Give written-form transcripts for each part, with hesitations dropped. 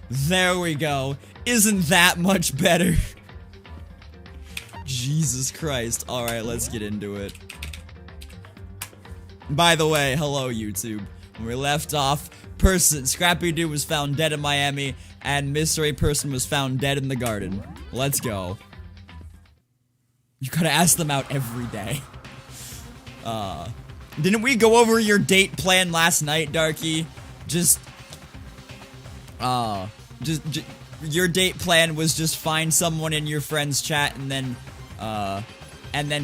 There we go. Isn't that much better? Jesus Christ. Alright, let's get into it. By the way, hello YouTube. When we left off, Scrappy Doo was found dead in Miami, and Mystery Person was found dead in the garden. Let's go. You gotta ask them out every day. Didn't we go over your date plan last night, Darky? Your date plan was just find someone in your friend's chat and then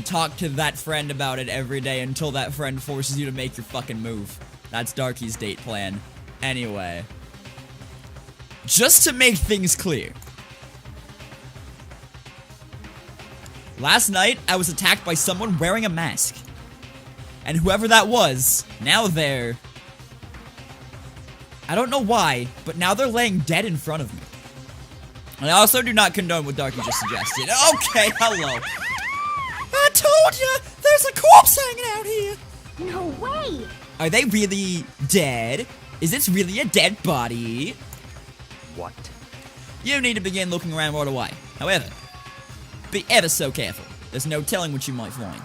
talk to that friend about it every day until that friend forces you to make your fucking move. That's Darky's date plan. Anyway. Just to make things clear. Last night, I was attacked by someone wearing a mask. And whoever that was, now they're... I don't know why, but now they're laying dead in front of me. And I also do not condone what Darky just suggested. Okay, hello. I told you! There's a corpse hanging out here! No way! Are they really dead? Is this really a dead body? What? You need to begin looking around right away. However, be ever so careful. There's no telling what you might find.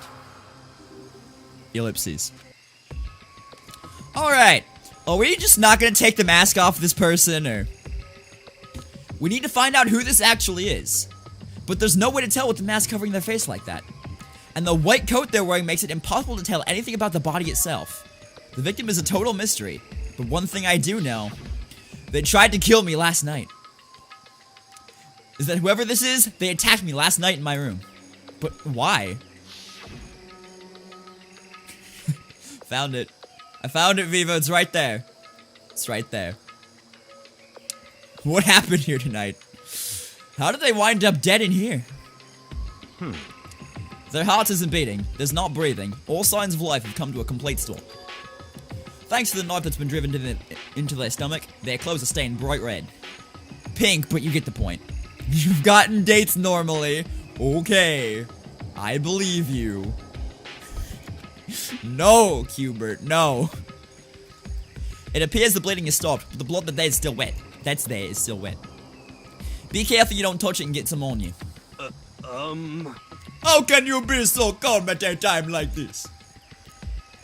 Ellipses. Alright. Are we just not gonna take the mask off this person, or... We need to find out who this actually is. But there's no way to tell with the mask covering their face like that. And the white coat they're wearing makes it impossible to tell anything about the body itself. The victim is a total mystery. But one thing I do know, they tried to kill me last night. Is that whoever this is, they attacked me last night in my room. But why? Found it. I found it, Viva. It's right there. It's right there. What happened here tonight? How did they wind up dead in here? Their heart isn't beating. There's not breathing. All signs of life have come to a complete stop. Thanks to the knife that's been driven into their stomach, their clothes are stained bright red. Pink, but you get the point. You've gotten dates normally. Okay. I believe you. No, Cubert, no. It appears the bleeding has stopped, but the blood that there is still wet. That's there is still wet. Be careful you don't touch it and get some on you. How can you be so calm at a time like this?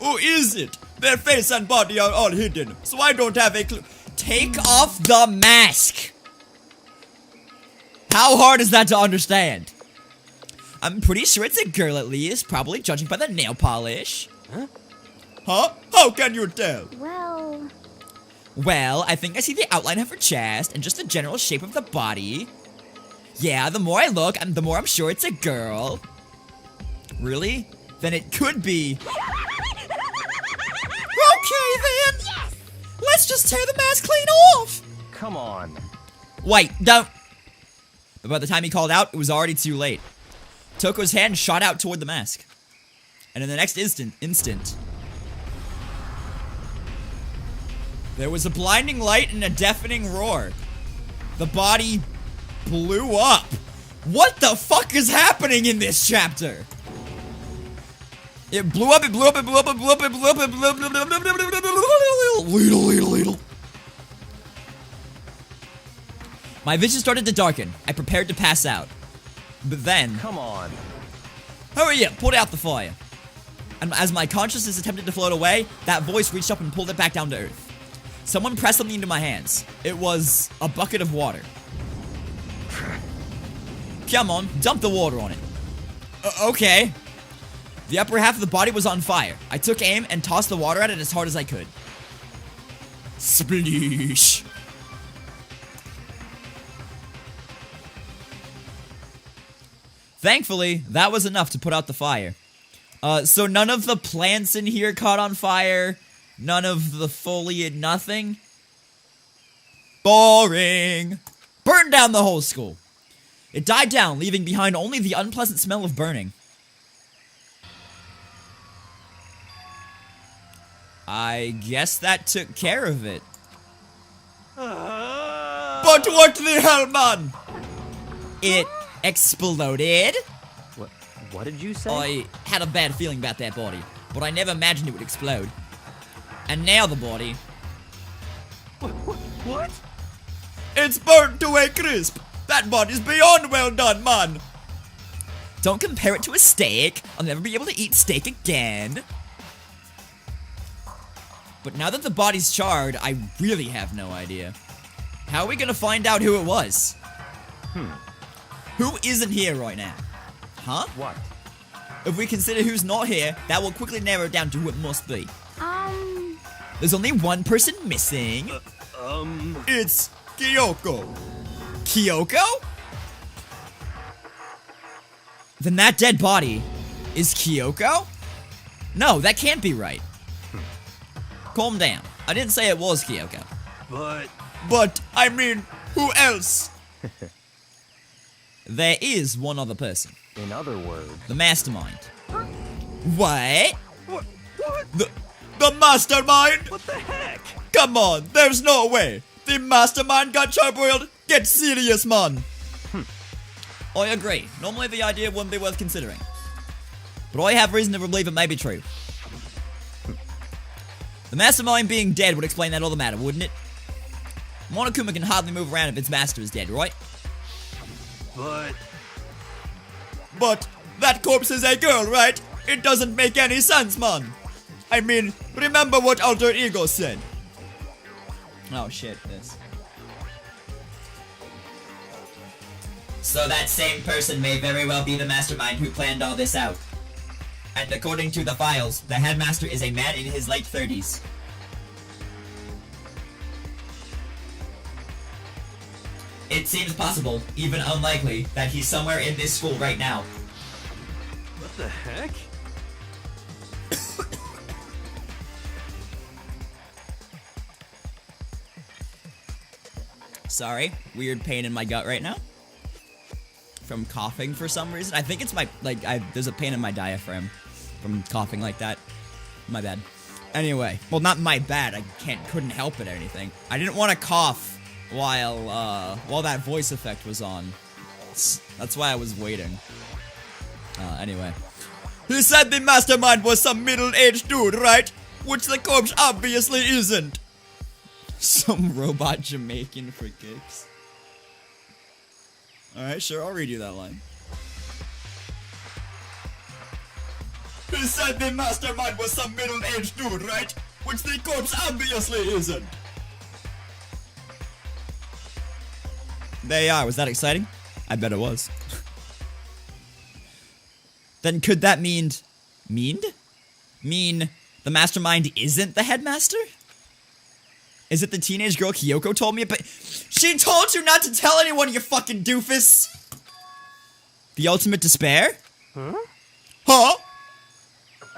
Who is it? Their face and body are all hidden, so I don't have a clue. Take off the mask! How hard is that to understand? I'm pretty sure it's a girl at least, probably judging by the nail polish. Huh? How can you tell? Well, I think I see the outline of her chest and just the general shape of the body. Yeah, the more I look, the more I'm sure it's a girl. Really? Then it could be... Okay, then! Yes! Let's just tear the mask clean off! Come on. Wait, don't... But by the time he called out, it was already too late. Toko's hand shot out toward the mask. And in the next instant... There was a blinding light and a deafening roar. The body blew up. What the fuck is happening in this chapter? It blew up, it blew up, it blew up, it blew up, it blew up, it blew up, Ladle. My vision started to darken. I prepared to pass out. But then... Come on. Hurry up, put out the fire. And as my consciousness attempted to float away, that voice reached up and pulled it back down to earth. Someone pressed something into my hands. It was a bucket of water. Come on, dump the water on it. Okay. The upper half of the body was on fire. I took aim and tossed the water at it as hard as I could. Spleesh. Thankfully, that was enough to put out the fire. So none of the plants in here caught on fire. None of the foliage, nothing. Boring. Burned down the whole school. It died down, leaving behind only the unpleasant smell of burning. I guess that took care of it. But what the hell, man? It exploded. What did you say? I had a bad feeling about that body, but I never imagined it would explode. And now the body... What? It's burnt to a crisp. That body's beyond well done, man. Don't compare it to a steak. I'll never be able to eat steak again. But now that the body's charred, I really have no idea. How are we gonna find out who it was? Who isn't here right now? Huh? What? If we consider who's not here, that will quickly narrow it down to who it must be. There's only one person missing. It's Kyoko. Kyoko? Then that dead body is Kyoko? No, that can't be right. Calm down. I didn't say it was Kyoko. But, I mean, who else? There is one other person. In other words... The mastermind. What? What? The mastermind? What the heck? Come on, there's no way. The mastermind got charbroiled. Get serious, man. I agree. Normally the idea wouldn't be worth considering. But I have reason to believe it may be true. The mastermind being dead would explain that all the matter, wouldn't it? Monokuma can hardly move around if its master is dead, right? But that corpse is a girl, right? It doesn't make any sense, man. I mean, remember what Alter Ego said. Oh shit, this. So that same person may very well be the mastermind who planned all this out. And according to the files, the headmaster is a man in his late 30s. It seems possible, even unlikely, that he's somewhere in this school right now. What the heck? Sorry, weird pain in my gut right now. From coughing for some reason. I think it's my, there's a pain in my diaphragm from coughing like that. My bad. Anyway, well, not my bad. I couldn't help it or anything. I didn't want to cough while that voice effect was on. That's why I was waiting. Anyway. He said the mastermind was some middle-aged dude, right? Which the corpse obviously isn't. Some robot Jamaican for kicks. Alright, sure, I'll read you that line. He said the mastermind was some middle-aged dude, right? Which the corpse obviously isn't. There you are, was that exciting? I bet it was. Then could that mean the mastermind isn't the headmaster? Is it the teenage girl Kyoko told me about? She told you not to tell anyone, you fucking doofus! The ultimate despair? Huh?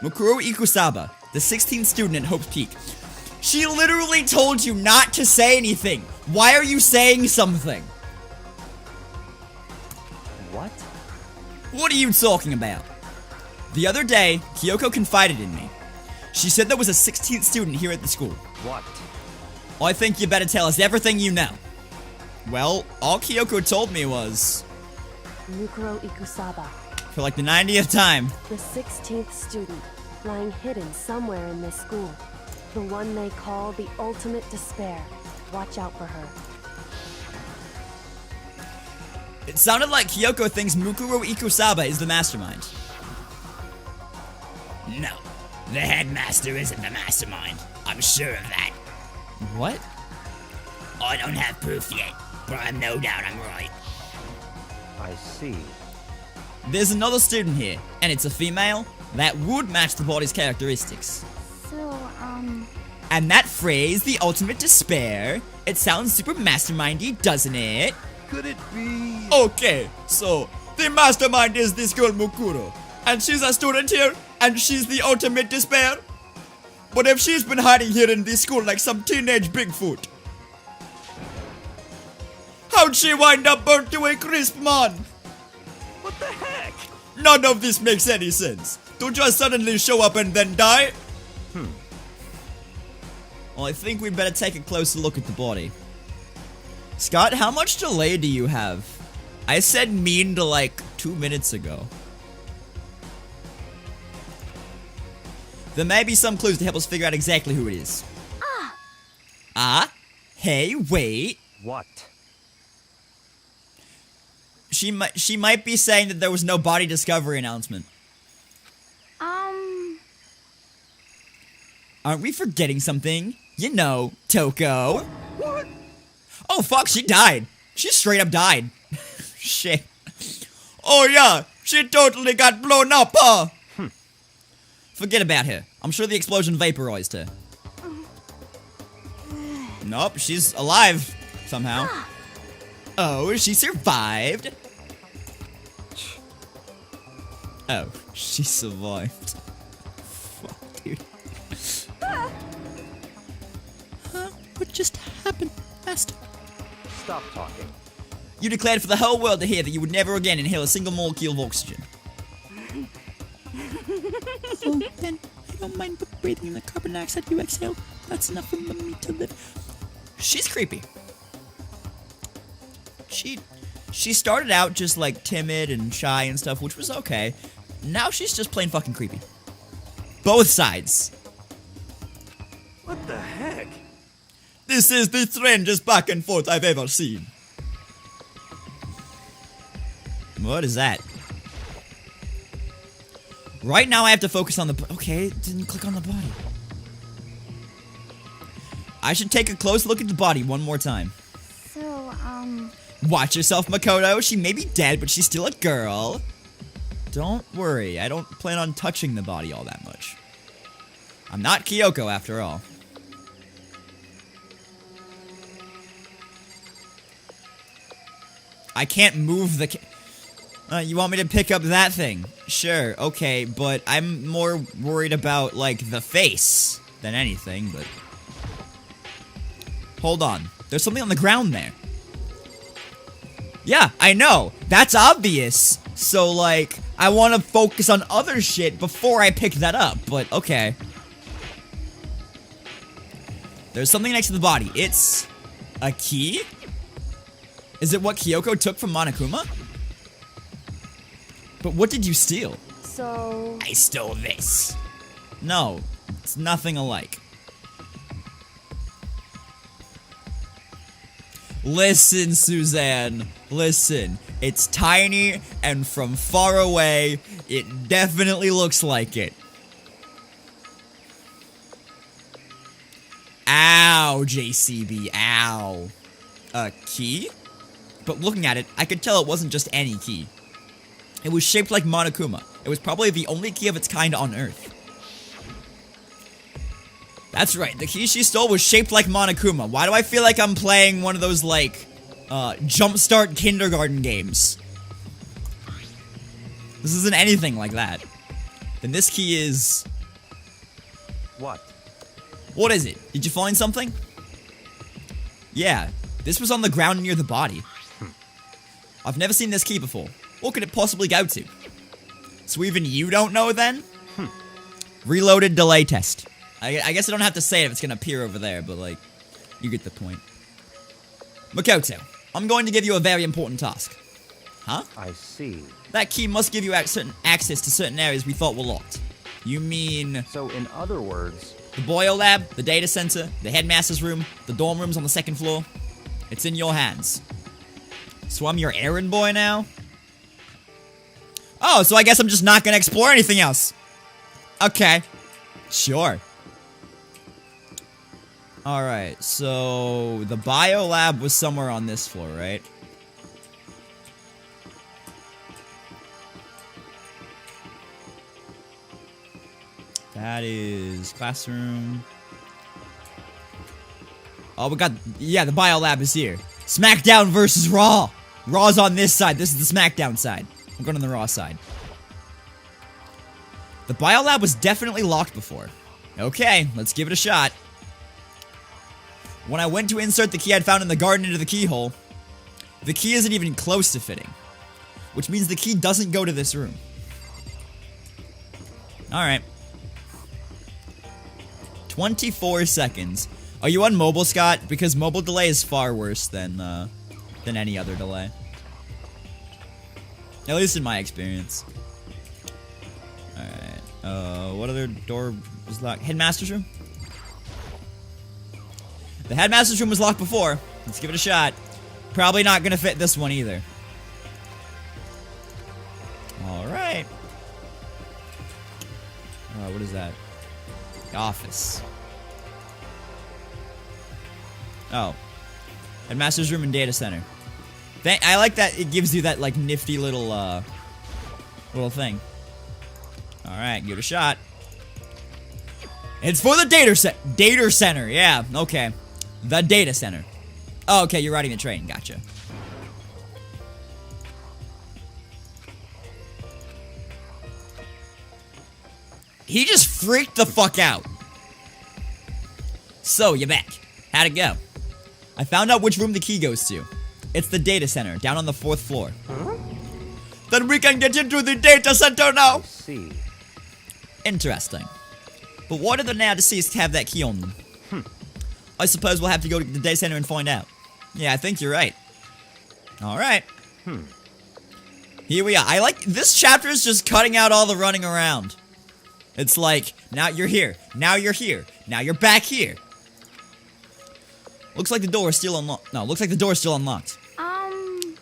Mukuro Ikusaba, the 16th student at Hope's Peak. She literally told you not to say anything. Why are you saying something? What? What are you talking about? The other day, Kyoko confided in me. She said there was a 16th student here at the school. What? I think you better tell us everything you know. Well, all Kyoko told me was... Mukuro Ikusaba. For like the 90th time. The 16th student, lying hidden somewhere in this school. The one they call the ultimate despair. Watch out for her. It sounded like Kyoko thinks Mukuro Ikusaba is the mastermind. No, the headmaster isn't the mastermind. I'm sure of that. What? I don't have proof yet, but I've no doubt I'm right. I see. There's another student here, and it's a female that would match the body's characteristics. So, And that phrase, the ultimate despair, it sounds super mastermindy, doesn't it? Could it be... Okay, so the mastermind is this girl Mukuro, and she's a student here, and she's the ultimate despair. But if she's been hiding here in this school like some teenage Bigfoot, how'd she wind up burnt to a crisp, man? What the heck? None of this makes any sense. To just suddenly show up and then die? Well, I think we'd better take a closer look at the body. Scott, how much delay do you have? I said mean to like 2 minutes ago. There may be some clues to help us figure out exactly who it is. Hey, wait. What? She might be saying that there was no body discovery announcement. Aren't we forgetting something? You know, Toko. What? Oh fuck, she died. She straight up died. Shit. Oh yeah, she totally got blown up, huh? Forget about her. I'm sure the explosion vaporized her. Nope, she's alive somehow. Oh, she survived. Oh, she survived. Fuck, dude. What just happened, Master? Stop talking. You declared for the whole world to hear that you would never again inhale a single molecule of oxygen. Oh, then I don't mind breathing in the carbon dioxide you exhale. That's enough for me to live. She's creepy. She started out just like timid and shy and stuff, which was okay. Now she's just plain fucking creepy. Both sides. What the heck? This is the strangest back and forth I've ever seen. What is that? Right now I have to focus on the... Okay, it didn't click on the body. I should take a close look at the body one more time. So, Watch yourself, Makoto. She may be dead, but she's still a girl. Don't worry. I don't plan on touching the body all that much. I'm not Kyoko, after all. I can't move the... you want me to pick up that thing? Sure, okay, but I'm more worried about, like, the face than anything, but... Hold on. There's something on the ground there. Yeah, I know. That's obvious. So, like, I want to focus on other shit before I pick that up, but okay. There's something next to the body. It's... a key? Is it what Kyoko took from Monokuma? But what did you steal? So... I stole this. No, it's nothing alike. Listen, Suzanne. Listen. It's tiny, and from far away, it definitely looks like it. Ow, JCB, ow. A key? But looking at it, I could tell it wasn't just any key. It was shaped like Monokuma. It was probably the only key of its kind on Earth. That's right, the key she stole was shaped like Monokuma. Why do I feel like I'm playing one of those, like, Jumpstart kindergarten games? This isn't anything like that. Then this key is... What? What is it? Did you find something? Yeah, this was on the ground near the body. I've never seen this key before. What could it possibly go to? So even you don't know then? Reloaded delay test. I guess I don't have to say it if it's gonna appear over there, but like, you get the point. Makoto, I'm going to give you a very important task. Huh? I see. That key must give you certain access to certain areas we thought were locked. You mean So in other words, the Boyo Lab, the data center, the headmaster's room, the dorm rooms on the second floor? It's in your hands. So I'm your errand boy now? Oh, so I guess I'm just not gonna explore anything else. Okay. Sure. Alright, so the bio lab was somewhere on this floor, right? That is classroom. Oh, we got, yeah, the bio lab is here. SmackDown versus Raw. Raw's on this side. This is the SmackDown side. I'm going on the Raw side. The bio lab was definitely locked before. Okay, let's give it a shot. When I went to insert the key I'd found in the garden into the keyhole, the key isn't even close to fitting. Which means the key doesn't go to this room. Alright. 24 seconds. Are you on mobile, Scott? Because mobile delay is far worse than any other delay. At least in my experience. Alright. What other door was locked? Headmaster's room? The headmaster's room was locked before. Let's give it a shot. Probably not gonna fit this one either. What is that? The office. Oh. Headmaster's room and data center. I like that it gives you that, like, nifty little thing. Alright, give it a shot. It's for the data center. Yeah, okay. The data center. Oh, okay, you're riding the train. Gotcha. He just freaked the fuck out. So, you're back. How'd it go? I found out which room the key goes to. It's the data center, down on the 4th floor. Huh? Then we can get into the data center now! I see. Interesting. But why do the now deceased have that key on them? I suppose we'll have to go to the data center and find out. Yeah, I think you're right. Alright. Here we are. I like, this chapter is just cutting out all the running around. It's like, now you're here. Now you're here. Now you're back here. Looks like the door is still unlocked. No, looks like the door is still unlocked.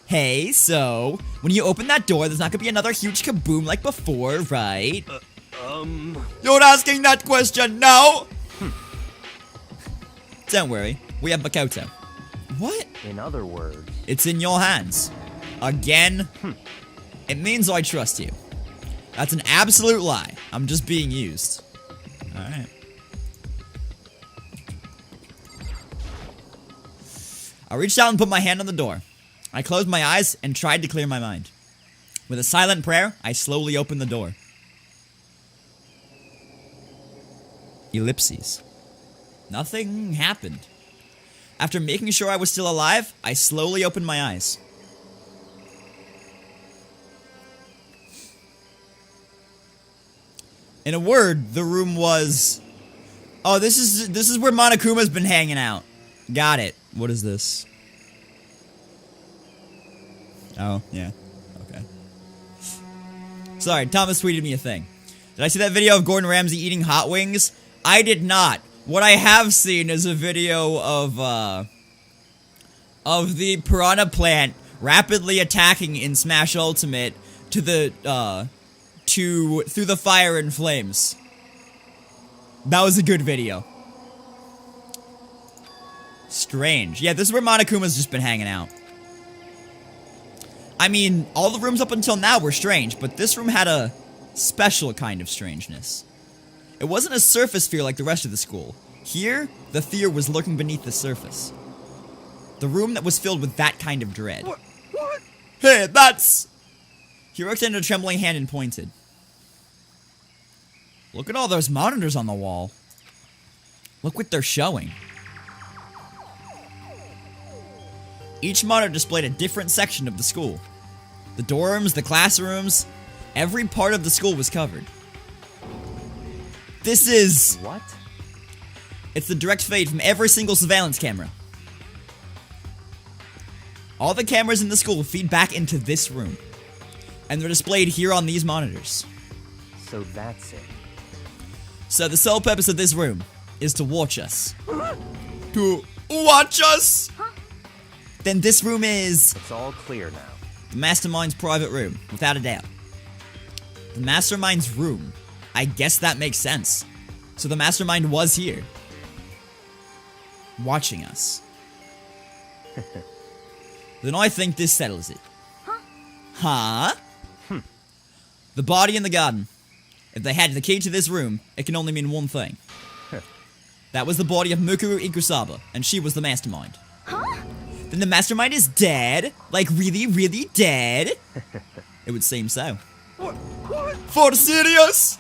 Hey, so, when you open that door, there's not gonna be another huge kaboom like before, right? You're asking that question now? Don't worry, we have Makoto. What? In other words... It's in your hands. Again? It means I trust you. That's an absolute lie. I'm just being used. Alright. I reached out and put my hand on the door. I closed my eyes and tried to clear my mind. With a silent prayer, I slowly opened the door. Ellipses. Nothing happened. After making sure I was still alive, I slowly opened my eyes. In a word, the room was... Oh, this is where Monokuma's been hanging out. Got it. What is this? Oh, yeah. Okay. Sorry, Thomas tweeted me a thing. Did I see that video of Gordon Ramsay eating hot wings? I did not. What I have seen is a video of the piranha plant rapidly attacking in Smash Ultimate to the, through the fire and flames. That was a good video. Strange. Yeah, this is where Monokuma's just been hanging out. I mean, all the rooms up until now were strange, but this room had a special kind of strangeness. It wasn't a surface fear like the rest of the school. Here, the fear was lurking beneath the surface. The room that was filled with that kind of dread. What? Hey, that's... He extended a trembling hand and pointed. Look at all those monitors on the wall. Look what they're showing. Each monitor displayed a different section of the school. The dorms, the classrooms, every part of the school was covered. This is... What? It's the direct feed from every single surveillance camera. All the cameras in the school feed back into this room. And they're displayed here on these monitors. So that's it. So the sole purpose of this room is to watch us. To watch us? Then this room is... It's all clear now. The Mastermind's private room, without a doubt. The Mastermind's room. I guess that makes sense. So the Mastermind was here. Watching us. Then I think this settles it. Huh? The body in the garden. If they had the key to this room, it can only mean one thing. That was the body of Mukuru Ikusaba, and she was the Mastermind. Then the Mastermind is dead? Like really, really dead? It would seem so. What? For serious?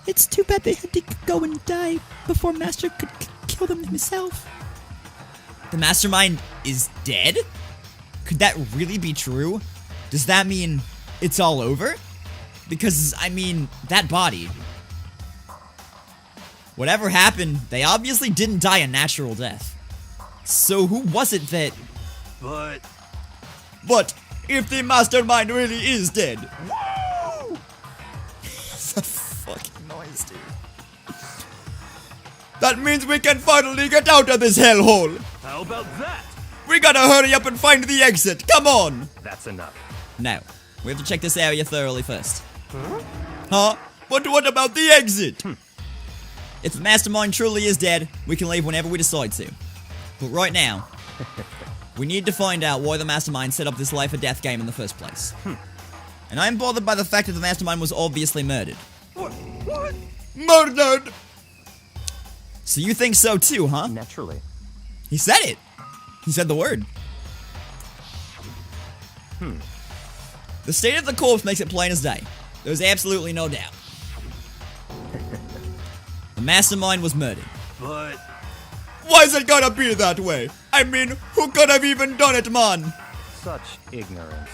It's too bad they had to go and die before Master could kill them himself. The Mastermind is dead? Could that really be true? Does that mean it's all over? Because, I mean, that body. Whatever happened, they obviously didn't die a natural death. So who was it that... But if the Mastermind really is dead... Woo! It's a fucking noise, dude. That means we can finally get out of this hellhole! How about that? We gotta hurry up and find the exit, come on! That's enough. No, we have to check this area thoroughly first. Huh? But what about the exit? If the mastermind truly is dead, we can leave whenever we decide to. But right now, we need to find out why the mastermind set up this life or death game in the first place. And I'm bothered by the fact that the mastermind was obviously murdered. What? Murdered! So you think so too, huh? Naturally. He said it! He said the word. The state of the corpse makes it plain as day. There's absolutely no doubt. The mastermind was murdered. But Why's it gotta be that way? I mean, who could have even done it, man? such ignorance.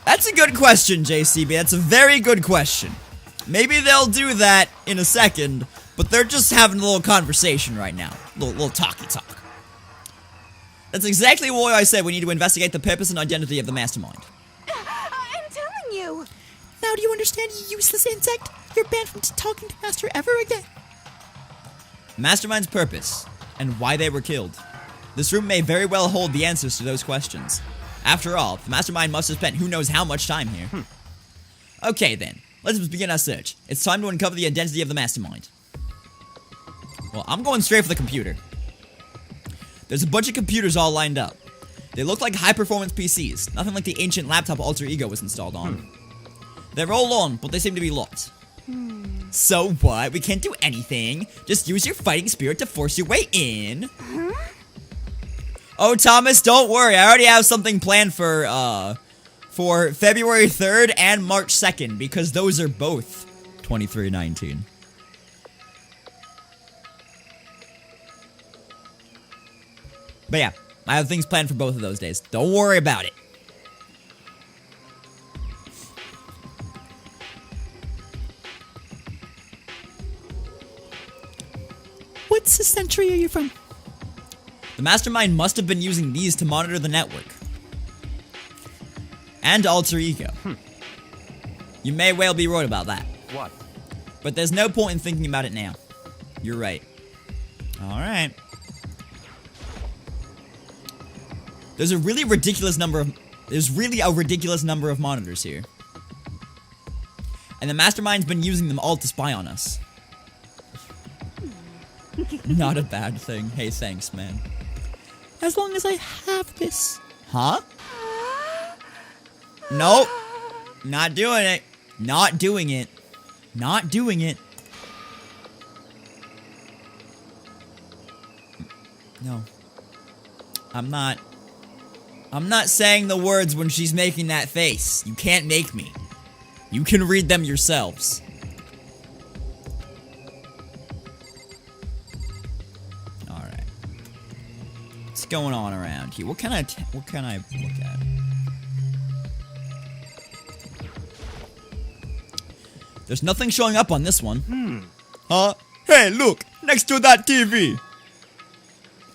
That's a good question, JCB. That's a very good question. Maybe they'll do that in a second, but they're just having a little conversation right now. Little talky talk. That's exactly why I said we need to investigate the purpose and identity of the mastermind. I'm telling you! Now do you understand, you useless insect? You're banned from talking to Master ever again. Mastermind's purpose, and why they were killed. This room may very well hold the answers to those questions. After all, the mastermind must have spent who knows how much time here. Okay then, let's begin our search. It's time to uncover the identity of the mastermind. Well, I'm going straight for the computer. There's a bunch of computers all lined up. They look like high-performance PCs, nothing like the ancient laptop Alter Ego was installed on. They're all on, but they seem to be locked. So what? We can't do anything. Just use your fighting spirit to force your way in. Oh, Thomas, don't worry. I already have something planned for February 3rd and March 2nd, because those are both 2319. But yeah, I have things planned for both of those days. Don't worry about it. What century are you from? The mastermind must have been using these to monitor the network. And Alter Ego. You may well be right about that. What? But there's no point in thinking about it now. You're right. Alright. There's really a ridiculous number of monitors here. And the mastermind's been using them all to spy on us. Not a bad thing. Hey, thanks, man. As long as I have this. Huh? Nope. Not doing it. Not doing it. Not doing it. No. I'm not saying the words when she's making that face. You can't make me. You can read them yourselves. Alright. What's going on around here? What can I look at? There's nothing showing up on this one. Huh? Hey, look! Next to that TV!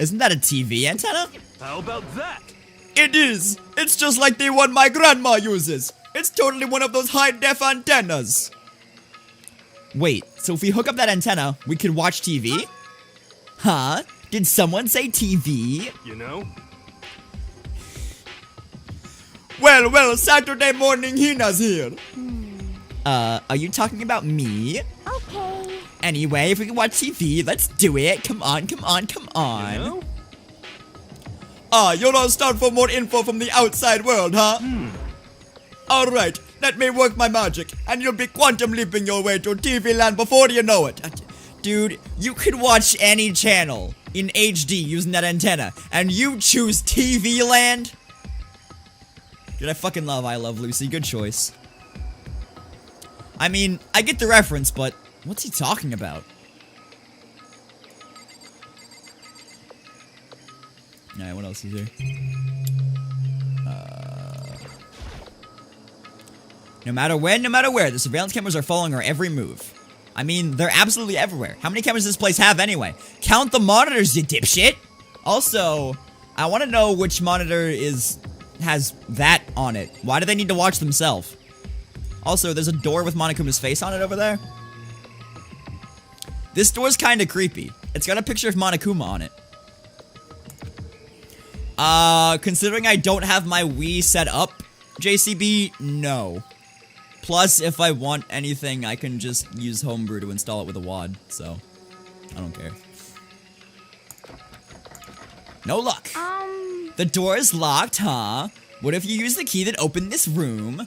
Isn't that a TV antenna? How about that? It is! It's just like the one my grandma uses! It's totally one of those high-def antennas! Wait, so if we hook up that antenna, we can watch TV? Huh? Did someone say TV? You know? Well, Saturday morning Hina's here! Are you talking about me? Okay. Anyway, if we can watch TV, let's do it! Come on! You know? You're all start for more info from the outside world, huh? Alright, let me work my magic, and you'll be quantum leaping your way to TV land before you know it. Dude, you could watch any channel in HD using that antenna, and you choose TV land? Dude, I fucking love I Love Lucy, good choice. I mean, I get the reference, but what's he talking about? Alright, what else is here? No matter when, no matter where, the surveillance cameras are following our every move. I mean, they're absolutely everywhere. How many cameras does this place have anyway? Count the monitors, you dipshit! Also, I want to know which monitor has that on it. Why do they need to watch themselves? Also, there's a door with Monokuma's face on it over there. This door's kind of creepy. It's got a picture of Monokuma on it. Considering I don't have my Wii set up, JCB, no. Plus, if I want anything, I can just use Homebrew to install it with a WAD, so I don't care. No luck. The door is locked, huh? What if you use the key that opened this room?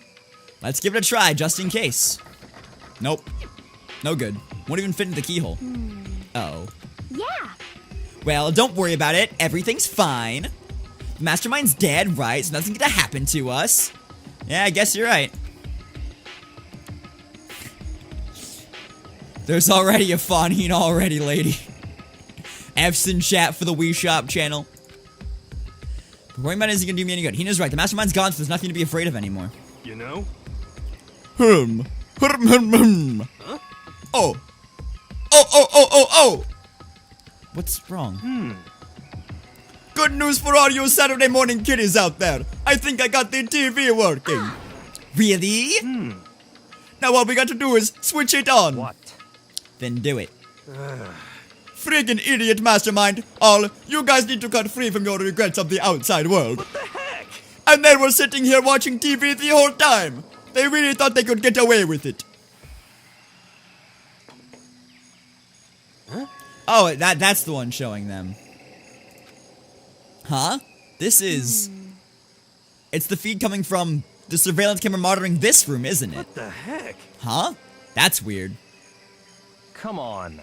Let's give it a try, just in case. Nope. No good. Won't even fit into the keyhole. Uh-oh. Yeah. Well, don't worry about it. Everything's fine. The Mastermind's dead, right? So nothing's gonna happen to us. Yeah, I guess you're right. There's already a Fawneen already, lady. F's in chat for the Wii Shop channel. But worrying about it isn't gonna do me any good. Hina's right. The Mastermind's gone, so there's nothing to be afraid of anymore. You know? Huh? Oh. What's wrong? Good news for all you Saturday morning kiddies out there. I think I got the TV working. Really? Now all we got to do is switch it on. What? Then do it. Friggin' idiot Mastermind. All, you guys need to cut free from your regrets of the outside world. What the heck? And they were sitting here watching TV the whole time. They really thought they could get away with it. Huh? Oh, that's the one showing them. Huh? This is... It's the feed coming from the surveillance camera monitoring this room, isn't it? What the heck? Huh? That's weird. Come on.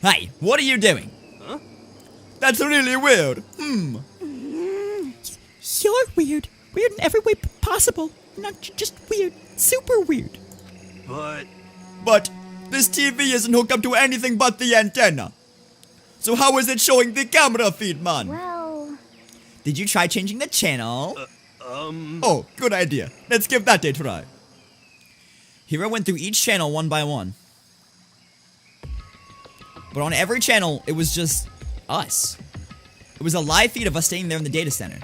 Hey, what are you doing? Huh? That's really weird. You're weird. Weird in every way possible. Not just weird. Super weird. But this TV isn't hooked up to anything but the antenna. So how is it showing the camera feed, man? Well... Did you try changing the channel? Oh, good idea. Let's give that a try. Hero went through each channel one by one. But on every channel, it was just us. It was a live feed of us staying there in the data center.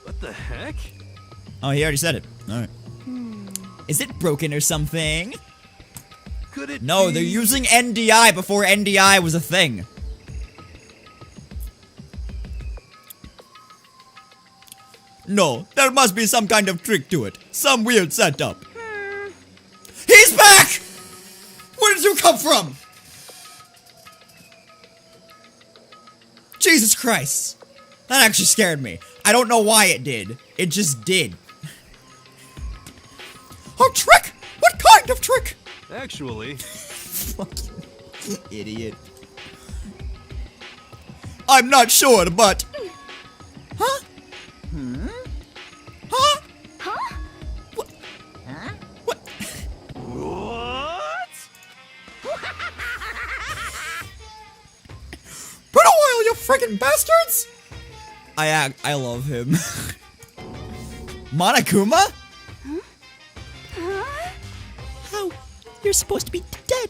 what the heck? Oh, he already said it. Alright. Is it broken or something? Could it No, be? they're using NDI before NDI was a thing. No, there must be some kind of trick to it. Some weird setup. He's back! Where did you come from? Jesus Christ. That actually scared me. I don't know why it did. It just did. A trick? What kind of trick? Actually, Fucking idiot. I'm not sure, but... Huh? Huh? Huh? What? Huh? What? what? Been a while, you friggin' bastards! I love him. Monokuma? How? You're supposed to be dead.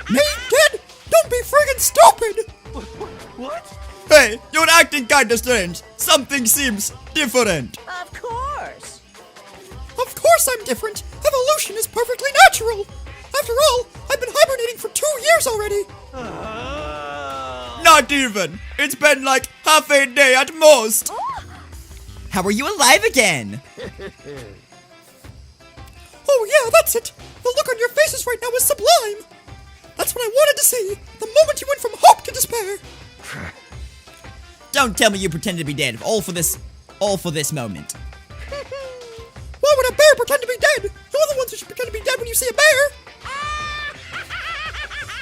Me dead? Don't be friggin' stupid! What? Hey, you're acting kinda strange. Something seems different. Of course. Of course I'm different. Evolution is perfectly natural. After all, I've been hibernating for 2 years already. Not even. It's been like half a day at most. How are you alive again? Oh yeah, that's it. The look on your faces right now is sublime. That's what I wanted to see. The moment you went from hope to despair. Don't tell me you pretended to be dead. All for this moment. Why would a bear pretend to be dead? You're the ones who should pretend to be dead when you see a bear.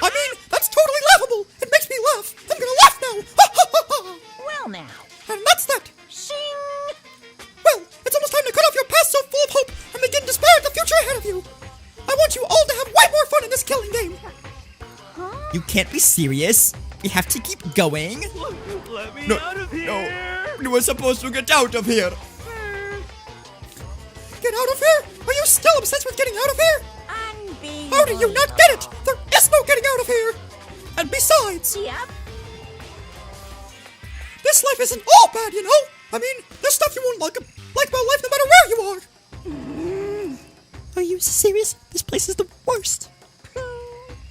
I mean, that's totally laughable. It makes me laugh. I'm gonna laugh now. Well now. And that's that. Shing! Well, it's almost time to cut off your past so full of hope and begin despair at the future ahead of you. I want you all to have way more fun in this killing game. You can't be serious. We have to keep going. Let me out of here! No, you were supposed to get out of here. Get out of here? Are you still obsessed with getting out of here? Unbelievable. How do you not get it? There is no getting out of here. And besides, Yep. this life isn't all bad, you know? I mean, there's stuff you won't like about life no matter where you are. Are you serious? This place is the worst.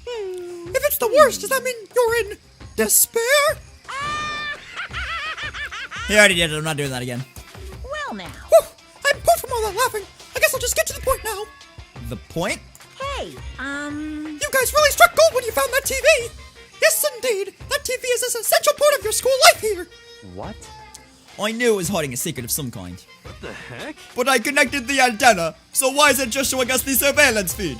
If it's the worst, does that mean you're in despair? He already did it. I'm not doing that again. Well now. Whew, I'm pooped from all that laughing. I guess I'll just get to the point now. The point? Hey, You guys really struck gold when you found that TV. Yes, indeed. That TV is an essential part of your school life here. What? I knew it was hiding a secret of some kind. What the heck? But I connected the antenna, so why is it just showing us the surveillance feed?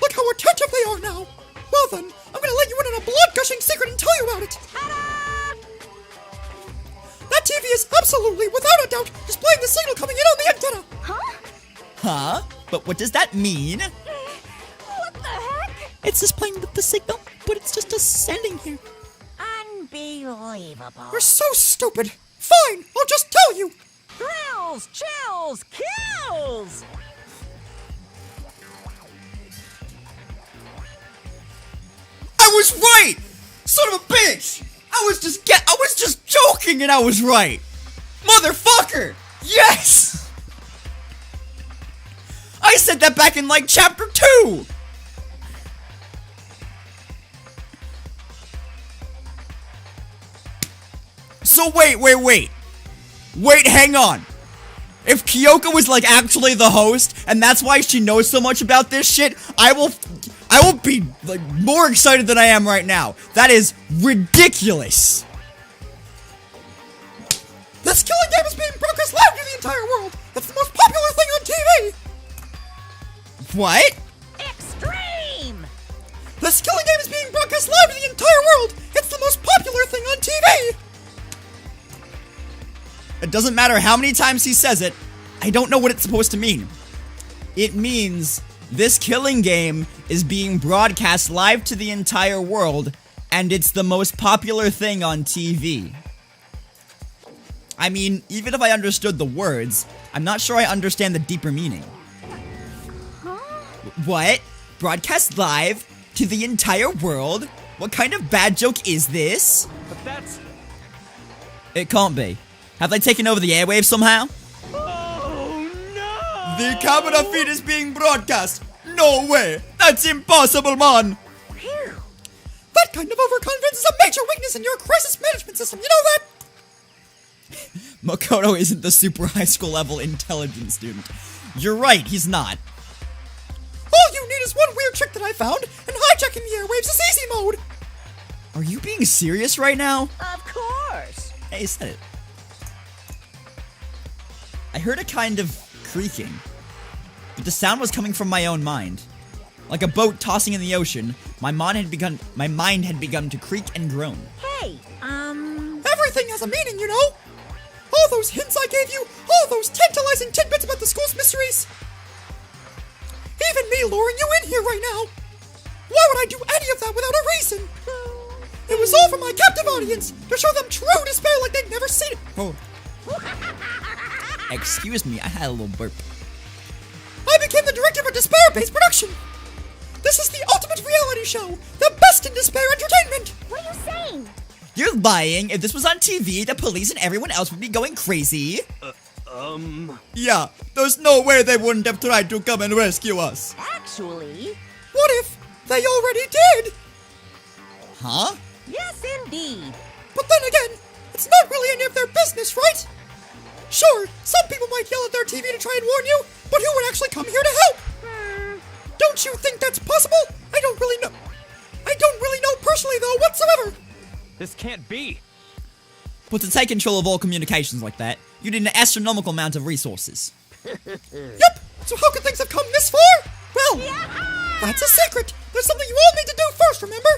Look how attentive they are now. Well then, I'm gonna let you in on a blood-gushing secret and tell you about it. That TV is absolutely, without a doubt, displaying the signal coming in on the antenna. Huh? But what does that mean? what the heck? It's displaying the signal, but it's just us standing here. Unbelievable. You're so stupid. Fine, I'll just tell you. Thrills, chills, kills! I was right! Son of a bitch! I was just joking and I was right! Motherfucker! Yes! I said that back in like chapter 2! So wait, hang on. If Kyoko was like actually the host, and that's why she knows so much about this shit, I will be like more excited than I am right now. That is ridiculous. This killing game is being broadcast live to the entire world. It's the most popular thing on TV. What? Extreme! This killing game is being broadcast live to the entire world. It's the most popular thing on TV. It doesn't matter how many times he says it, I don't know what it's supposed to mean. It means this killing game is being broadcast live to the entire world, and it's the most popular thing on TV. I mean, even if I understood the words, I'm not sure I understand the deeper meaning. What? Broadcast live to the entire world? What kind of bad joke is this? But that's... It can't be. Have they taken over the airwaves somehow? Oh no! The camera feed is being broadcast! No way! That's impossible, man! Phew! That kind of overconfidence is a major weakness in your crisis management system, you know that? Makoto isn't the super high school level intelligence student. You're right, he's not. All you need is one weird trick that I found, and hijacking the airwaves is easy mode. Are you being serious right now? Of course! Hey, you said it. I heard a kind of creaking, but the sound was coming from my own mind. Like a boat tossing in the ocean, my mind had begun to creak and groan. Hey, Everything has a meaning, you know. All those hints I gave you, all those tantalizing tidbits about the school's mysteries. Even me luring you in here right now. Why would I do any of that without a reason? It was all for my captive audience, to show them true despair like they'd never seen it. Oh. Excuse me, I had a little burp. I became the director of a despair-based production. This is the ultimate reality show, the best in despair entertainment. what are you saying? You're lying. If this was on TV, the police and everyone else would be going crazy. Yeah, there's no way they wouldn't have tried to come and rescue us. Actually, What if they already did? Huh? yes indeed. But then again, it's not really any of their business, right? Sure, some people might yell at their TV to try and warn you, but who would actually come here to help? Don't you think that's possible? I don't really know personally, though, whatsoever. This can't be. But to take control of all communications like that, you need an astronomical amount of resources. Yep, so how could things have come this far? Well, that's a secret. There's something you all need to do first, remember?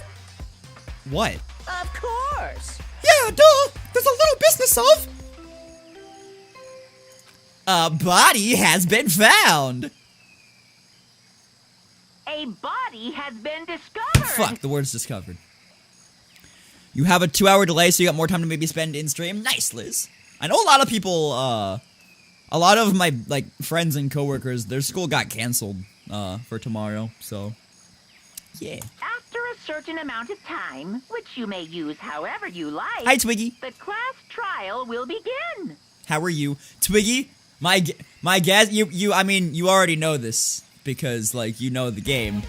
What? Of course. Yeah, duh. There's a little business of... A body has been found! A body has been discovered. Fuck, the word's discovered. You have a 2-hour delay, so you got more time to maybe spend in stream. Nice, Liz. I know a lot of people, a lot of my, like, friends and coworkers, their school got canceled, for tomorrow, so... Yeah. After a certain amount of time, which you may use however you like, Hi, Twiggy. the class trial will begin. How are you? Twiggy, my guess, I mean, you already know this, because, like, you know the game.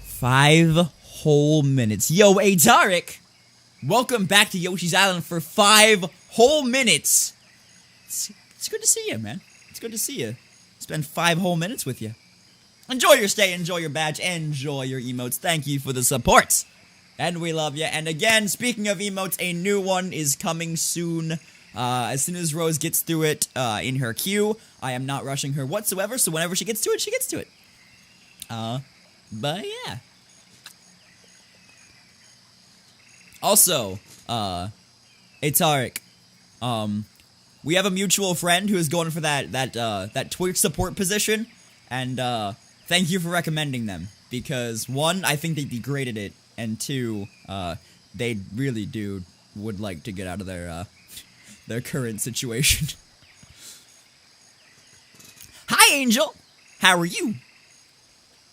5 whole minutes. Yo, Tarek! Welcome back to Yoshi's Island for 5 whole minutes! it's good to see you, man. It's good to see you. Spend 5 whole minutes with you. Enjoy your stay, enjoy your badge, enjoy your emotes. Thank you for the support. And we love you. And again, speaking of emotes, a new one is coming soon. As soon as Rose gets through it in her queue. I am not rushing her whatsoever, so whenever she gets to it, she gets to it. But yeah. Also, hey Tarek, we have a mutual friend who is going for that Twitch support position, and thank you for recommending them, because 1, I think they'd be great at it, and 2, they really would like to get out of their current situation. Hi, Angel! How are you?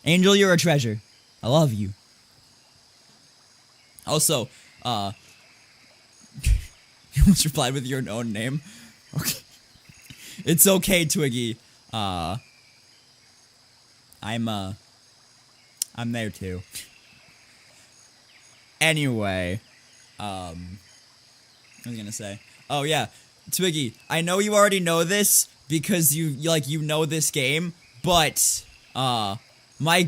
Angel, you're a treasure. I love you. Also, you almost replied with your own name. Okay. It's okay, Twiggy. I'm there too. Anyway, what was I gonna say? Oh yeah, Twiggy, I know you already know this because you know this game, but my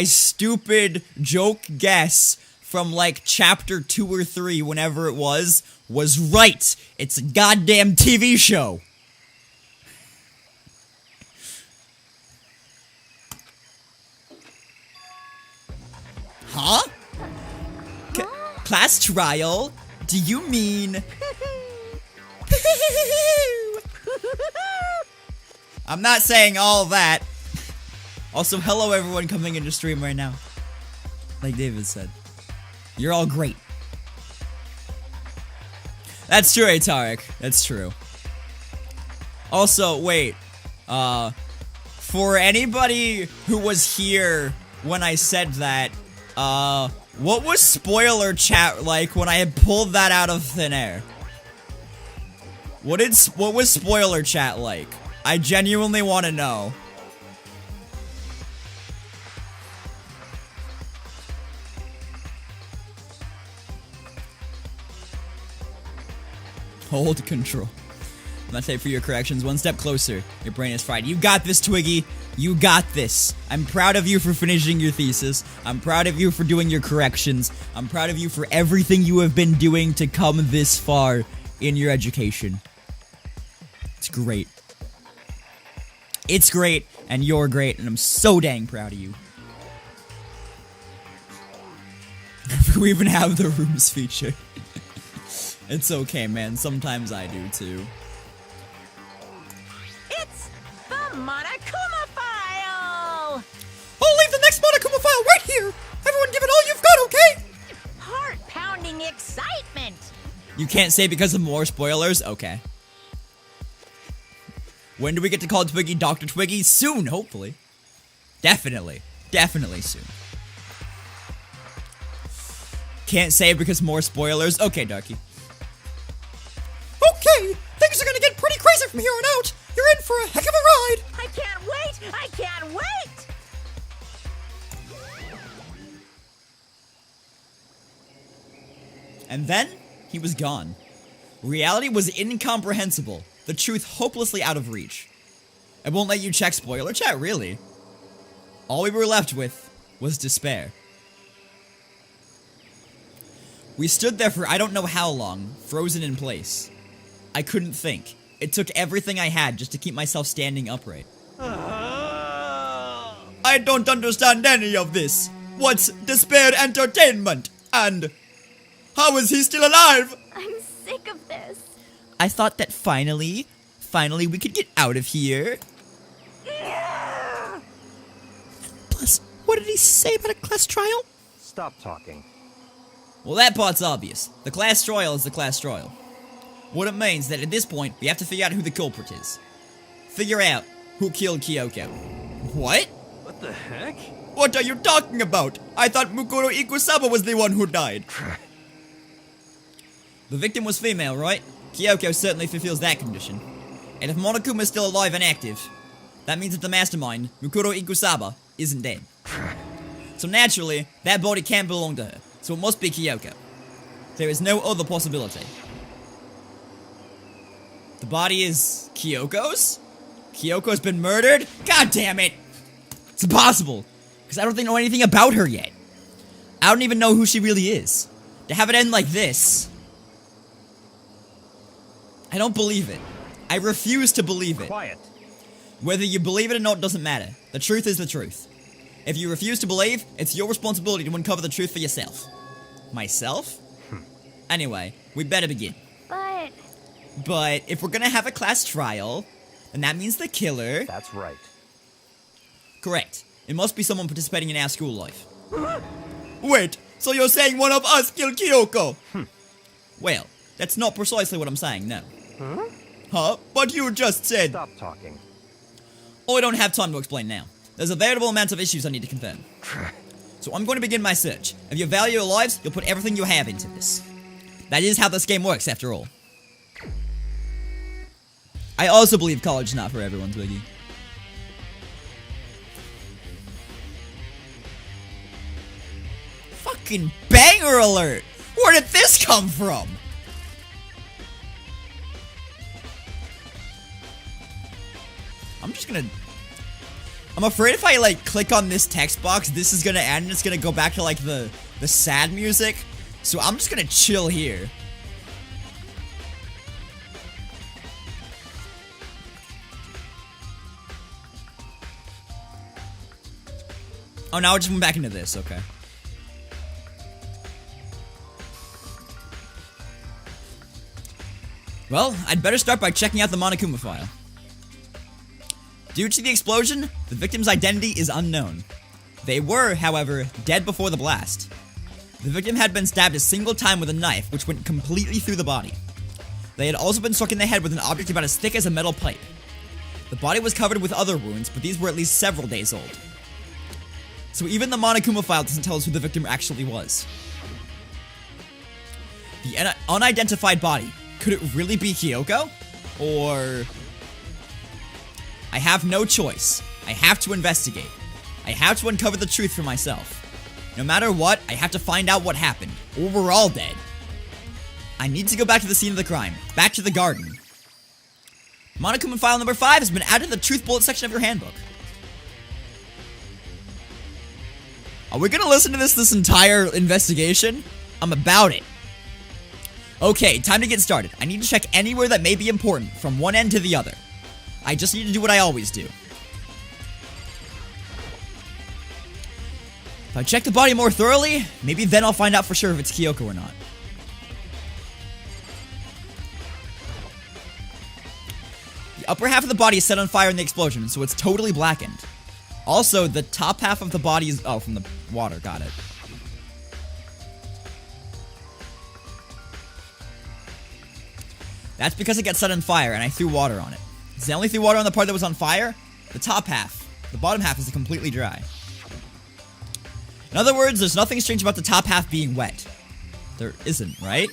stupid joke guess from like chapter 2 or 3, whenever it was right. It's a goddamn TV show. Huh? Class trial? Do you mean? I'm not saying all that. Also, hello everyone coming into stream right now. Like David said. You're all great. That's true, Tarek. That's true. Also, wait. For anybody who was here when I said that, what was spoiler chat like when I had pulled that out of thin air? What was spoiler chat like? I genuinely want to know. Hold control. I'm not safe for your corrections. One step closer. Your brain is fried. You got this, Twiggy. You got this. I'm proud of you for finishing your thesis. I'm proud of you for doing your corrections. I'm proud of you for everything you have been doing to come this far in your education. It's great. It's great, and you're great, and I'm so dang proud of you. We even have the rooms feature. It's okay, man. Sometimes I do, too. It's the Monokuma file! I'll leave the next Monokuma file right here! Everyone give it all you've got, okay? Heart-pounding excitement! You can't say because of more spoilers? Okay. When do we get to call Twiggy Dr. Twiggy? Soon, hopefully. Definitely. Definitely soon. Can't say because more spoilers? Okay, Darky. Okay, things are gonna get pretty crazy from here on out. You're in for a heck of a ride. I can't wait! I can't wait! And then, he was gone. Reality was incomprehensible. The truth hopelessly out of reach. It won't let you check spoiler chat, really. All we were left with was despair. We stood there for I don't know how long, frozen in place. I couldn't think. It took everything I had just to keep myself standing upright. I don't understand any of this. What's despair entertainment? And how is he still alive? I'm sick of this. I thought that finally we could get out of here. Plus, what did he say about a class trial? Stop talking. Well, that part's obvious. The class trial is the class trial. What it means that at this point, we have to figure out who the culprit is. Figure out who killed Kyoko. What? What the heck? What are you talking about? I thought Mukuro Ikusaba was the one who died. The victim was female, right? Kyoko certainly fulfills that condition. And if Monokuma is still alive and active, that means that the mastermind, Mukuro Ikusaba, isn't dead. So naturally, that body can't belong to her, so it must be Kyoko. There is no other possibility. The body is Kyoko's? Kyoko's been murdered? God damn it! It's impossible! Because I don't know anything about her yet. I don't even know who she really is. To have it end like this... I don't believe it. I refuse to believe it. Quiet. Whether you believe it or not doesn't matter. The truth is the truth. If you refuse to believe, it's your responsibility to uncover the truth for yourself. Myself? Anyway, we better begin. But if we're gonna have a class trial, then that means the killer... That's right. Correct. It must be someone participating in our school life. Wait, so you're saying one of us killed Kyoko? Well, that's not precisely what I'm saying, no. Huh? But you just said... Stop talking. Oh, I don't have time to explain now. There's a veritable amount of issues I need to confirm. So I'm going to begin my search. If you value your lives, you'll put everything you have into this. That is how this game works, after all. I also believe college is not for everyone, Twiggy. Fucking banger alert! Where did this come from? I'm afraid if I, like, click on this text box, this is gonna end and it's gonna go back to, like, the sad music. So I'm just gonna chill here. Oh, now we're just moving back into this, okay. Well, I'd better start by checking out the Monokuma file. Due to the explosion, the victim's identity is unknown. They were, however, dead before the blast. The victim had been stabbed a single time with a knife, which went completely through the body. They had also been struck in the head with an object about as thick as a metal pipe. The body was covered with other wounds, but these were at least several days old. So even the Monokuma file doesn't tell us who the victim actually was. The unidentified body. Could it really be Kyoko? Or... I have no choice. I have to investigate. I have to uncover the truth for myself. No matter what, I have to find out what happened, or we're all dead. I need to go back to the scene of the crime. Back to the garden. Monokuma file number 5 has been added to the truth bullet section of your handbook. Are we gonna listen to this entire investigation? I'm about it. Okay, time to get started. I need to check anywhere that may be important, from one end to the other. I just need to do what I always do. If I check the body more thoroughly, maybe then I'll find out for sure if it's Kyoko or not. The upper half of the body is set on fire in the explosion, so it's totally blackened. Also, the top half of the body is... Oh, from the water, got it. That's because it got set on fire and I threw water on it. Since I only threw water on the part that was on fire, the top half, the bottom half is completely dry. In other words, there's nothing strange about the top half being wet. There isn't, right?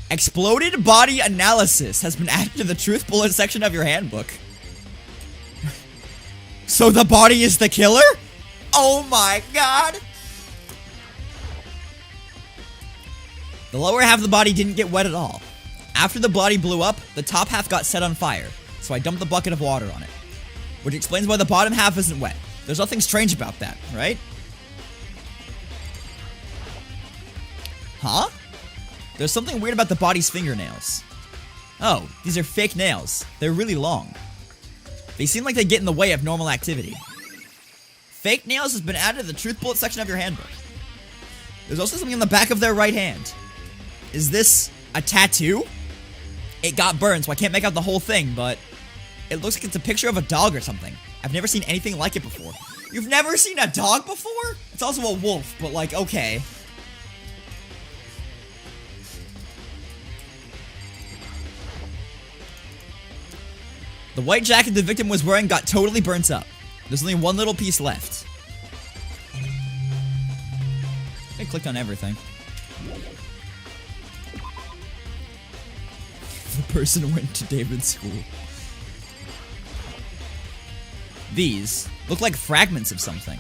Exploded body analysis has been added to the truth bullet section of your handbook. So the body is the killer? Oh my god! The lower half of the body didn't get wet at all. After the body blew up, the top half got set on fire, so I dumped the bucket of water on it. Which explains why the bottom half isn't wet. There's nothing strange about that, right? Huh? There's something weird about the body's fingernails. Oh, these are fake nails. They're really long. They seem like they get in the way of normal activity. Fake nails has been added to the truth bullet section of your handbook. There's also something on the back of their right hand. Is this a tattoo? It got burned, so I can't make out the whole thing, but it looks like it's a picture of a dog or something. I've never seen anything like it before. You've never seen a dog before? It's also a wolf, but like, okay. The white jacket the victim was wearing got totally burnt up. There's only one little piece left. I clicked on everything. The person went to David's school. These look like fragments of something.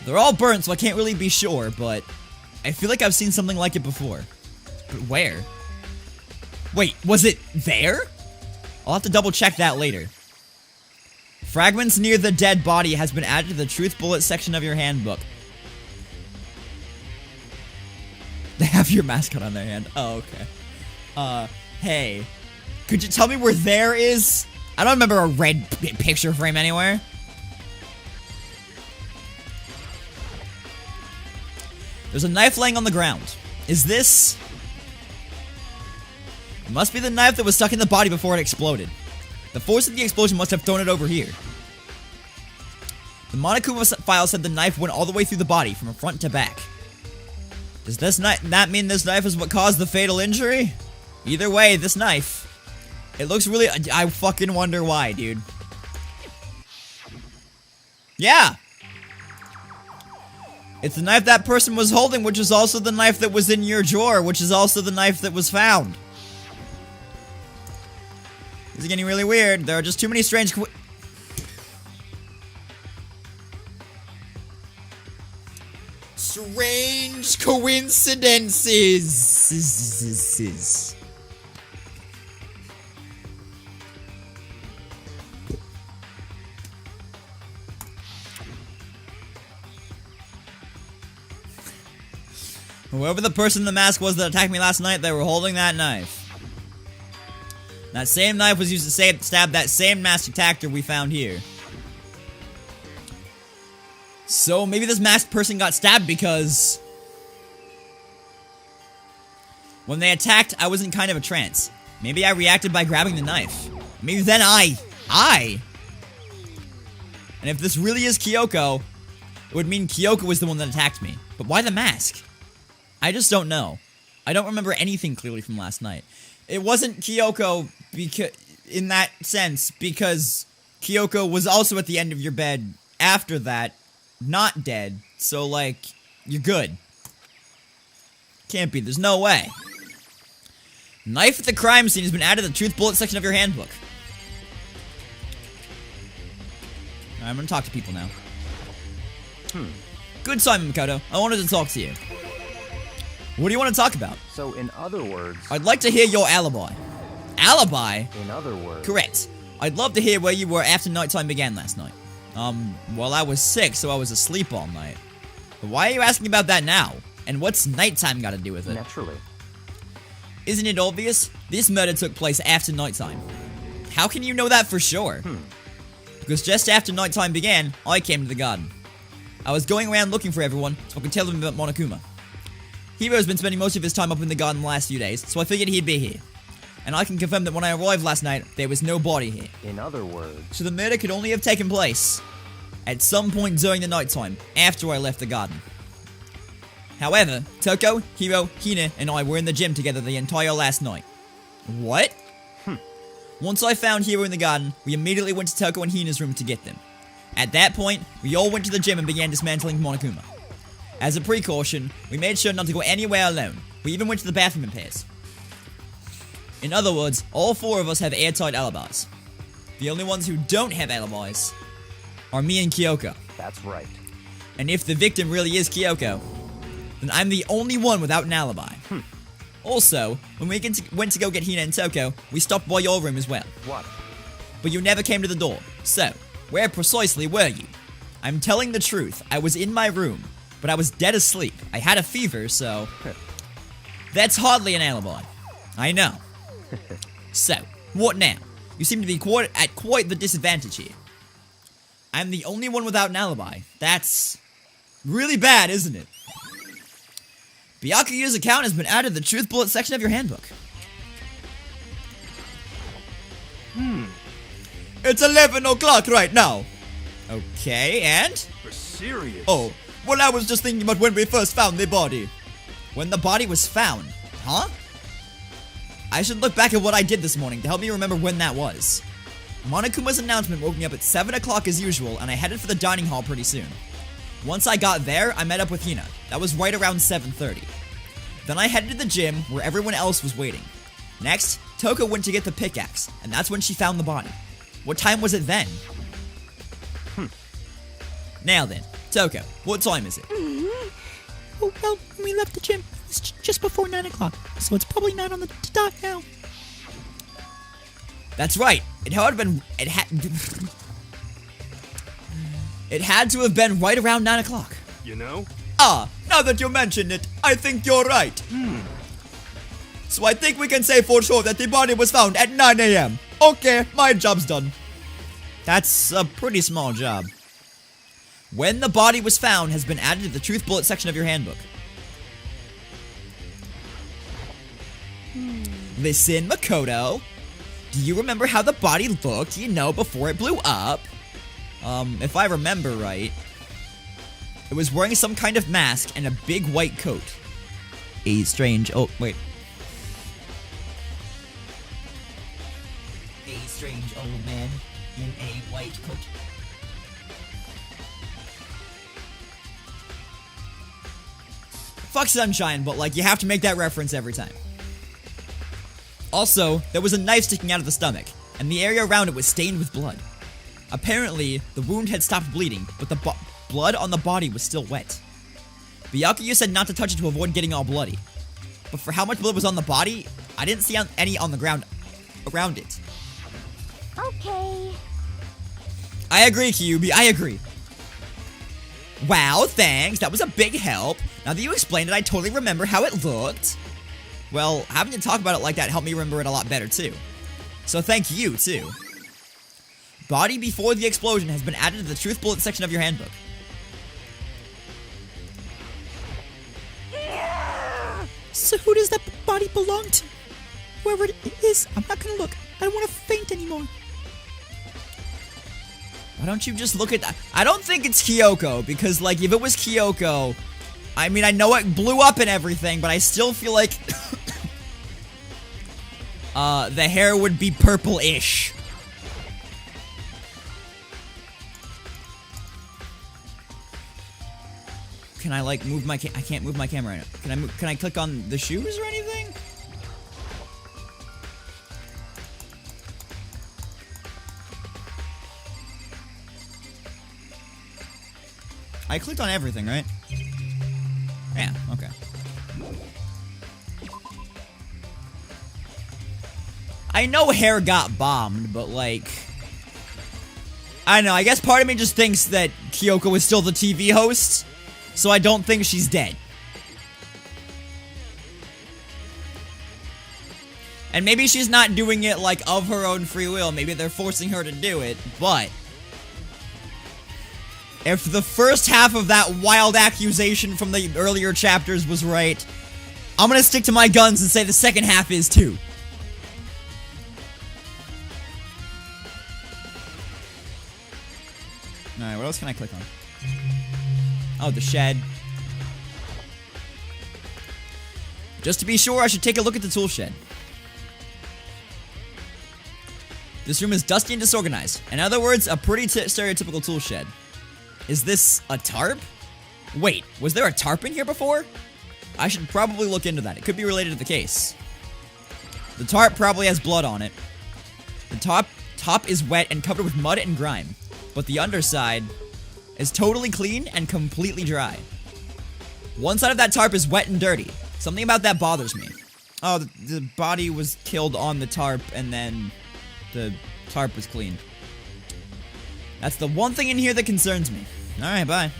They're all burnt, so I can't really be sure, but I feel like I've seen something like it before. But where? Wait, was it there? I'll have to double check that later. Fragments near the dead body has been added to the truth bullet section of your handbook. They have your mascot on their hand. Oh, okay. Hey. Could you tell me where there is? I don't remember a red picture frame anywhere. There's a knife laying on the ground. Is this... It must be the knife that was stuck in the body before it exploded. The force of the explosion must have thrown it over here. The Monokuma file said the knife went all the way through the body, from front to back. Does this that mean this knife is what caused the fatal injury? Either way, this knife... It looks really... I fucking wonder why, dude. Yeah! It's the knife that person was holding, which is also the knife that was in your drawer, which is also the knife that was found. This is getting really weird. There are just too many strange strange coincidences. Whoever the person in the mask was that attacked me last night, they were holding that knife. That same knife was used to stab that same masked attacker we found here. So maybe this masked person got stabbed because... when they attacked, I was in kind of a trance. Maybe I reacted by grabbing the knife. Maybe then And if this really is Kyoko, it would mean Kyoko was the one that attacked me. But why the mask? I just don't know. I don't remember anything clearly from last night. It wasn't Kyoko in that sense, because Kyoko was also at the end of your bed after that, not dead. So, like, you're good. Can't be. There's no way. Knife at the crime scene has been added to the truth bullet section of your handbook. Alright, I'm gonna talk to people now. Good, Simon Makoto. I wanted to talk to you. What do you want to talk about? So, in other words... I'd like to hear your alibi. Alibi? In other words... Correct. I'd love to hear where you were after nighttime began last night. Well, I was sick, so I was asleep all night. But why are you asking about that now? And what's nighttime got to do with it? Naturally. Isn't it obvious? This murder took place after nighttime. How can you know that for sure? Because just after nighttime began, I came to the garden. I was going around looking for everyone, so I could tell them about Monokuma. Hero's been spending most of his time up in the garden the last few days, so I figured he'd be here. And I can confirm that when I arrived last night, there was no body here. In other words... So the murder could only have taken place at some point during the nighttime, after I left the garden. However, Toko, Hiro, Hina, and I were in the gym together the entire last night. What? Once I found Hiro in the garden, we immediately went to Toko and Hina's room to get them. At that point, we all went to the gym and began dismantling Monokuma. As a precaution, we made sure not to go anywhere alone. We even went to the bathroom in pairs. In other words, all four of us have airtight alibis. The only ones who don't have alibis are me and Kyoko. That's right. And if the victim really is Kyoko, then I'm the only one without an alibi. Also, when we went to go get Hina and Toko, we stopped by your room as well. What? But you never came to the door. So, where precisely were you? I'm telling the truth. I was in my room, but I was dead asleep. I had a fever, so... That's hardly an alibi. I know. So, what now? You seem to be at quite the disadvantage here. I'm the only one without an alibi. That's really bad, isn't it? Byakuyu's account has been added to the truth bullet section of your handbook. It's 11 o'clock right now. Okay, and? For serious? Oh, well, I was just thinking about when we first found the body. When the body was found, huh? I should look back at what I did this morning to help me remember when that was. Monokuma's announcement woke me up at 7 o'clock as usual, and I headed for the dining hall pretty soon. Once I got there, I met up with Hina. That was right around 7:30. Then I headed to the gym, where everyone else was waiting. Next, Toko went to get the pickaxe, and that's when she found the body. What time was it then? Now then, Toko, what time is it? Oh, well, when we left the gym, it was just before 9 o'clock, so it's probably not on the dot now. That's right. It had it had to have been right around 9 o'clock. You know? Ah, now that you mention it, I think you're right. So I think we can say for sure that the body was found at 9 a.m. Okay, my job's done. That's a pretty small job. When the body was found has been added to the truth bullet section of your handbook. Listen, Makoto. Do you remember how the body looked, before it blew up? If I remember right, it was wearing some kind of mask and a big white coat. A strange old man in a white coat. Fuck Sunshine, but like, you have to make that reference every time. Also, there was a knife sticking out of the stomach, and the area around it was stained with blood. Apparently, the wound had stopped bleeding, but the blood on the body was still wet. Byakuya said not to touch it to avoid getting all bloody. But for how much blood was on the body, I didn't see any on the ground around it. Okay. I agree, Kyubi, I agree. Wow, thanks, that was a big help. Now that you explained it, I totally remember how it looked. Well, having to talk about it like that helped me remember it a lot better, too. So thank you, too. Body before the explosion has been added to the truth bullet section of your handbook. So who does that body belong to? Whoever it is, I'm not gonna look. I don't want to faint anymore. Why don't you just look at that? I don't think it's Kyoko, because, like, if it was Kyoko, I mean, I know it blew up and everything, but I still feel like the hair would be purple-ish. Can I, like, move my I can't move my camera right now. Can I click on the shoes or anything? I clicked on everything, right? Yeah, okay. I know hair got bombed, but like, I don't know, I guess part of me just thinks that Kyoko is still the TV host, so I don't think she's dead. And maybe she's not doing it, like, of her own free will. Maybe they're forcing her to do it, but if the first half of that wild accusation from the earlier chapters was right, I'm gonna stick to my guns and say the second half is too. Alright, what else can I click on? Oh, the shed. Just to be sure, I should take a look at the tool shed. This room is dusty and disorganized. In other words, a pretty stereotypical tool shed. Is this a tarp? Wait, was there a tarp in here before? I should probably look into that. It could be related to the case. The tarp probably has blood on it. The top is wet and covered with mud and grime, but the underside is totally clean and completely dry. One side of that tarp is wet and dirty. Something about that bothers me. Oh, the body was killed on the tarp and then the tarp was clean. That's the one thing in here that concerns me. Alright, bye.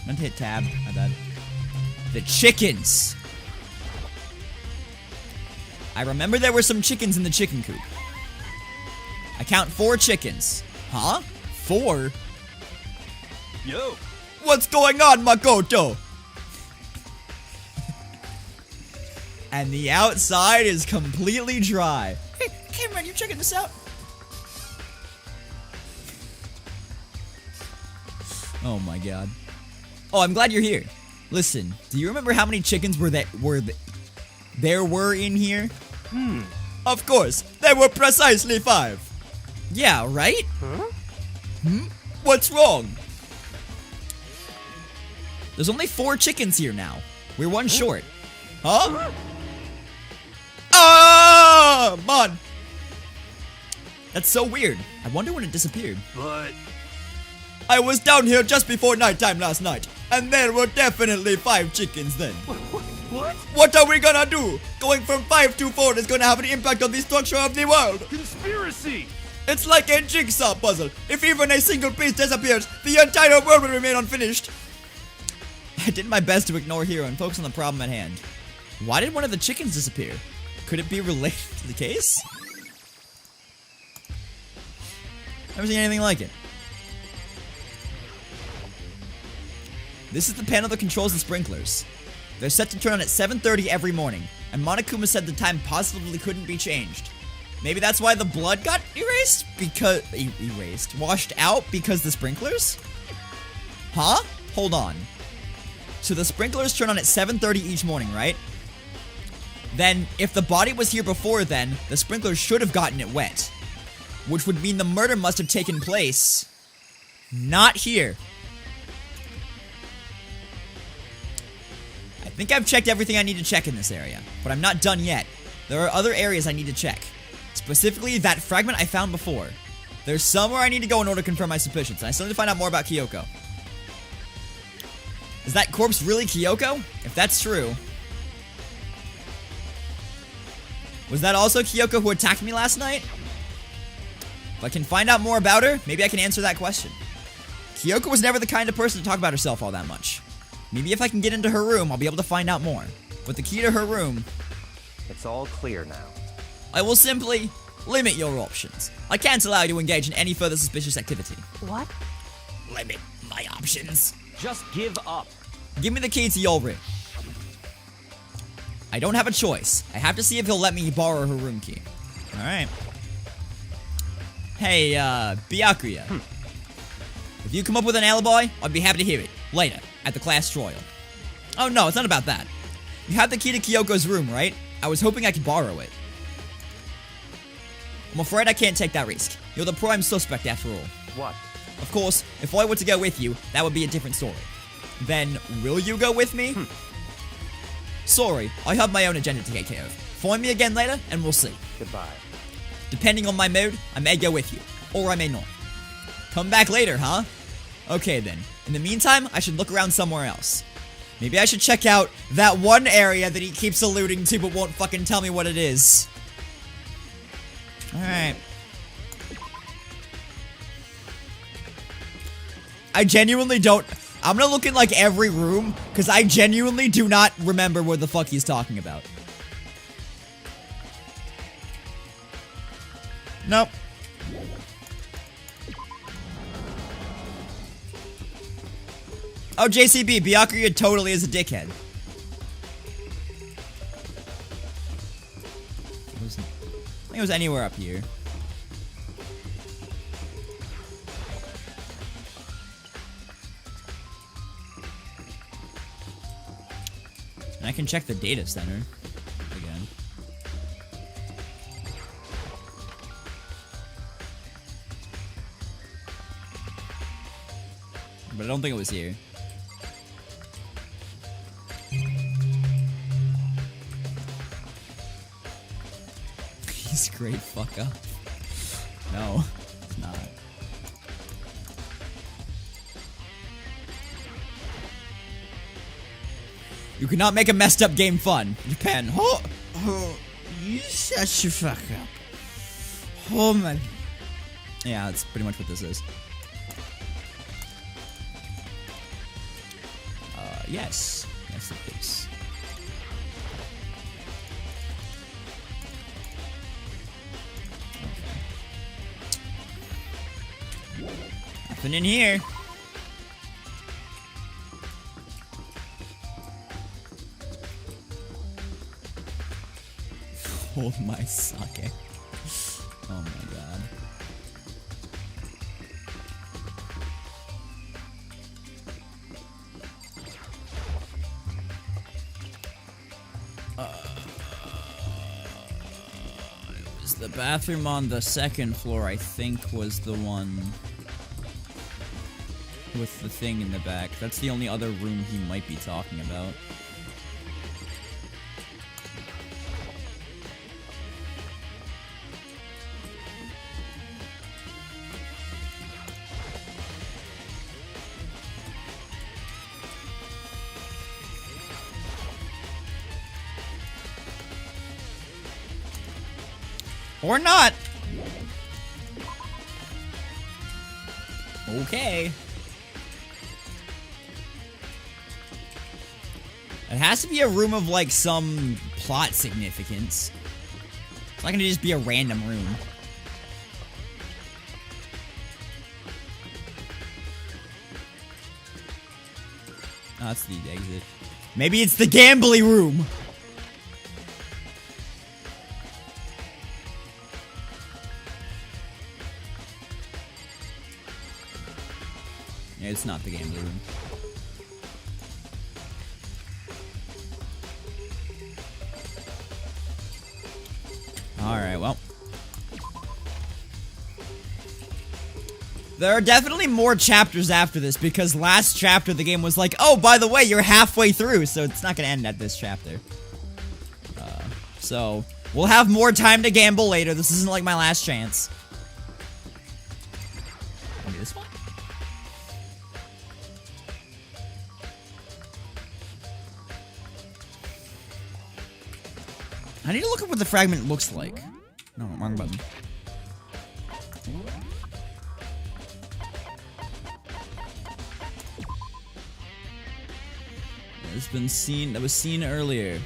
I meant to hit tab. My bad. The chickens! I remember there were some chickens in the chicken coop. I count 4 chickens. Huh? 4? Yo! What's going on, Makoto? And the outside is completely dry. Hey, Cameron, you checking this out? Oh my god. Oh, I'm glad you're here. Listen, do you remember how many chickens there were in here? Of course, there were precisely 5. Yeah, right? What's wrong? There's only 4 chickens here now. We're 1 short. Huh? Ah, man! That's so weird. I wonder when it disappeared. But I was down here just before nighttime last night, And there were definitely 5 chickens then. What? What are we gonna do? Going from 5 to 4 is gonna have an impact on the structure of the world. Conspiracy! It's like a jigsaw puzzle. If even a single piece disappears, the entire world will remain unfinished. I did my best to ignore Hero and focus on the problem at hand. Why did one of the chickens disappear? Could it be related to the case? Never seen anything like it. This is the panel that controls the sprinklers. They're set to turn on at 7:30 every morning, and Monokuma said the time positively couldn't be changed. Maybe that's why the blood got erased? Washed out because the sprinklers? Huh? Hold on. So the sprinklers turn on at 7:30 each morning, right? Then, if the body was here before then, the sprinklers should have gotten it wet. Which would mean the murder must have taken place not here. I think I've checked everything I need to check in this area, but I'm not done yet. There are other areas I need to check. Specifically, that fragment I found before. There's somewhere I need to go in order to confirm my suspicions, and I still need to find out more about Kyoko. Is that corpse really Kyoko? If that's true... Was that also Kyoko who attacked me last night? If I can find out more about her, maybe I can answer that question. Kyoko was never the kind of person to talk about herself all that much. Maybe if I can get into her room, I'll be able to find out more. But the key to her room... It's all clear now. I will simply limit your options. I can't allow you to engage in any further suspicious activity. What? Limit my options. Just give up. Give me the key to your room. I don't have a choice. I have to see if he'll let me borrow her room key. Alright. Hey, Byakuya. If you come up with an alibi, I'd be happy to hear it. Later, at the class trial. Oh no, it's not about that. You have the key to Kyoko's room, right? I was hoping I could borrow it. I'm afraid I can't take that risk. You're the prime suspect after all. What? Of course, if I were to go with you, that would be a different story. Then, will you go with me? Sorry, I have my own agenda to take care of. Find me again later, and we'll see. Goodbye. Depending on my mood, I may go with you, or I may not. Come back later, huh? Okay then. In the meantime, I should look around somewhere else. Maybe I should check out that one area that he keeps alluding to but won't fucking tell me what it is. Alright. I genuinely don't... I'm gonna look in like every room, because I genuinely do not remember what the fuck he's talking about. Nope. Oh, JCB, Byakuya totally is a dickhead. I think it was anywhere up here. And I can check the data center again. But I don't think it was here. He's great, fuck up. No, it's not. You cannot make a messed up game fun. Japan. Oh, you shut your fuck up. Oh man. Yeah, that's pretty much what this is. Yes. Yes, it is. Okay. Nothing in here. Hold my sake. Oh my god. It was the bathroom on the second floor, I think, was the one with the thing in the back. That's the only other room he might be talking about. Or not. Okay. It has to be a room of, like, some plot significance. It's not gonna just be a random room. Oh, that's the exit. Maybe it's the gambling room! Yeah, it's not the gambling room. Alright, well. There are definitely more chapters after this, because last chapter the game was like, oh, by the way, you're halfway through, so it's not gonna end at this chapter. So, we'll have more time to gamble later. This isn't like my last chance. Maybe this one? I need to look up what the fragment looks like. No, wrong button. It's been seen. That was seen earlier.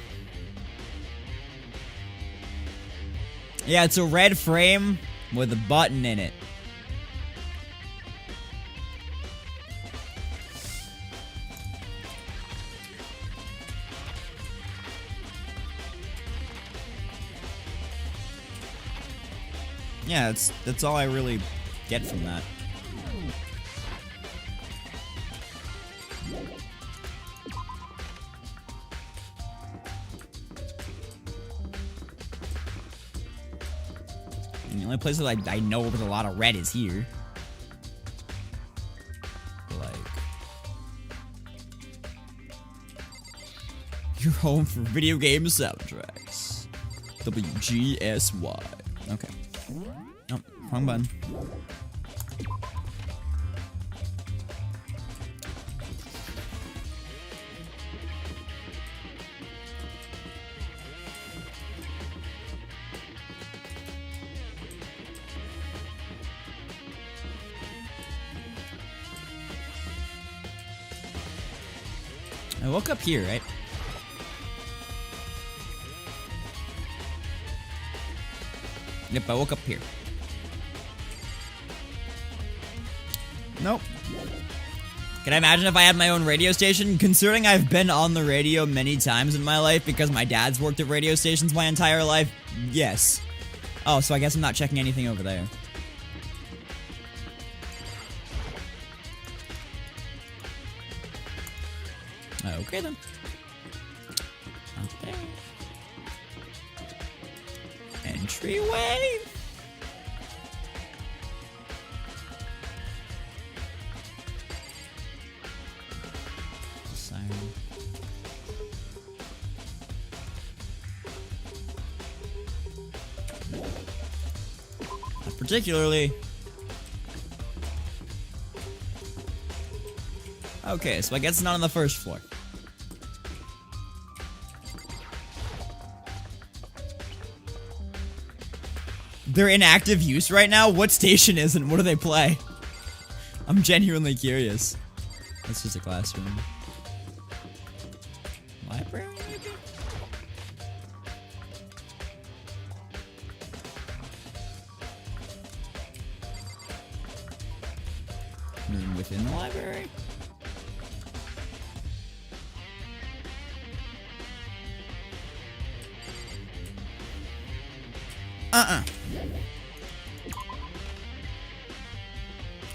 Yeah, it's a red frame with a button in it. Yeah, that's all I really get from that. The only place that I know with a lot of red is here. Like, your home for video game soundtracks. WGSY. Okay. Nope, wrong button. I woke up here, right? Yep, I woke up here. Nope. Can I imagine if I had my own radio station? Considering I've been on the radio many times in my life because my dad's worked at radio stations my entire life, yes. Oh, so I guess I'm not checking anything over there. Okay then. Okay. Entryway. Siren. Not particularly. Okay, so I guess it's not on the first floor. They're in active use right now? What station is it? What do they play? I'm genuinely curious. That's just a classroom. Library, maybe? Room within the library?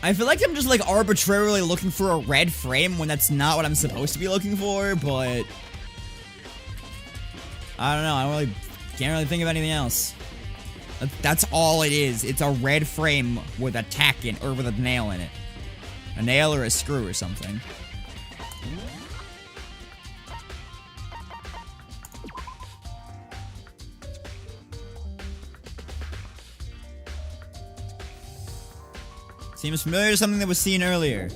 I feel like I'm just like arbitrarily looking for a red frame when that's not what I'm supposed to be looking for, but I don't know. I can't really think of anything else. That's all it is. It's a red frame with a tack in, or with a nail in it. A nail or a screw or something. Seems familiar to something that was seen earlier.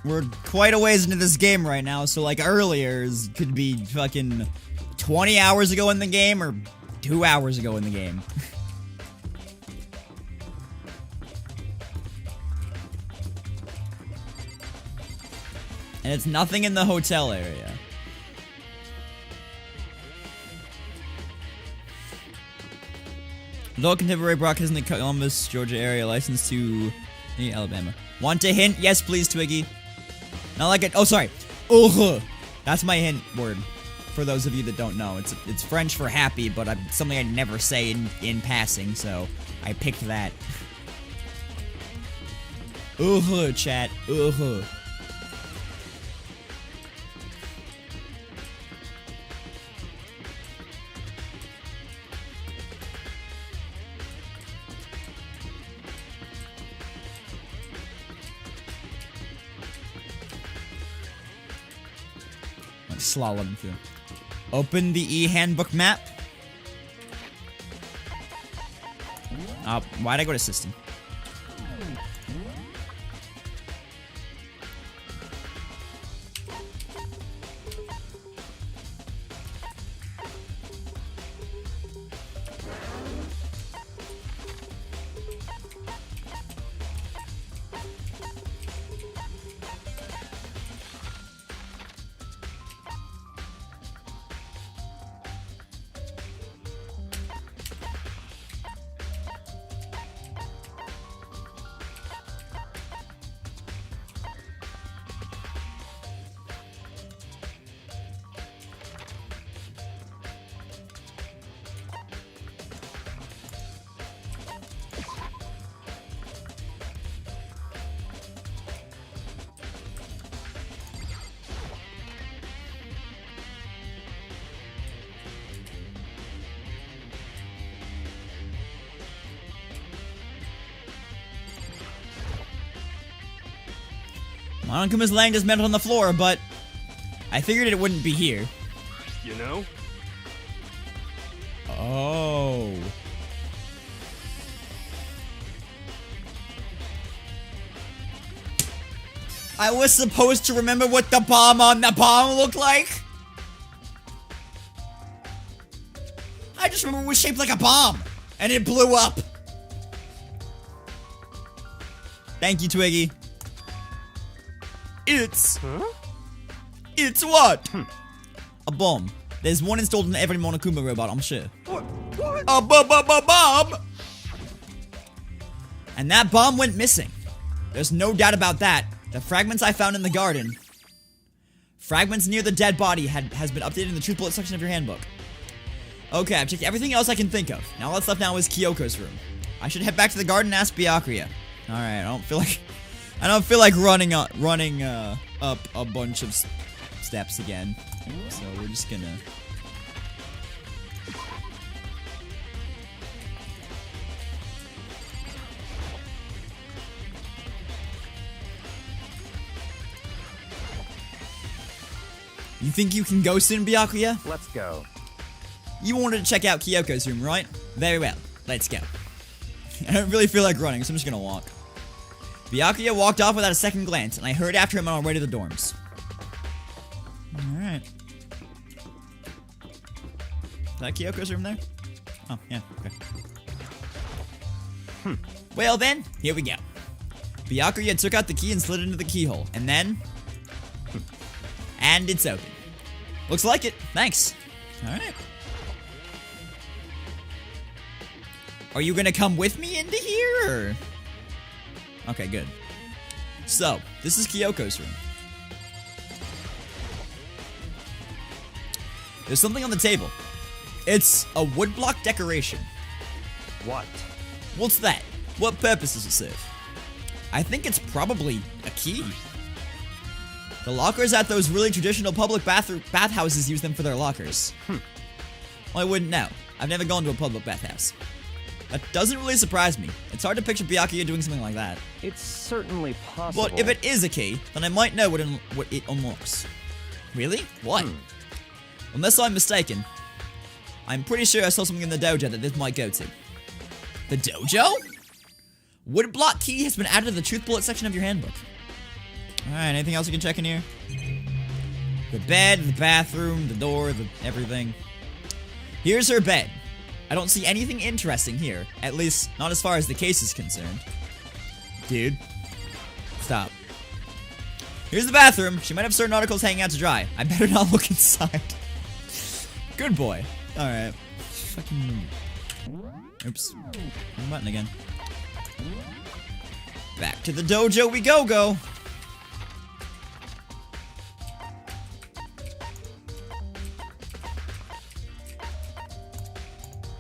We're quite a ways into this game right now, so like earlier could be fucking 20 hours ago in the game or 2 hours ago in the game. And it's nothing in the hotel area. Adult contemporary broadcast in the Columbus, Georgia area, licensed to Alabama. Want a hint? Yes, please, Twiggy. Not like it. Oh, sorry. Ugh. That's my hint word. For those of you that don't know, it's French for happy, but something I never say in passing, so I picked that. Ugh, chat. Ugh. Slalom through. Open the e-handbook map. Why'd I go to system? Monokuma's laying dismantled on the floor, but I figured it wouldn't be here. You know? Oh. I was supposed to remember what the bomb on the bomb looked like? I just remember it was shaped like a bomb, and it blew up. Thank you, Twiggy. It's what? A bomb. There's one installed in every Monokuma robot, I'm sure. What? A bomb! And that bomb went missing. There's no doubt about that. The fragments I found in the garden. Fragments near the dead body has been updated in the truth bullet section of your handbook. Okay, I've checked everything else I can think of. Now all that's left now is Kyoko's room. I should head back to the garden and ask Byakuya. Alright, I don't feel like running up a bunch of steps again. So we're just gonna... You think you can go soon, Byakuya? Let's go. You wanted to check out Kyoko's room, right? Very well. Let's go. I don't really feel like running, so I'm just gonna walk. Byakuya walked off without a second glance, and I hurried after him on our way to the dorms. Alright. Is that Kyoko's room there? Oh, yeah, okay. Well then, here we go. Byakuya took out the key and slid it into the keyhole, and then... And it's open. Looks like it. Thanks. Alright. Are you gonna come with me into here, or...? Okay, good. So, this is Kyoko's room. There's something on the table. It's a woodblock decoration. What? What's that? What purpose does it serve? I think it's probably a key. The lockers at those really traditional public bathhouses use them for their lockers. Well, I wouldn't know. I've never gone to a public bathhouse. That doesn't really surprise me. It's hard to picture Byakuya doing something like that. It's certainly possible. But if it is a key, then I might know what it unlocks. Really? What? Unless I'm mistaken, I'm pretty sure I saw something in the dojo that this might go to. The dojo? Woodblock key has been added to the truth bullet section of your handbook. Alright, anything else you can check in here? The bed, the bathroom, the door, everything. Here's her bed. I don't see anything interesting here. At least, not as far as the case is concerned. Dude. Stop. Here's the bathroom. She might have certain articles hanging out to dry. I better not look inside. Good boy. Alright. Fucking... Oops. Wrong button again. Back to the dojo we go.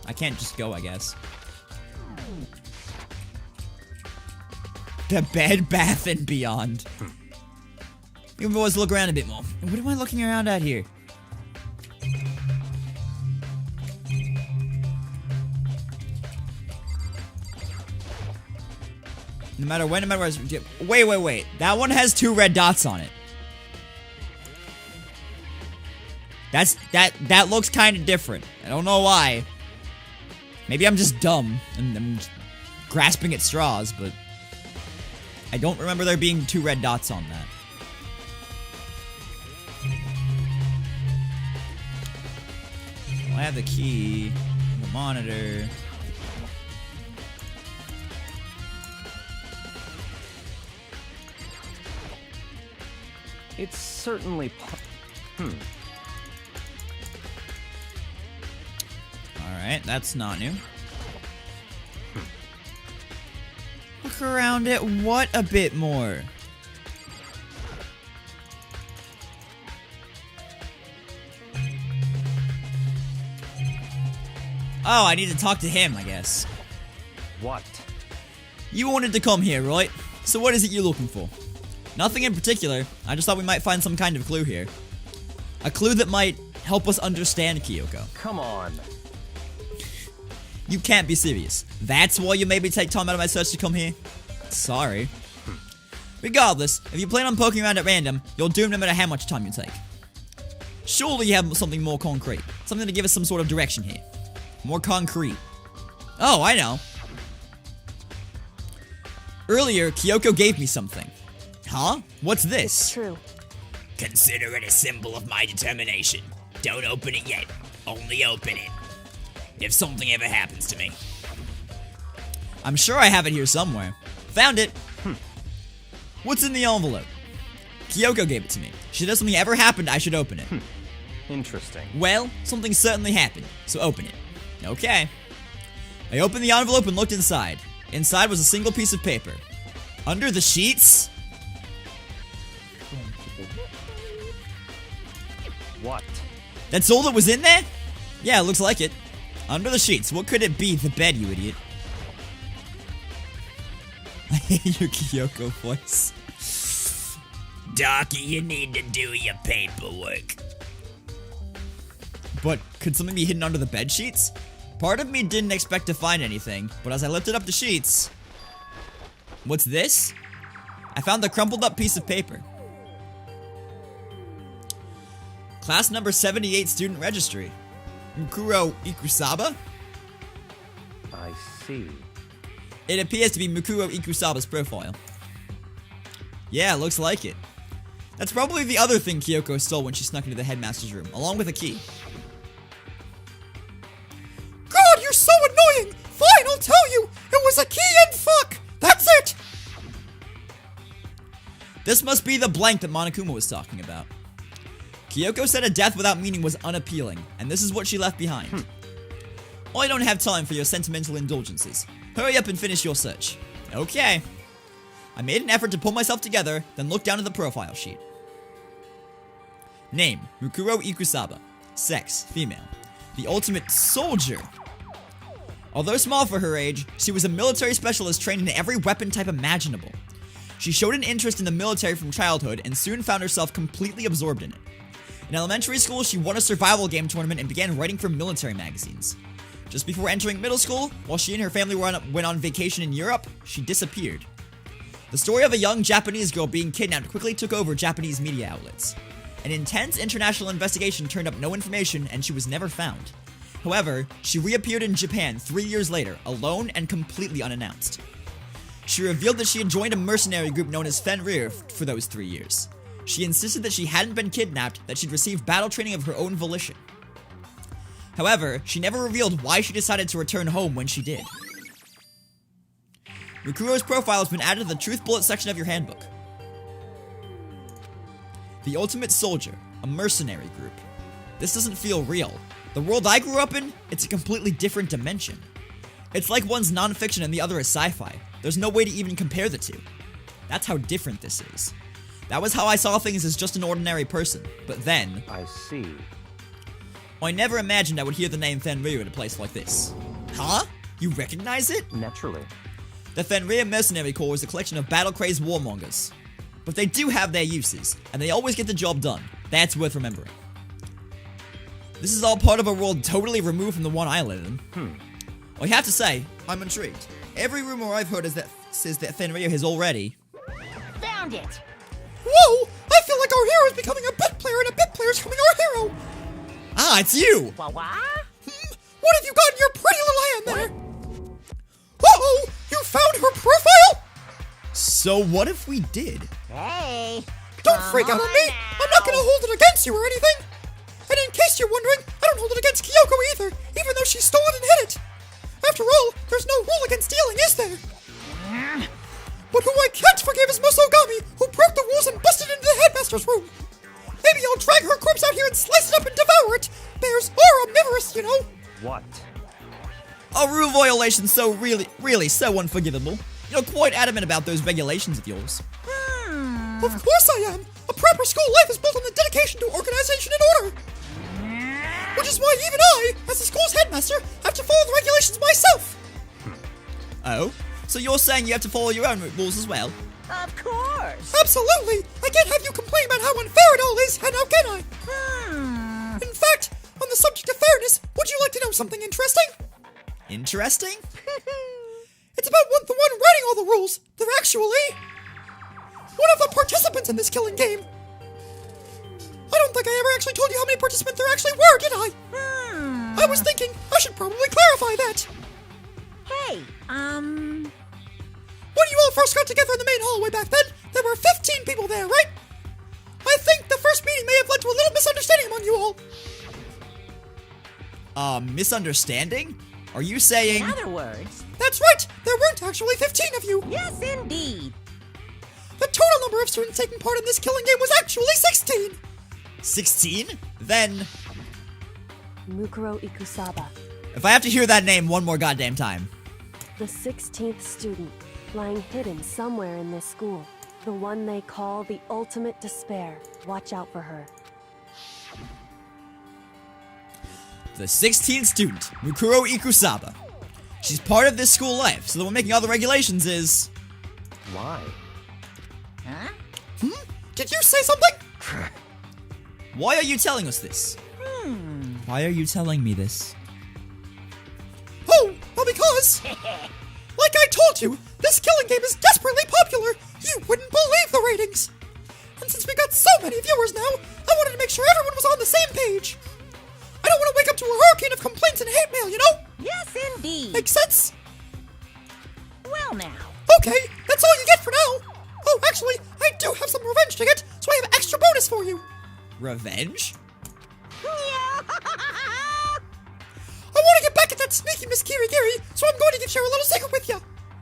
I can't just go, I guess. The Bed Bath and Beyond. You boys look around a bit more. What am I looking around at here? No matter when, no matter where. Wait. That one has 2 red dots on it. That looks kind of different. I don't know why. Maybe I'm just dumb and I'm just grasping at straws, but I don't remember there being 2 red dots on that. Well, I have the key, the monitor. It's certainly Alright, that's not new. Look around at what a bit more? Oh, I need to talk to him, I guess. What? You wanted to come here, right? So what is it you're looking for? Nothing in particular. I just thought we might find some kind of clue here. A clue that might help us understand Kyoko. Come on. You can't be serious. That's why you made me take time out of my search to come here? Sorry. Regardless, if you plan on poking around at random, you'll doom no matter how much time you take. Surely you have something more concrete. Something to give us some sort of direction here. More concrete. Oh, I know. Earlier, Kyoko gave me something. Huh? What's It's this? true. Consider it a symbol of my determination. Don't open it yet. Only open it if something ever happens to me. I'm sure I have it here somewhere. Found it. What's in the envelope? Kyoko gave it to me. She said if something ever happened, I should open it. Interesting. Well, something certainly happened, so open it. Okay. I opened the envelope and looked inside. Inside was a single piece of paper. Under the sheets? What? That's all that was in there? Yeah, it looks like it. Under the sheets. What could it be? The bed, you idiot. I hate your Kyoko voice. Docky, you need to do your paperwork. But could something be hidden under the bed sheets? Part of me didn't expect to find anything, but as I lifted up the sheets... What's this? I found the crumpled up piece of paper. Class number 78 student registry. Mukuro Ikusaba? I see. It appears to be Mukuro Ikusaba's profile. Yeah, looks like it. That's probably the other thing Kyoko stole when she snuck into the headmaster's room, along with a key. God, you're so annoying! Fine, I'll tell you! It was a key and fuck! That's it! This must be the blank that Monokuma was talking about. Kyoko said a death without meaning was unappealing, and this is what she left behind. I don't have time for your sentimental indulgences. Hurry up and finish your search. Okay. I made an effort to pull myself together, then looked down at the profile sheet. Name, Mukuro Ikusaba. Sex, female. The ultimate soldier. Although small for her age, she was a military specialist trained in every weapon type imaginable. She showed an interest in the military from childhood and soon found herself completely absorbed in it. In elementary school, she won a survival game tournament and began writing for military magazines. Just before entering middle school, while she and her family went on vacation in Europe, she disappeared. The story of a young Japanese girl being kidnapped quickly took over Japanese media outlets. An intense international investigation turned up no information and she was never found. However, she reappeared in Japan 3 years later, alone and completely unannounced. She revealed that she had joined a mercenary group known as Fenrir for those 3 years. She insisted that she hadn't been kidnapped, that she'd received battle training of her own volition. However, she never revealed why she decided to return home when she did. Mukuro's profile has been added to the Truth Bullet section of your handbook. The Ultimate Soldier, a mercenary group. This doesn't feel real. The world I grew up in, it's a completely different dimension. It's like one's non-fiction and the other is sci-fi. There's no way to even compare the two. That's how different this is. That was how I saw things as just an ordinary person. But then... I see. I never imagined I would hear the name Fenrir in a place like this. Huh? You recognize it? Naturally. The Fenrir Mercenary Corps is a collection of battle-crazed warmongers. But they do have their uses, and they always get the job done. That's worth remembering. This is all part of a world totally removed from the one I live in. Well, I have to say, I'm intrigued. Every rumor I've heard says that Fenrir has already... Found it. Whoa! I feel like our hero is becoming a bit player and a bit player is becoming our hero! Ah, it's you! What? What have you got in your pretty little hand there? Uh-oh! You found her profile? So what if we did? Hey. Don't freak out on me! I'm not gonna hold it against you or anything! And in case you're wondering, I don't hold it against Kyoko either, even though she stole it and hid it! After all, there's no rule against stealing, is there? But who I can't forgive is Musogami, who broke the rules and busted into the headmaster's room! Maybe I'll drag her corpse out here and slice it up and devour it! Bears are omnivorous, you know! What? A rule violation so really so unforgivable. You're quite adamant about those regulations of yours. Of course I am! A proper school life is built on the dedication to organization and order! Which is why even I, as the school's headmaster, have to follow the regulations myself! Oh? So you're saying you have to follow your own rules as well? Of course. Absolutely! I can't have you complain about how unfair it all is, and how can I? In fact, on the subject of fairness, would you like to know something interesting? Interesting? It's about the one writing all the rules. They're actually... one of the participants in this killing game. I don't think I ever actually told you how many participants there actually were, did I? I was thinking I should probably clarify that. Hey, When you all first got together in the main hallway back then, there were 15 people there, right? I think the first meeting may have led to a little misunderstanding among you all. Misunderstanding? Are you saying... in other words, That's right, there weren't actually 15 of you. yes indeed. The total number of students taking part in this killing game was actually 16. 16? Then... Mukuro Ikusaba, if I have to hear that name one more goddamn time. the 16th student, lying hidden somewhere in this school. The one they call the ultimate despair. Watch out for her. The 16th student, Mukuro Ikusaba. She's part of this school life, so the one making all the regulations is... Why? Huh? Did you say something? Why are you telling us this? Why are you telling me this? Oh, well because... like I told you, this killing game is desperately popular. You wouldn't believe the ratings. And since we got so many viewers now, I wanted to make sure everyone was on the same page. I don't want to wake up to a hurricane of complaints and hate mail, you know? Yes indeed. Makes sense? Well now. Okay, that's all you get for now. Oh, actually, I do have some revenge to get, so I have an extra bonus for you. Revenge? I want to get back at that sneaky Miss Kirigiri, so I'm going to share a little secret with you.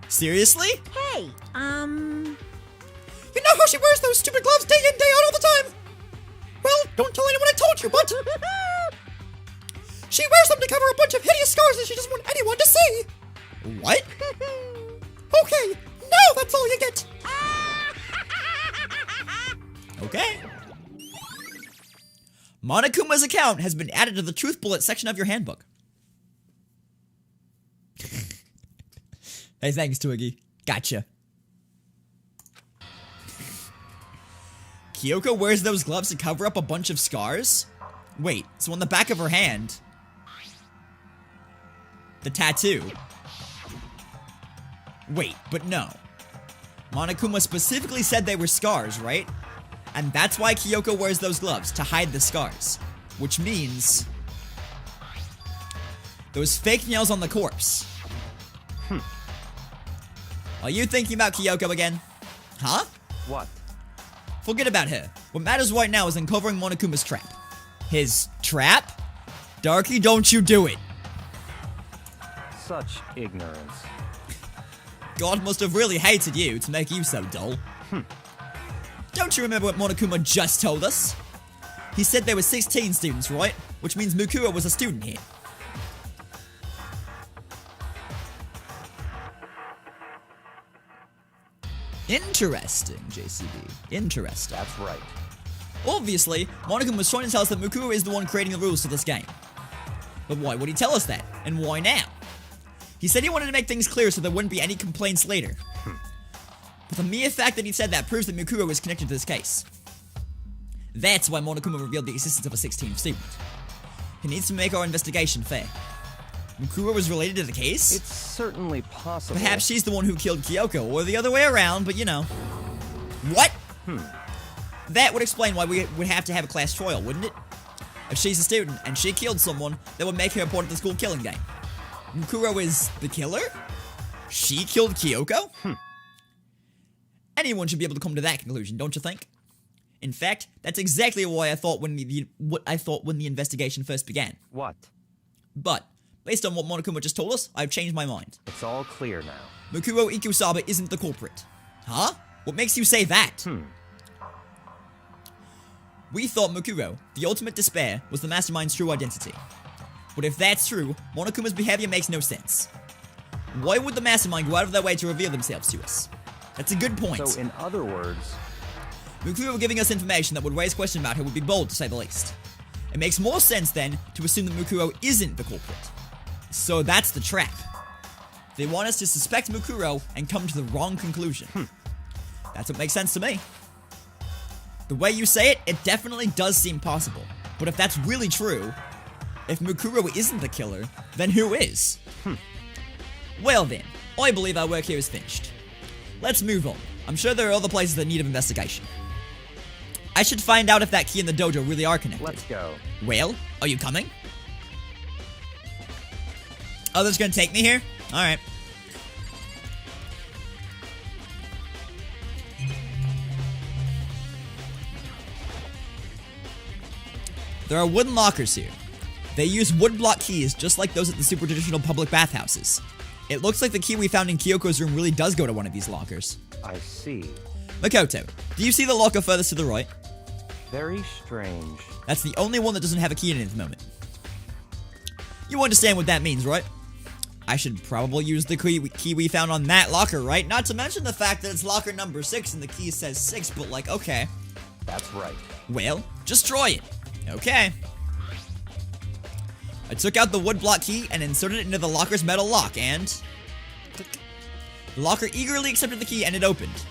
Seriously? Hey, You know how she wears those stupid gloves day in, day out all the time? Well, don't tell anyone I told you, but... she wears them to cover a bunch of hideous scars that she doesn't want anyone to see. What? Okay, now that's all you get. Okay. Monokuma's account has been added to the Truth Bullet section of your handbook. Hey, thanks, Twiggy. Gotcha. Kyoko wears those gloves to cover up a bunch of scars? Wait, so on the back of her hand... the tattoo... Wait, but no. Monokuma specifically said they were scars, right? And that's why Kyoko wears those gloves, to hide the scars. Which means... those fake nails on the corpse. Are you thinking about Kyoko again? Huh? What? Forget about her. What matters right now is uncovering Monokuma's trap. His trap? Darky, don't you do it. Such ignorance. God must have really hated you to make you so dull. Don't you remember what Monokuma just told us? He said there were 16 students, right? Which means Mukuro was a student here. Interesting, JCB. Interesting. That's right. Obviously, Monokuma was trying to tell us that Mukuro is the one creating the rules for this game. But why would he tell us that? And why now? He said he wanted to make things clear so there wouldn't be any complaints later. But the mere fact that he said that proves that Mukuro is connected to this case. That's why Monokuma revealed the existence of a 16th student. He needs to make our investigation fair. Mukuro was related to the case? It's certainly possible. Perhaps she's the one who killed Kyoko, or the other way around, but you know. What? That would explain why we would have to have a class trial, wouldn't it? If she's a student and she killed someone, that would make her a part of the school killing game. Mukuro is the killer? She killed Kyoko? Anyone should be able to come to that conclusion, don't you think? In fact, that's exactly why I thought when the investigation first began. What? But based on what Monokuma just told us, I've changed my mind. It's all clear now. Mukuro Ikusaba isn't the culprit. Huh? What makes you say that? We thought Mukuro, the ultimate despair, was the mastermind's true identity. But if that's true, Monokuma's behavior makes no sense. Why would the mastermind go out of their way to reveal themselves to us? That's a good point. So in other words, Mukuro giving us information that would raise questions about her would be bold, to say the least. It makes more sense, then, to assume that Mukuro isn't the culprit. So that's the trap. They want us to suspect Mukuro and come to the wrong conclusion. That's what makes sense to me. The way you say it, it definitely does seem possible. But if that's really true, if Mukuro isn't the killer, then who is? Well then, I believe our work here is finished. Let's move on. I'm sure there are other places that need of investigation. I should find out if that key and the dojo really are connected. let's go. Well, are you coming? Oh, that's gonna take me here? Alright. There are wooden lockers here. They use wood block keys just like those at the super traditional public bathhouses. It looks like the key we found in Kyoko's room really does go to one of these lockers. I see. Makoto, do you see the locker furthest to the right? Very strange. That's the only one that doesn't have a key in it at the moment. You understand what that means, right? I should probably use the key we found on that locker, right? Not to mention the fact that it's locker number 6 and the key says 6, but like, okay. That's right. Well, just try it. Okay. I took out the wood block key and inserted it into the locker's metal lock and... click. The locker eagerly accepted the key and it opened.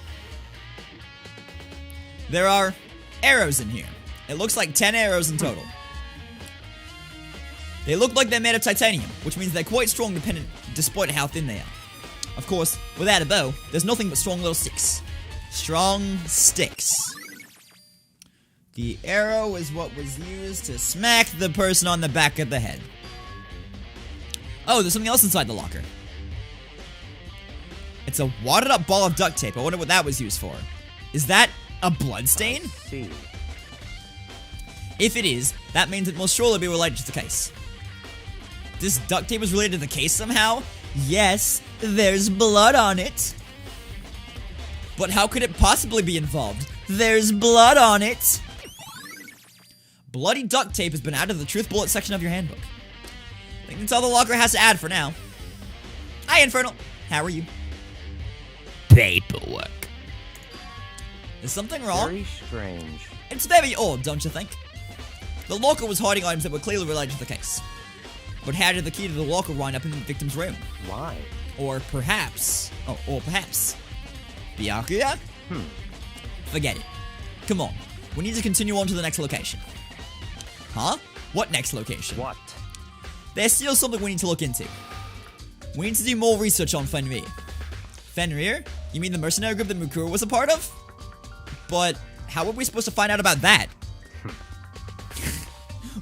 There are arrows in here. It looks like 10 arrows in total. They look like they're made of titanium, which means they're quite strong despite how thin they are. Of course, without a bow, there's nothing but strong little sticks. Strong sticks. The arrow is what was used to smack the person on the back of the head. Oh, there's something else inside the locker. It's a wadded up ball of duct tape. I wonder what that was used for. Is that a bloodstain? See. If it is, that means it must surely be related to the case. This duct tape is related to the case somehow? Yes, there's blood on it. But how could it possibly be involved? There's blood on it. Bloody duct tape has been added to the truth bullet section of your handbook. I think that's all the locker has to add for now. Hi, Infernal. How are you? Paperwork. Is something wrong? Very strange. It's very odd, don't you think? The locker was hiding items that were clearly related to the case. But how did the key to the locker wind up in the victim's room? Why? Or perhaps... or perhaps... Byakuya? Forget it. Come on. We need to continue on to the next location. Huh? What next location? What? There's still something we need to look into. We need to do more research on Fenrir. Fenrir? You mean the mercenary group that Mukuro was a part of? But how are we supposed to find out about that?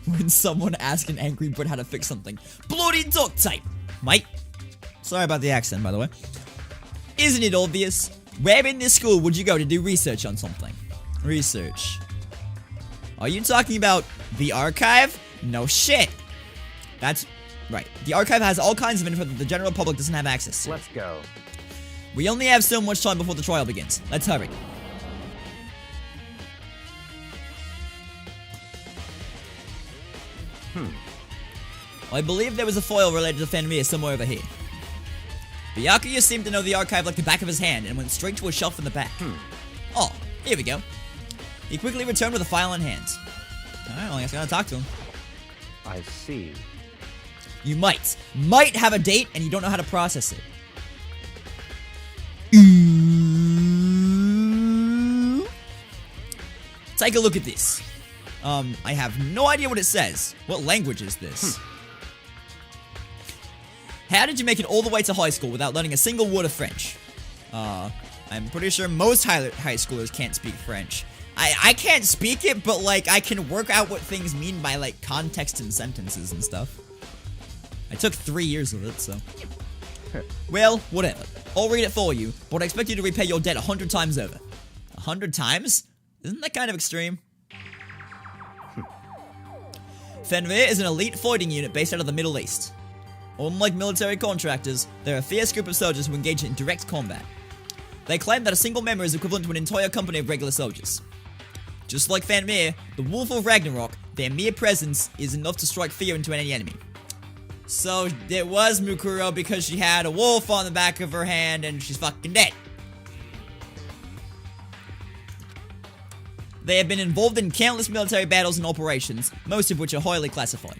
When someone asks an angry Brit how to fix something. Bloody duct tape! Mate. Sorry about the accent, by the way. Isn't it obvious? Where in this school would you go to do research on something? Research. Are you talking about the archive? No shit. That's right. The archive has all kinds of info that the general public doesn't have access to. Let's go. We only have so much time before the trial begins. Let's hurry. I believe there was a foil related to Fenrir somewhere over here. Byakuya seemed to know the archive like the back of his hand and went straight to a shelf in the back. Oh, here we go. He quickly returned with a file in hand. Alright, well, I guess I gotta talk to him. I see. You might have a date and you don't know how to process it. Take a look at this. I have no idea what it says. What language is this? How did you make it all the way to high school without learning a single word of French? I'm pretty sure most high schoolers can't speak French. I can't speak it, but like I can work out what things mean by like context and sentences and stuff. I took 3 years of it, so. Well, whatever. I'll read it for you, but I expect you to repay your debt 100 times over. 100 times? Isn't that kind of extreme? Fenrir is an elite fighting unit based out of the Middle East. Unlike military contractors, they're a fierce group of soldiers who engage in direct combat. They claim that a single member is equivalent to an entire company of regular soldiers. Just like Fenrir, the Wolf of Ragnarok, their mere presence is enough to strike fear into any enemy. So it was Mukuro because she had a wolf on the back of her hand and she's fucking dead. They have been involved in countless military battles and operations, most of which are highly classified.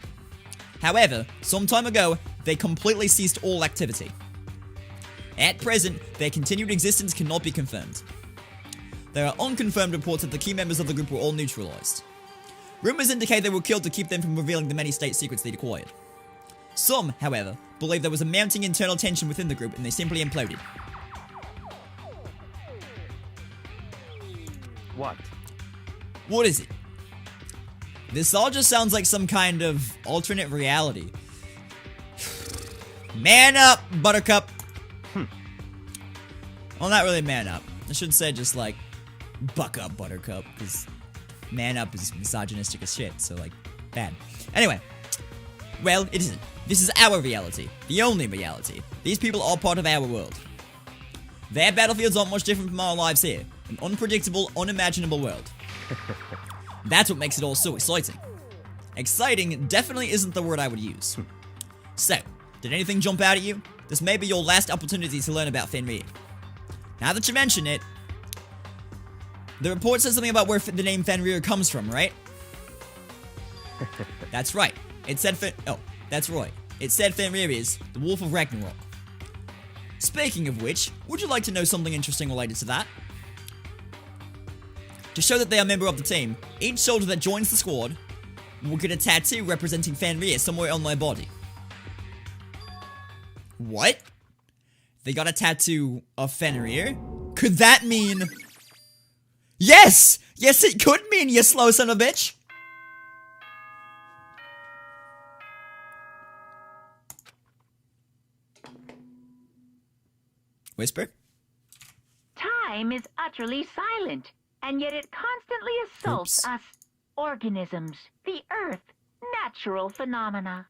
However, some time ago, they completely ceased all activity. At present, their continued existence cannot be confirmed. There are unconfirmed reports that the key members of the group were all neutralized. Rumors indicate they were killed to keep them from revealing the many state secrets they'd acquired. Some, however, believe there was a mounting internal tension within the group and they simply imploded. What? What is it? This all just sounds like some kind of alternate reality. Man up, Buttercup! Well, not really man up. I should say just like, buck up, Buttercup, because man up is misogynistic as shit, so like, bad. Anyway. Well, it isn't. This is our reality. The only reality. These people are part of our world. Their battlefields aren't much different from our lives here. An unpredictable, unimaginable world. That's what makes it all so exciting. Exciting definitely isn't the word I would use. So, did anything jump out at you? This may be your last opportunity to learn about Fenrir. Now that you mention it, the report says something about where the name Fenrir comes from, right? That's right. It said that's right. It said Fenrir is the Wolf of Ragnarok. Speaking of which, would you like to know something interesting related to that? To show that they are a member of the team, each soldier that joins the squad will get a tattoo representing Fenrir somewhere on their body. What? They got a tattoo of Fenrir? Could that mean... Yes! Yes, it could mean, you slow son of a bitch! Whisper? Time is utterly silent, and yet it constantly assaults Oops. us organisms, the earth, natural phenomena.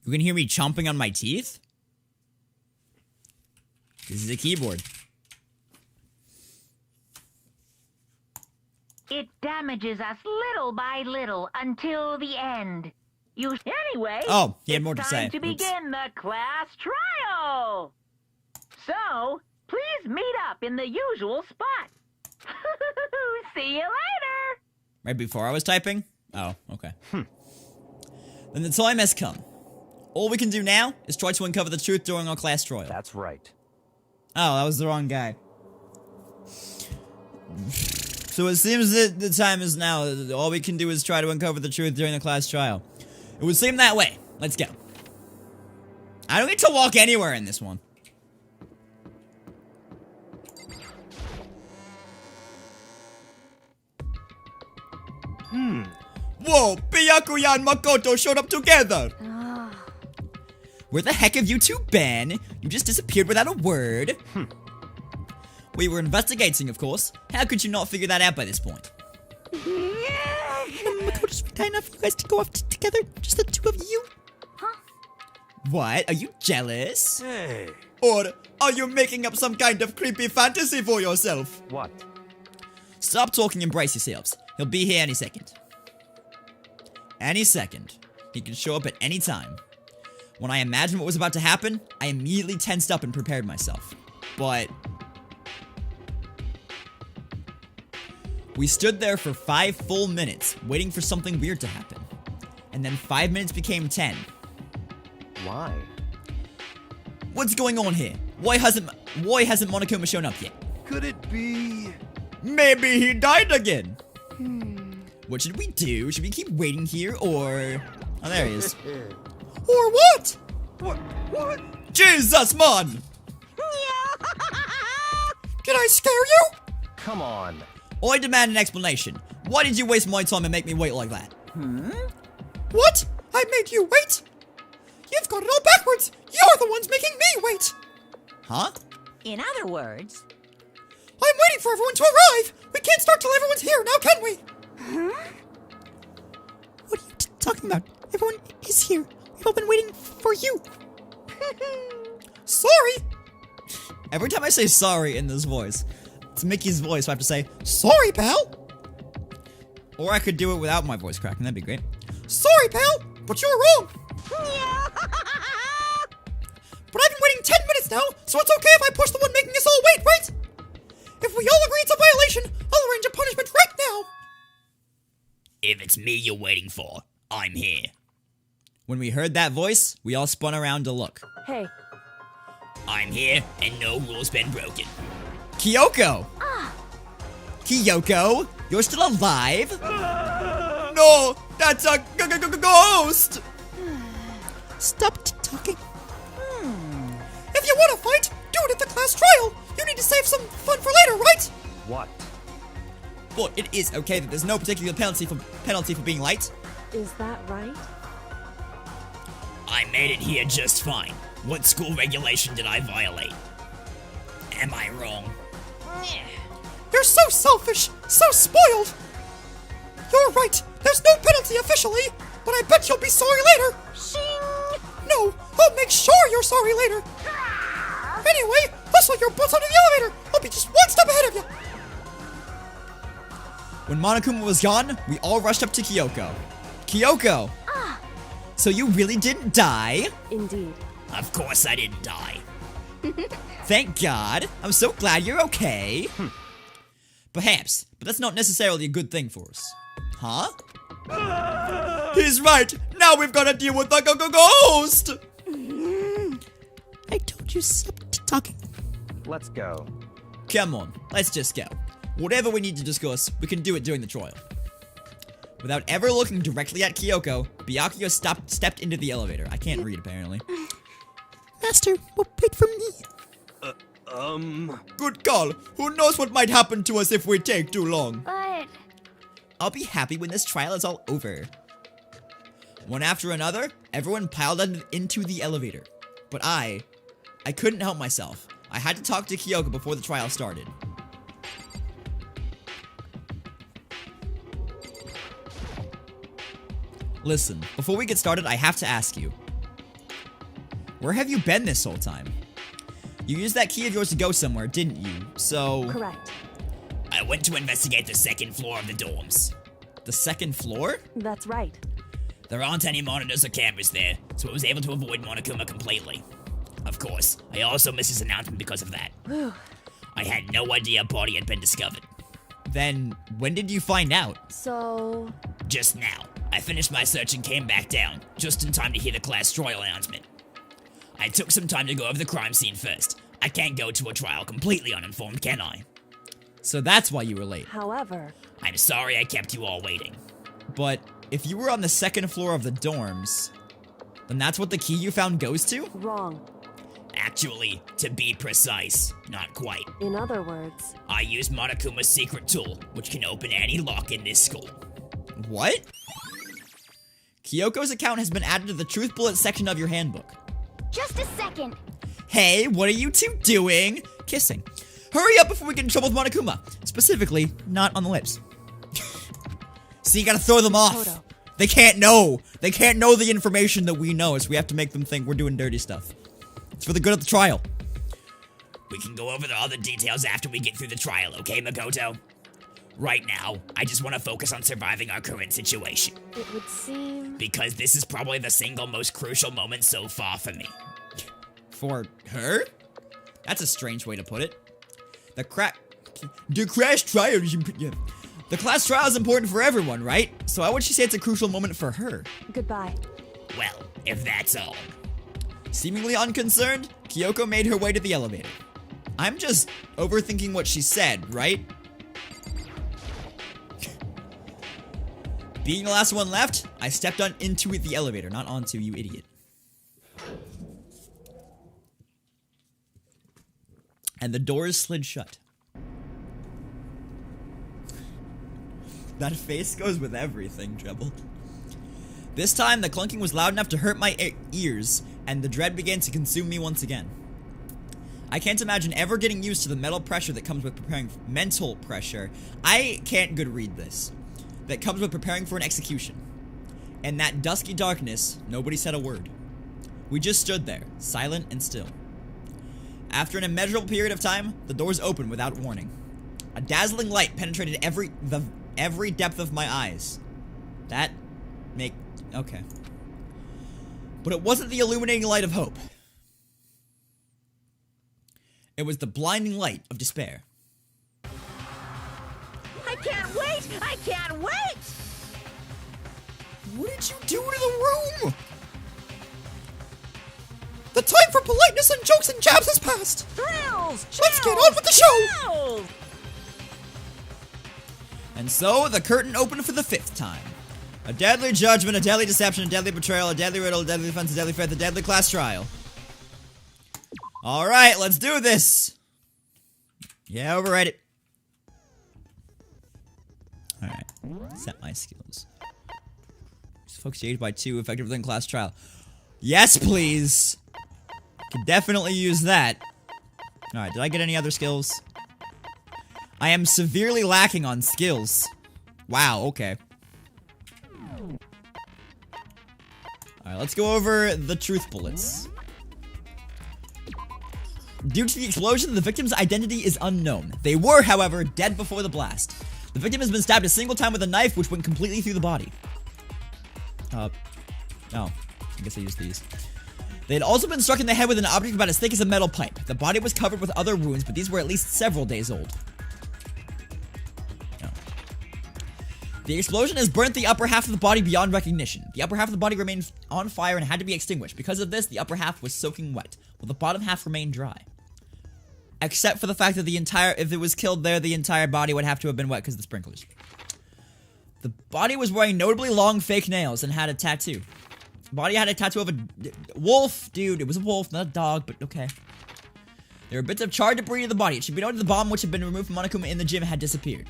You can hear me chomping on my teeth? This is a keyboard. It damages us little by little until the end. Anyway, Oh, he had more to it's say. time to Oops. begin the class trial. So, please meet up in the usual spot. See you later. Right before I was typing? Oh, okay. Then the time has come. All we can do now is try to uncover the truth during our class trial. That's right. Oh, that was the wrong guy. So it seems that the time is now. All we can do is try to uncover the truth during the class trial. It would seem that way. Let's go. I don't get to walk anywhere in this one. Whoa, Byakuya and Makoto showed up together! Where the heck have you two been? You just disappeared without a word. We were investigating, of course. How could you not figure that out by this point? Makoto's kind enough for you guys to go off together, just the two of you. What? Are you jealous? Hey. Or are you making up some kind of creepy fantasy for yourself? What? Stop talking and brace yourselves. He'll be here any second. Any second. He can show up at any time. When I imagined what was about to happen, I immediately tensed up and prepared myself. But we stood there for 5 full minutes, waiting for something weird to happen. And then 5 minutes became 10. Why? What's going on here? Why hasn't Monokuma shown up yet? Could it be? Maybe he died again. What should we do? Should we keep waiting here, or... Oh, there he is. Or what? What? Jesus, man! Did I scare you? Come on. I demand an explanation. Why did you waste my time and make me wait like that? What? I made you wait? You've got it all backwards. You're the ones making me wait. Huh? In other words, I'm waiting for everyone to arrive. We can't start till everyone's here now, can we? What are you talking about? Everyone is here. We've all been waiting for you. Sorry. Every time I say sorry in this voice, it's Mickey's voice, so I have to say, Sorry, pal. or I could do it without my voice cracking, that'd be great. Sorry, pal, but you're wrong. But I've been waiting 10 minutes now, so it's okay if I push the one making us all wait, right? If we all agree it's a violation, I'll arrange a punishment right now. If it's me you're waiting for, I'm here. When we heard that voice, we all spun around to look. Hey, I'm here, and no rule's been broken. Kyoko! Kyoko, you're still alive? No, that's a ghost! Stop talking. If you want to fight, do it at the class trial. You need to save some fun for later, right? What? But it is okay that there's no particular penalty for being late. is that right? I made it here just fine. What school regulation did I violate? Am I wrong? You're so selfish, so spoiled. You're right. There's no penalty officially, but I bet you'll be sorry later. No, I'll make sure you're sorry later. Anyway, hustle your butts onto the elevator. I'll be just one step ahead of you. When Monokuma was gone, we all rushed up to Kyoko. Kyoko! So you really didn't die? Indeed. Of course I didn't die. Thank God. I'm so glad you're okay. Perhaps, but that's not necessarily a good thing for us. Huh? He's right. Now we've got to deal with the ghost. I told you stop talking. Let's go. Come on, let's just go. Whatever we need to discuss, we can do it during the trial. Without ever looking directly at Kyoko, Byakuya stepped into the elevator. I can't read, apparently. Master, wait for me. Good call. Who knows what might happen to us if we take too long? But I'll be happy when this trial is all over. One after another, everyone piled into the elevator. But I couldn't help myself. I had to talk to Kyoko before the trial started. Listen, before we get started, I have to ask you. Where have you been this whole time? You used that key of yours to go somewhere, didn't you? So... correct. I went to investigate the second floor of the dorms. The second floor? That's right. There aren't any monitors or cameras there, so I was able to avoid Monokuma completely. Of course, I also missed his announcement because of that. I had no idea a body had been discovered. Then, when did you find out? So, Just now, I finished my search and came back down, just in time to hear the class trial announcement. I took some time to go over the crime scene first. I can't go to a trial completely uninformed, can I? So that's why you were late. However, I'm sorry I kept you all waiting. But if you were on the second floor of the dorms, then that's what the key you found goes to? wrong. Actually, to be precise, not quite. In other words, I use Monokuma's secret tool, which can open any lock in this school. What? Kyoko's account has been added to the Truth Bullet section of your handbook. Just a second. Hey, what are you two doing? Kissing. Hurry up before we get in trouble with Monokuma. Specifically, not on the lips. So you gotta throw them off. Makoto. They can't know. They can't know the information that we know, so we have to make them think we're doing dirty stuff. It's for the good of the trial. We can go over all the details after we get through the trial, okay, Makoto? Right now, I just want to focus on surviving our current situation. it would seem... Because this is probably the single most crucial moment so far for me. For her? That's a strange way to put it. The crash trial is yeah. The class trial is important for everyone, right? So why would she say it's a crucial moment for her? Goodbye. Well, if that's all. Seemingly unconcerned, Kyoko made her way to the elevator. I'm just overthinking what she said, right? Being the last one left, I stepped into the elevator, not onto, you idiot. And the doors slid shut. That face goes with everything, Treble. This time, the clunking was loud enough to hurt my ears, and the dread began to consume me once again. I can't imagine ever getting used to the mental pressure that comes with preparing mental pressure. I can't good read this. That comes with preparing for an execution. In that dusky darkness, nobody said a word. We just stood there, silent and still. After an immeasurable period of time, the doors opened without warning. A dazzling light penetrated every depth of my eyes. Okay. But it wasn't the illuminating light of hope. It was the blinding light of despair. I can't wait! I can't wait! What did you do to the room? The time for politeness and jokes and jabs has passed. Thrills! Let's get on with the show. Chills! And so, the curtain opened for the 5th time. A deadly judgment, a deadly deception, a deadly betrayal, a deadly riddle, a deadly defense, a deadly faith, a deadly class trial. Alright, let's do this! Yeah, override it. Alright, set my skills. Focus age by 2, effective within class trial. Yes, please! Can definitely use that. Alright, did I get any other skills? I am severely lacking on skills. Wow, okay. Alright, let's go over the truth bullets. Due to the explosion, the victim's identity is unknown. They were, however, dead before the blast. The victim has been stabbed a single time with a knife, which went completely through the body. Oh, I guess I used these. They had also been struck in the head with an object about as thick as a metal pipe. The body was covered with other wounds, but these were at least several days old. The explosion has burnt the upper half of the body beyond recognition. The upper half of the body remained on fire and had to be extinguished. Because of this, the upper half was soaking wet, while the bottom half remained dry. Except for the fact that if it was killed there, the entire body would have to have been wet because of the sprinklers. The body was wearing notably long fake nails and had a tattoo. The body had a tattoo of a wolf. Dude, it was a wolf, not a dog, but okay. There were bits of charred debris in the body. It should be noted the bomb which had been removed from Monokuma in the gym had disappeared.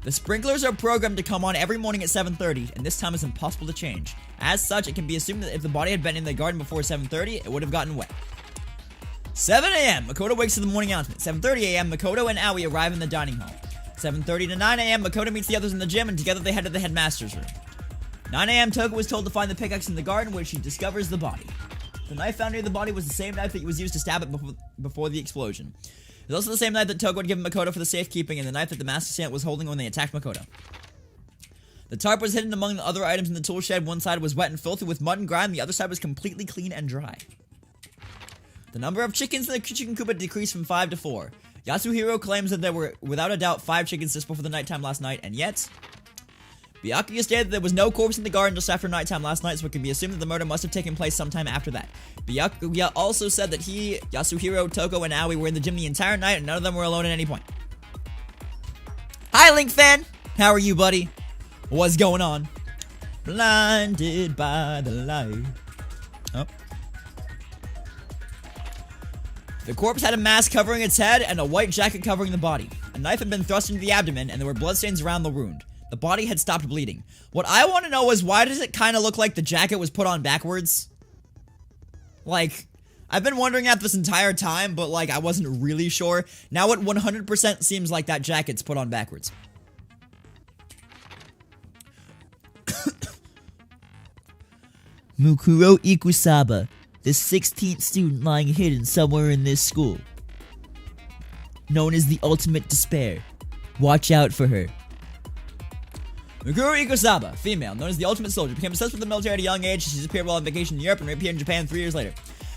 The sprinklers are programmed to come on every morning at 7:30, and this time is impossible to change. As such, it can be assumed that if the body had been in the garden before 7:30, it would have gotten wet. 7 a.m., Makoto wakes to the morning announcement. 7:30 a.m., Makoto and Aoi arrive in the dining hall. 7:30 to 9 a.m., Makoto meets the others in the gym, and together they head to the headmaster's room. 9 a.m., Toko was told to find the pickaxe in the garden, where she discovers the body. The knife found near the body was the same knife that was used to stab it before the explosion. It's also the same knife that Toko had given Makoto for the safekeeping, and the knife that the master assailant was holding when they attacked Makoto. The tarp was hidden among the other items in the tool shed. One side was wet and filthy with mud and grime, the other side was completely clean and dry. The number of chickens in the chicken coop had decreased from 5 to 4. Yasuhiro claims that there were, without a doubt, 5 chickens just before the nighttime last night, and yet... Byakuya stated that there was no corpse in the garden just after nighttime last night, so it can be assumed that the murder must have taken place sometime after that. Byakuya also said that he, Yasuhiro, Toko, and Aoi were in the gym the entire night, and none of them were alone at any point. Hi, Link fan. How are you, buddy? What's going on? Blinded by the light. Oh. The corpse had a mask covering its head and a white jacket covering the body. A knife had been thrust into the abdomen, and there were bloodstains around the wound. The body had stopped bleeding. What I want to know is, why does it kind of look like the jacket was put on backwards? Like, I've been wondering that this entire time, but like, I wasn't really sure. Now it 100% seems like that jacket's put on backwards. Mukuro Ikusaba, the 16th student lying hidden somewhere in this school. Known as the Ultimate Despair. Watch out for her. Mukuro Ikusaba, female, known as the Ultimate Soldier, became obsessed with the military at a young age. She disappeared while on vacation in Europe and reappeared in Japan 3 years later.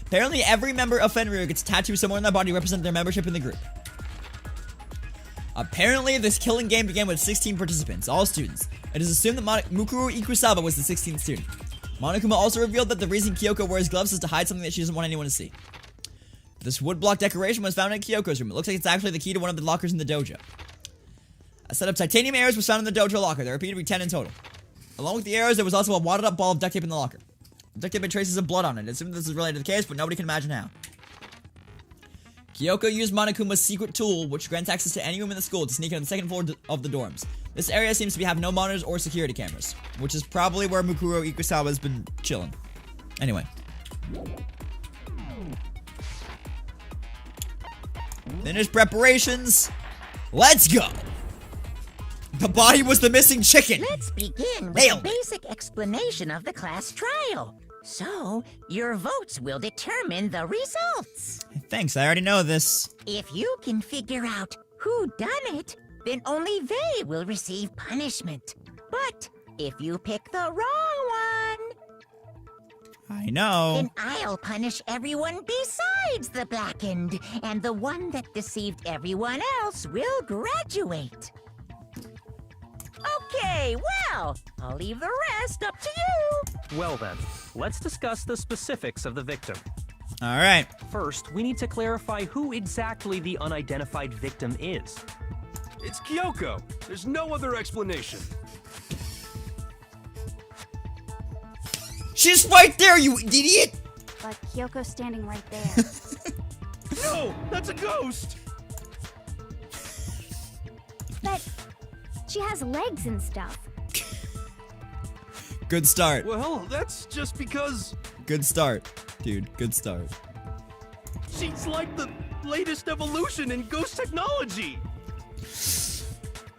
Apparently, every member of Fenrir gets a tattoo somewhere in their body to represent their membership in the group. Apparently, this killing game began with 16 participants, all students. It is assumed that Mukuro Ikusaba was the 16th student. Monokuma also revealed that the reason Kyoko wears gloves is to hide something that she doesn't want anyone to see. This woodblock decoration was found in Kyoko's room. It looks like it's actually the key to one of the lockers in the dojo. A set of titanium arrows was found in the dojo locker. There appeared to be 10 in total. Along with the arrows, there was also a wadded up ball of duct tape in the locker. The duct tape had traces of blood on it. I assume this is related to the case, but nobody can imagine how. Kyoko used Monokuma's secret tool, which grants access to any room in the school, to sneak on the second floor of the dorms. This area seems to have no monitors or security cameras, which is probably where Mukuro Ikusawa's been chilling. Anyway. Finished preparations. Let's go. The body was the missing chicken. Let's begin with Nailed a it. basic explanation of the class trial. So, your votes will determine the results. Thanks, I already know this. If you can figure out who done it, then only they will receive punishment. But if you pick the wrong one, I know. then I'll punish everyone besides the blackened, and the one that deceived everyone else will graduate. Okay, well, I'll leave the rest up to you. Well then, let's discuss the specifics of the victim. Alright. First, we need to clarify who exactly the unidentified victim is. It's Kyoko. There's no other explanation. She's right there, you idiot! But Kyoko's standing right there. No, that's a ghost. But she has legs and stuff. Good start. Well, that's just because Good start. Dude, good start. she's like the latest evolution in ghost technology.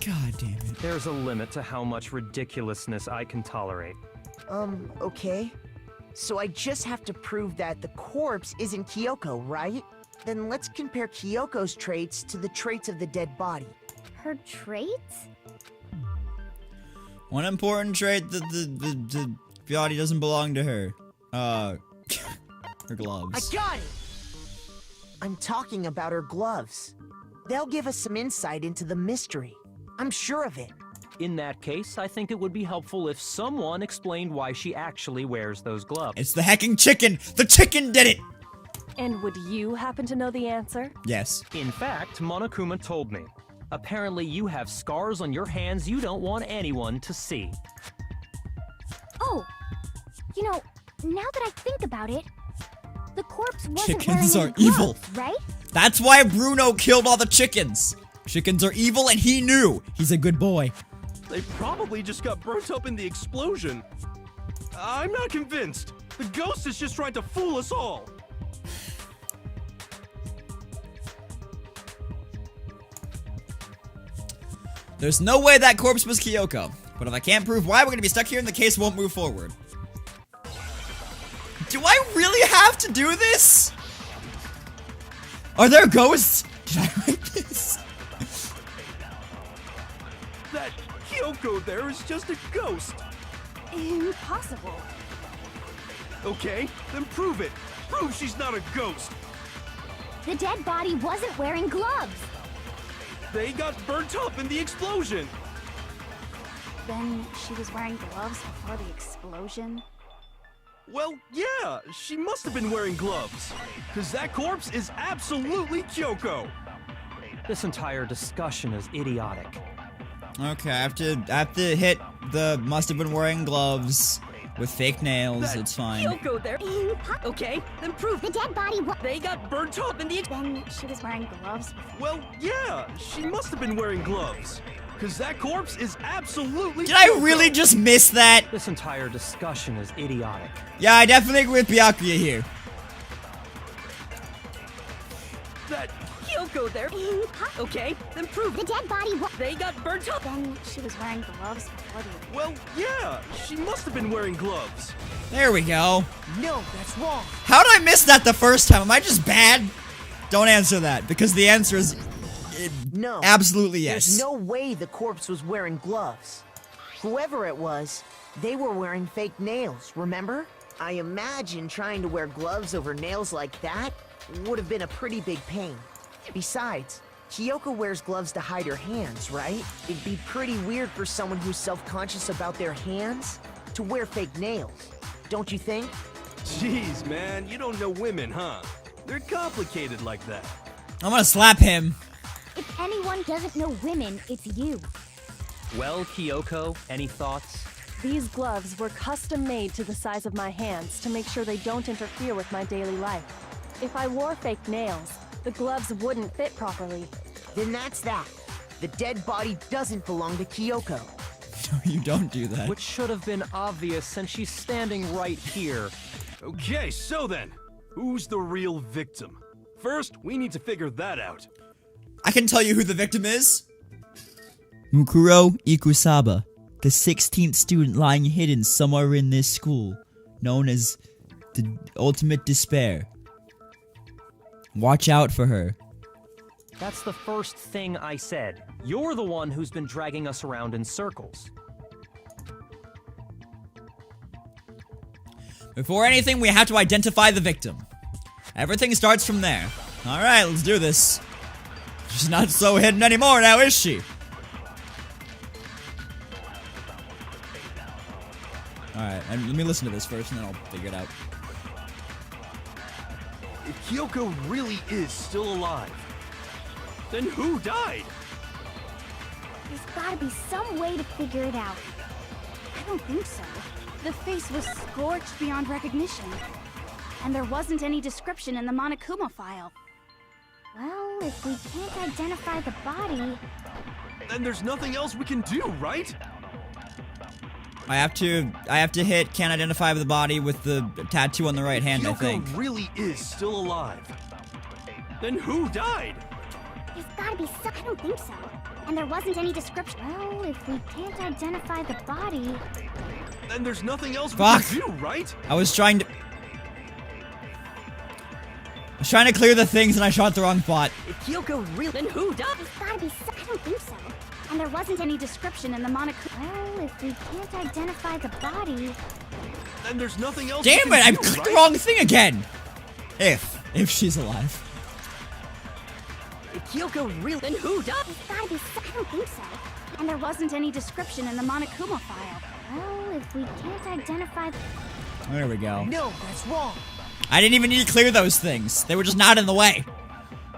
God damn it. There's a limit to how much ridiculousness I can tolerate. Okay. So I just have to prove that the corpse isn't Kyoko, right? Then let's compare Kyoko's traits to the traits of the dead body. Her traits? One important trait that the body doesn't belong to her. Her I gloves. got it! I'm talking about her gloves. They'll give us some insight into the mystery. I'm sure of it. In that case, I think it would be helpful if someone explained why she actually wears those gloves. It's the hecking chicken! The chicken did it! And would you happen to know the answer? Yes. In fact, Monokuma told me. Apparently you have scars on your hands you don't want anyone to see. Oh, you know, now that I think about it, the corpse wasn't Chickens wearing are any evil. gloves, right? That's why Bruno killed all the chickens. Chickens are evil and he knew. He's a good boy. They probably just got burnt up in the explosion. I'm not convinced. The ghost is just trying to fool us all. There's no way that corpse was Kyoko. But if I can't prove why, we're gonna be stuck here and the case won't move forward. Do I really have to do this? Are there ghosts? Did I write this? That Kyoko there is just a ghost. Impossible. Okay, then prove it. Prove she's not a ghost. The dead body wasn't wearing gloves. They got burnt up in the explosion. Then she was wearing gloves before the explosion. Well, yeah, she must have been wearing gloves. Because that corpse is absolutely Kyoko. This entire discussion is idiotic. Okay, I have to hit the must have been wearing gloves with fake nails. It's fine. Kyoko there. Okay, then prove The dead body they got burnt up in the. Then she was wearing gloves before. Well, yeah, she must have been wearing gloves. Because that corpse is absolutely. Did I Kyoko. really just miss that? This entire discussion is idiotic. Yeah, I definitely agree with Byakuya here. That. Kyoko there. Okay, then prove The dead body they got burnt up. Then she was wearing gloves before the. Well, yeah, she must have been wearing gloves. There we go. No, that's wrong. How did I miss that the first time? Am I just bad? Don't answer that, because the answer is No. absolutely yes. There's no way the corpse was wearing gloves. Whoever it was, they were wearing fake nails, remember? I imagine trying to wear gloves over nails like that would have been a pretty big pain. Besides, Kyoko wears gloves to hide her hands, right? It'd be pretty weird for someone who's self-conscious about their hands to wear fake nails, don't you think? Jeez, man, you don't know women, huh? They're complicated like that. I'm gonna slap him. If anyone doesn't know women, it's you. Well, Kyoko, any thoughts? These gloves were custom made to the size of my hands to make sure they don't interfere with my daily life. If I wore fake nails, the gloves wouldn't fit properly. Then that's that. The dead body doesn't belong to Kyoko. No, you don't do that. Which should have been obvious since she's standing right here. Okay, so then, who's the real victim? First, we need to figure that out. I can tell you who the victim is. Mukuro Ikusaba, the 16th student lying hidden somewhere in this school, known as the Ultimate Despair. Watch out for her. That's the first thing I said. You're the one who's been dragging us around in circles. Before anything, we have to identify the victim. Everything starts from there. Alright, let's do this. She's not so hidden anymore now, is she? Alright, and let me listen to this first and then I'll figure it out. If Kyoko really is still alive, then who died? There's gotta be some way to figure it out. I don't think so. The face was scorched beyond recognition. And there wasn't any description in the Monokuma file. Well, if we can't identify the body... Then there's nothing else we can do, right? I have to hit can't identify the body with the tattoo on the right hand, I think. Kyoko really is still alive. Then who died? There's gotta be some... I don't think so. And there wasn't any description... Well, if we can't identify the body... Then there's nothing else we Fuck. can do, right? I was trying to clear the things and I shot the wrong spot. If Kyoko really, then who died? There's gotta be some... I don't think so. And there wasn't any description in the Monokuma... Well, if we can't identify the body... Then there's nothing else Damn we it, can I do, clicked the right? wrong thing again! If she's alive. If Kyoko really, then who died? There's gotta be some... I don't think so. And there wasn't any description in the Monokuma file. Well, if we can't identify... There we go. No, that's wrong. I didn't even need to clear those things. They were just not in the way.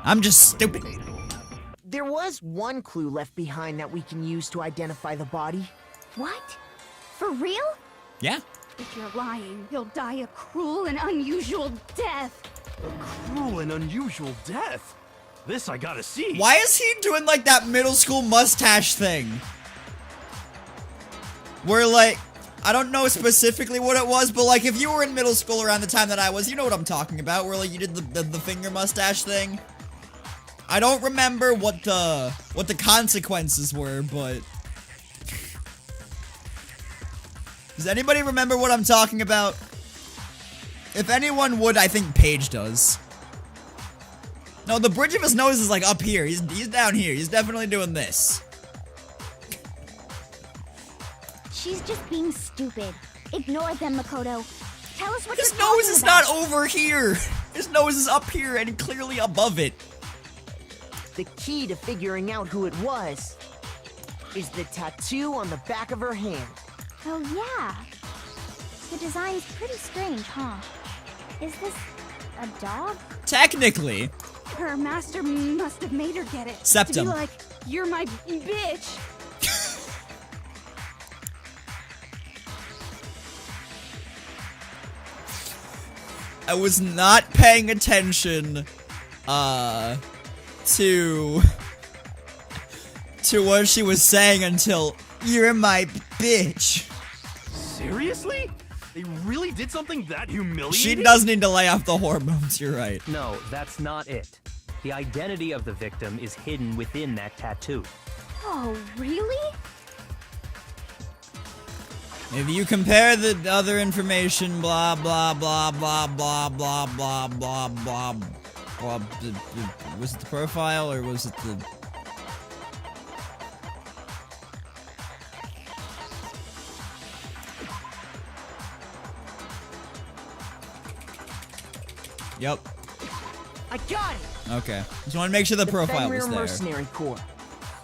I'm just stupid. There was one clue left behind that we can use to identify the body. What? For real? Yeah. If you're lying, you'll die a cruel and unusual death. Cruel and unusual death. This I gotta see. Why is he doing like that middle school mustache thing? Where like, I don't know specifically what it was, but like if you were in middle school around the time that I was, you know what I'm talking about, where like you did the finger mustache thing. I don't remember what the consequences were, but does anybody remember what I'm talking about? If anyone would, I think Paige does. No, the bridge of his nose is like up here. He's down here. He's definitely doing this. She's just being stupid. Ignore them, Makoto. Tell us what His you're nose talking is about. not over here. His nose is up here and clearly above it. The key to figuring out who it was is the tattoo on the back of her hand. Oh, yeah. The design's pretty strange, huh? Is this a dog? Technically. Her master must have made her get it. Septum. To be like, you're my bitch. I was not paying attention, to what she was saying until, "You're my bitch." Seriously? They really did something that humiliating? She does need to lay off the hormones, you're right. No, that's not it. The identity of the victim is hidden within that tattoo. Oh, really? If you compare the other information, blah, blah, blah, blah, blah, blah, blah, blah, blah, blah, was it the profile, or was it the... Yep. I got it! Okay. Just want to make sure the profile Fenrir was there. Mercenary Corps.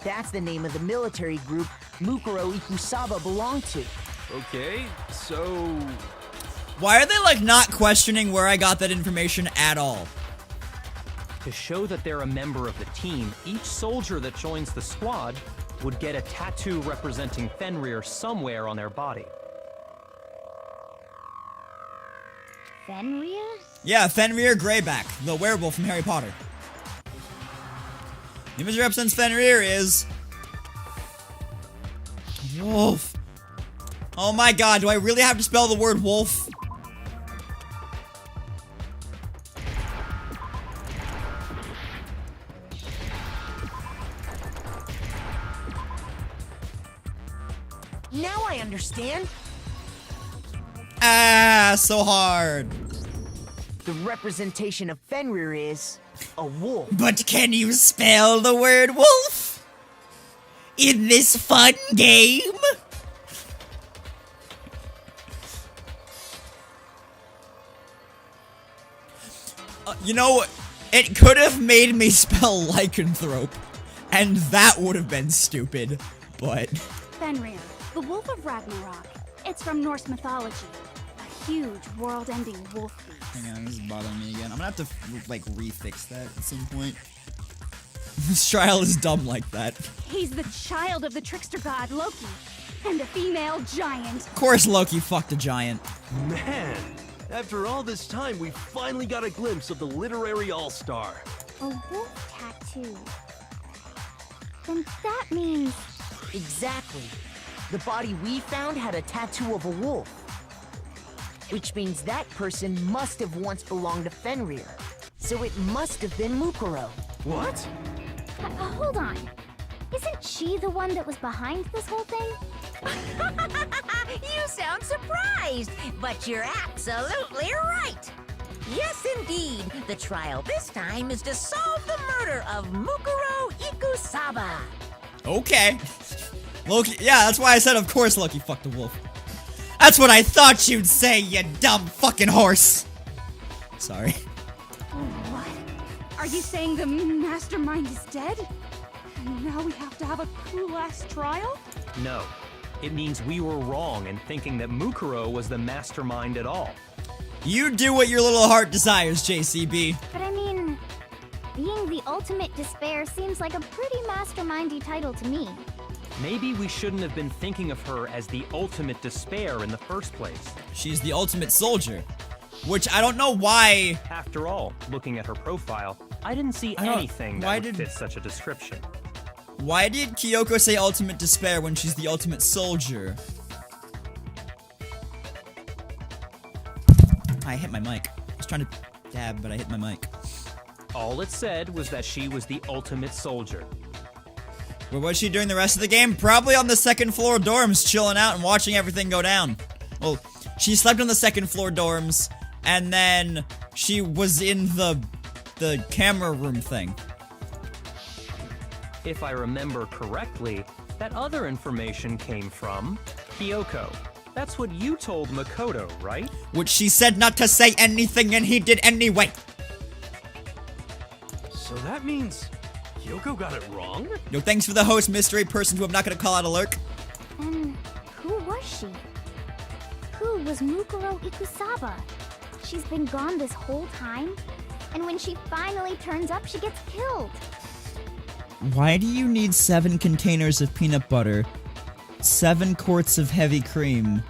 That's the name of the military group Mukuro Ikusaba belonged to. Okay, so... Why are they, like, not questioning where I got that information at all? To show that they're a member of the team, each soldier that joins the squad would get a tattoo representing Fenrir somewhere on their body. Fenrir? Yeah, Fenrir Greyback, the werewolf from Harry Potter. The image that represents Fenrir is... wolf. Oh my god, do I really have to spell the word wolf? Now I understand. Ah, so hard. The representation of Fenrir is a wolf. But can you spell the word wolf? In this fun game? You know, it could have made me spell lycanthrope, and that would have been stupid, but... Fenrir, the Wolf of Ragnarok. It's from Norse mythology. A huge, world-ending wolf beast. Hang on, this is bothering me again. I'm gonna have to, like, refix that at some point. This trial is dumb like that. He's the child of the trickster god Loki, and a female giant. Of course Loki fucked a giant. Man, after all this time, we finally got a glimpse of the literary all-star. A wolf tattoo. Then that means... Exactly. The body we found had a tattoo of a wolf. Which means that person must have once belonged to Fenrir. So it must have been Mukuro. What? Hold on. Isn't she the one that was behind this whole thing? You sound surprised, but you're absolutely right. Yes, indeed. The trial this time is to solve the murder of Mukuro Ikusaba. Okay. Loki, yeah, that's why I said of course Loki fucked a wolf. That's what I thought you'd say, you dumb fucking horse. Sorry. What? Are you saying the mastermind is dead? And now we have to have a cool-ass trial? No. It means we were wrong in thinking that Mukuro was the mastermind at all. You do what your little heart desires, JCB. But I mean, being the ultimate despair seems like a pretty mastermindy title to me. Maybe we shouldn't have been thinking of her as the ultimate despair in the first place. She's the ultimate soldier. Which I don't know why... After all, looking at her profile, I didn't see anything that would fit such a description. Why did Kyoko say ultimate despair when she's the ultimate soldier? I hit my mic. I was trying to dab, but I hit my mic. All it said was that she was the ultimate soldier. Where was she during the rest of the game? Probably on the second floor dorms, chilling out and watching everything go down. Well, she slept on the second floor dorms, and then she was in the camera room thing. If I remember correctly, that other information came from Kyoko. That's what you told Makoto, right? Which she said not to say anything, and he did anyway. So that means Kyoko got it wrong? No thanks for the host, mystery person who I'm not gonna call out a lurk. And who was she? Who was Mukuro Ikusaba? She's been gone this whole time, and when she finally turns up, she gets killed. Why do you need 7 containers of peanut butter, 7 quarts of heavy cream,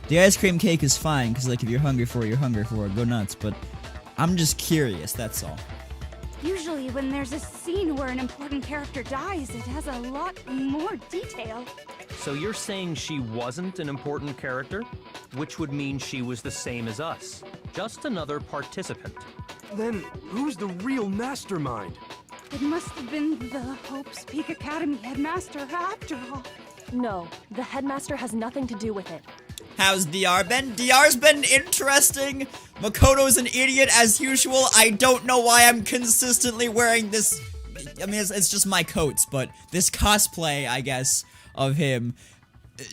The ice cream cake is fine, because, like, if you're hungry for it, you're hungry for it. Go nuts, but I'm just curious, that's all. Usually when there's a scene where an important character dies, it has a lot more detail. So you're saying she wasn't an important character? Which would mean she was the same as us. Just another participant. Then who's the real mastermind? It must have been the Hope's Peak Academy headmaster after all. No, the headmaster has nothing to do with it. How's DR been? DR's been interesting. Makoto's an idiot as usual. I don't know why I'm consistently wearing this. I mean, it's just my coats, but this cosplay, I guess, of him.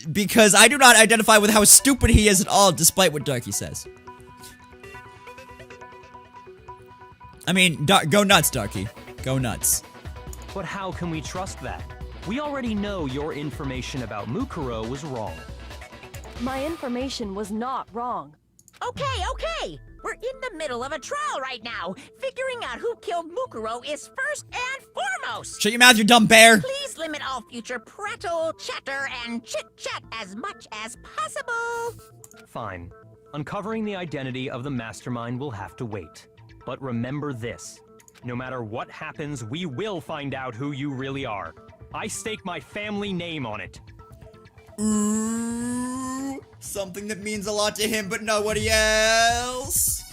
Because I do not identify with how stupid he is at all, despite what Darky says. I mean, go nuts, Darky. Go nuts. But how can we trust that? We already know your information about Mukuro was wrong. My information was not wrong. Okay. We're in the middle of a trial right now. Figuring out who killed Mukuro is first and foremost. Shut your mouth, you dumb bear. Please limit all future prattle, chatter, and chit-chat as much as possible. Fine. Uncovering the identity of the mastermind will have to wait. But remember this. No matter what happens, we will find out who you really are. I stake my family name on it. Ooh, something that means a lot to him, but nobody else.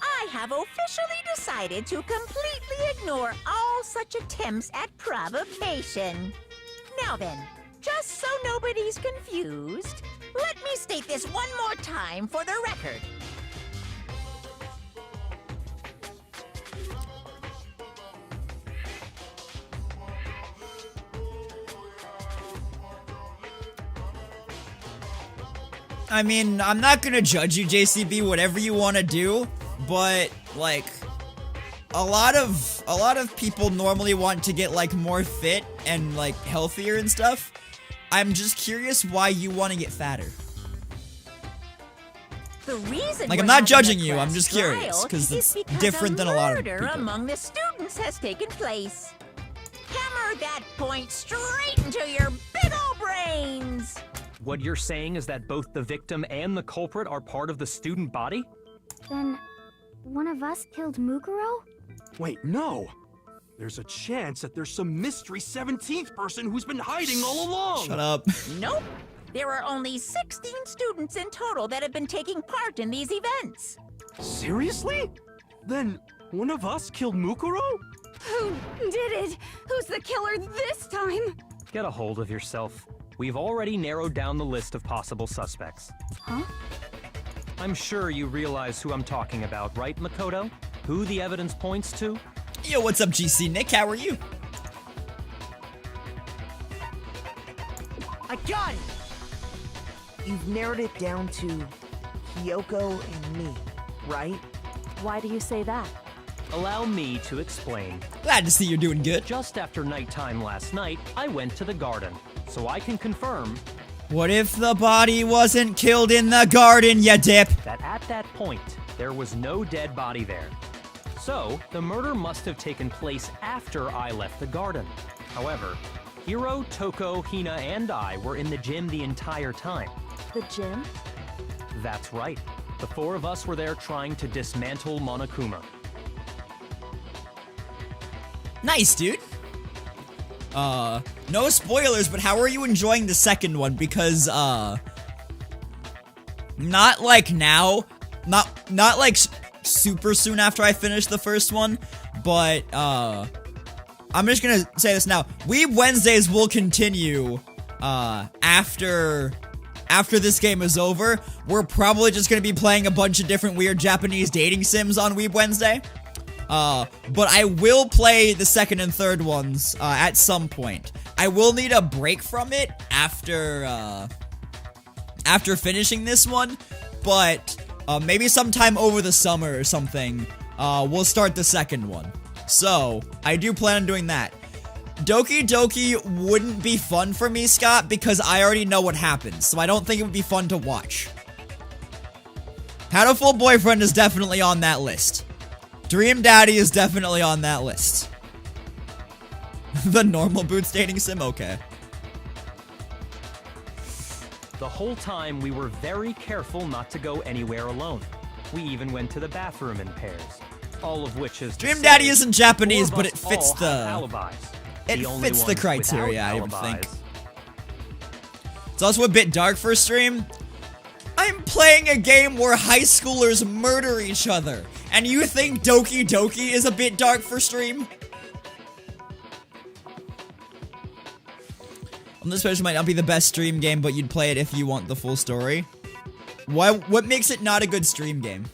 I have officially decided to completely ignore all such attempts at provocation. Now then, just so nobody's confused, let me state this one more time for the record. I mean, I'm not gonna judge you, JCB, whatever you want to do, but, like, a lot of people normally want to get, like, more fit and, like, healthier and stuff. I'm just curious why you want to get fatter. The reason like, we're I'm not having judging a you, I'm class just curious, trial because it's is because different than a lot of murder people. among the students has taken place. Hammer that point straight into your big ol' brains! What you're saying is that both the victim and the culprit are part of the student body? Then, one of us killed Mukuro? Wait, no. There's a chance that there's some mystery 17th person who's been hiding all along. Shut up. Nope. There are only 16 students in total that have been taking part in these events. Seriously? Then one of us killed Mukuro? Who did it? Who's the killer this time? Get a hold of yourself. We've already narrowed down the list of possible suspects. Huh? I'm sure you realize who I'm talking about, right, Makoto? Who the evidence points to? Yo, what's up, GC Nick? How are you? I got it! You've narrowed it down to Kyoko and me, right? Why do you say that? Allow me to explain. Glad to see you're doing good. Just after nighttime last night, I went to the garden, so I can confirm What if the body wasn't killed in the garden, ya dip? that at that point, there was no dead body there. So, the murder must have taken place after I left the garden. However, Hiro, Toko, Hina, and I were in the gym the entire time. The gym? That's right. The four of us were there trying to dismantle Monokuma. Nice, dude. No spoilers, but how are you enjoying the second one? Because, not like now, not like super soon after I finish the first one, but, I'm just gonna say this now. Weeb Wednesdays will continue, after this game is over. We're probably just gonna be playing a bunch of different weird Japanese dating sims on Weeb Wednesday. But I will play the second and third ones, at some point. I will need a break from it after finishing this one, but, maybe sometime over the summer or something, we'll start the second one. So, I do plan on doing that. Doki Doki wouldn't be fun for me, Scott, because I already know what happens, so I don't think it would be fun to watch. Hatoful Boyfriend is definitely on that list. Dream Daddy is definitely on that list. The normal Boots dating sim? Okay. The whole time we were very careful not to go anywhere alone. We even went to the bathroom in pairs. All of which is to Dream say, Daddy isn't Japanese, four of but us it fits all have the alibis. it The only fits the ones criteria, without I would think. alibis. It's also a bit dark for a stream. I'm playing a game where high schoolers murder each other, and you think Doki Doki is a bit dark for stream? This version might not be the best stream game, but you'd play it if you want the full story. What makes it not a good stream game?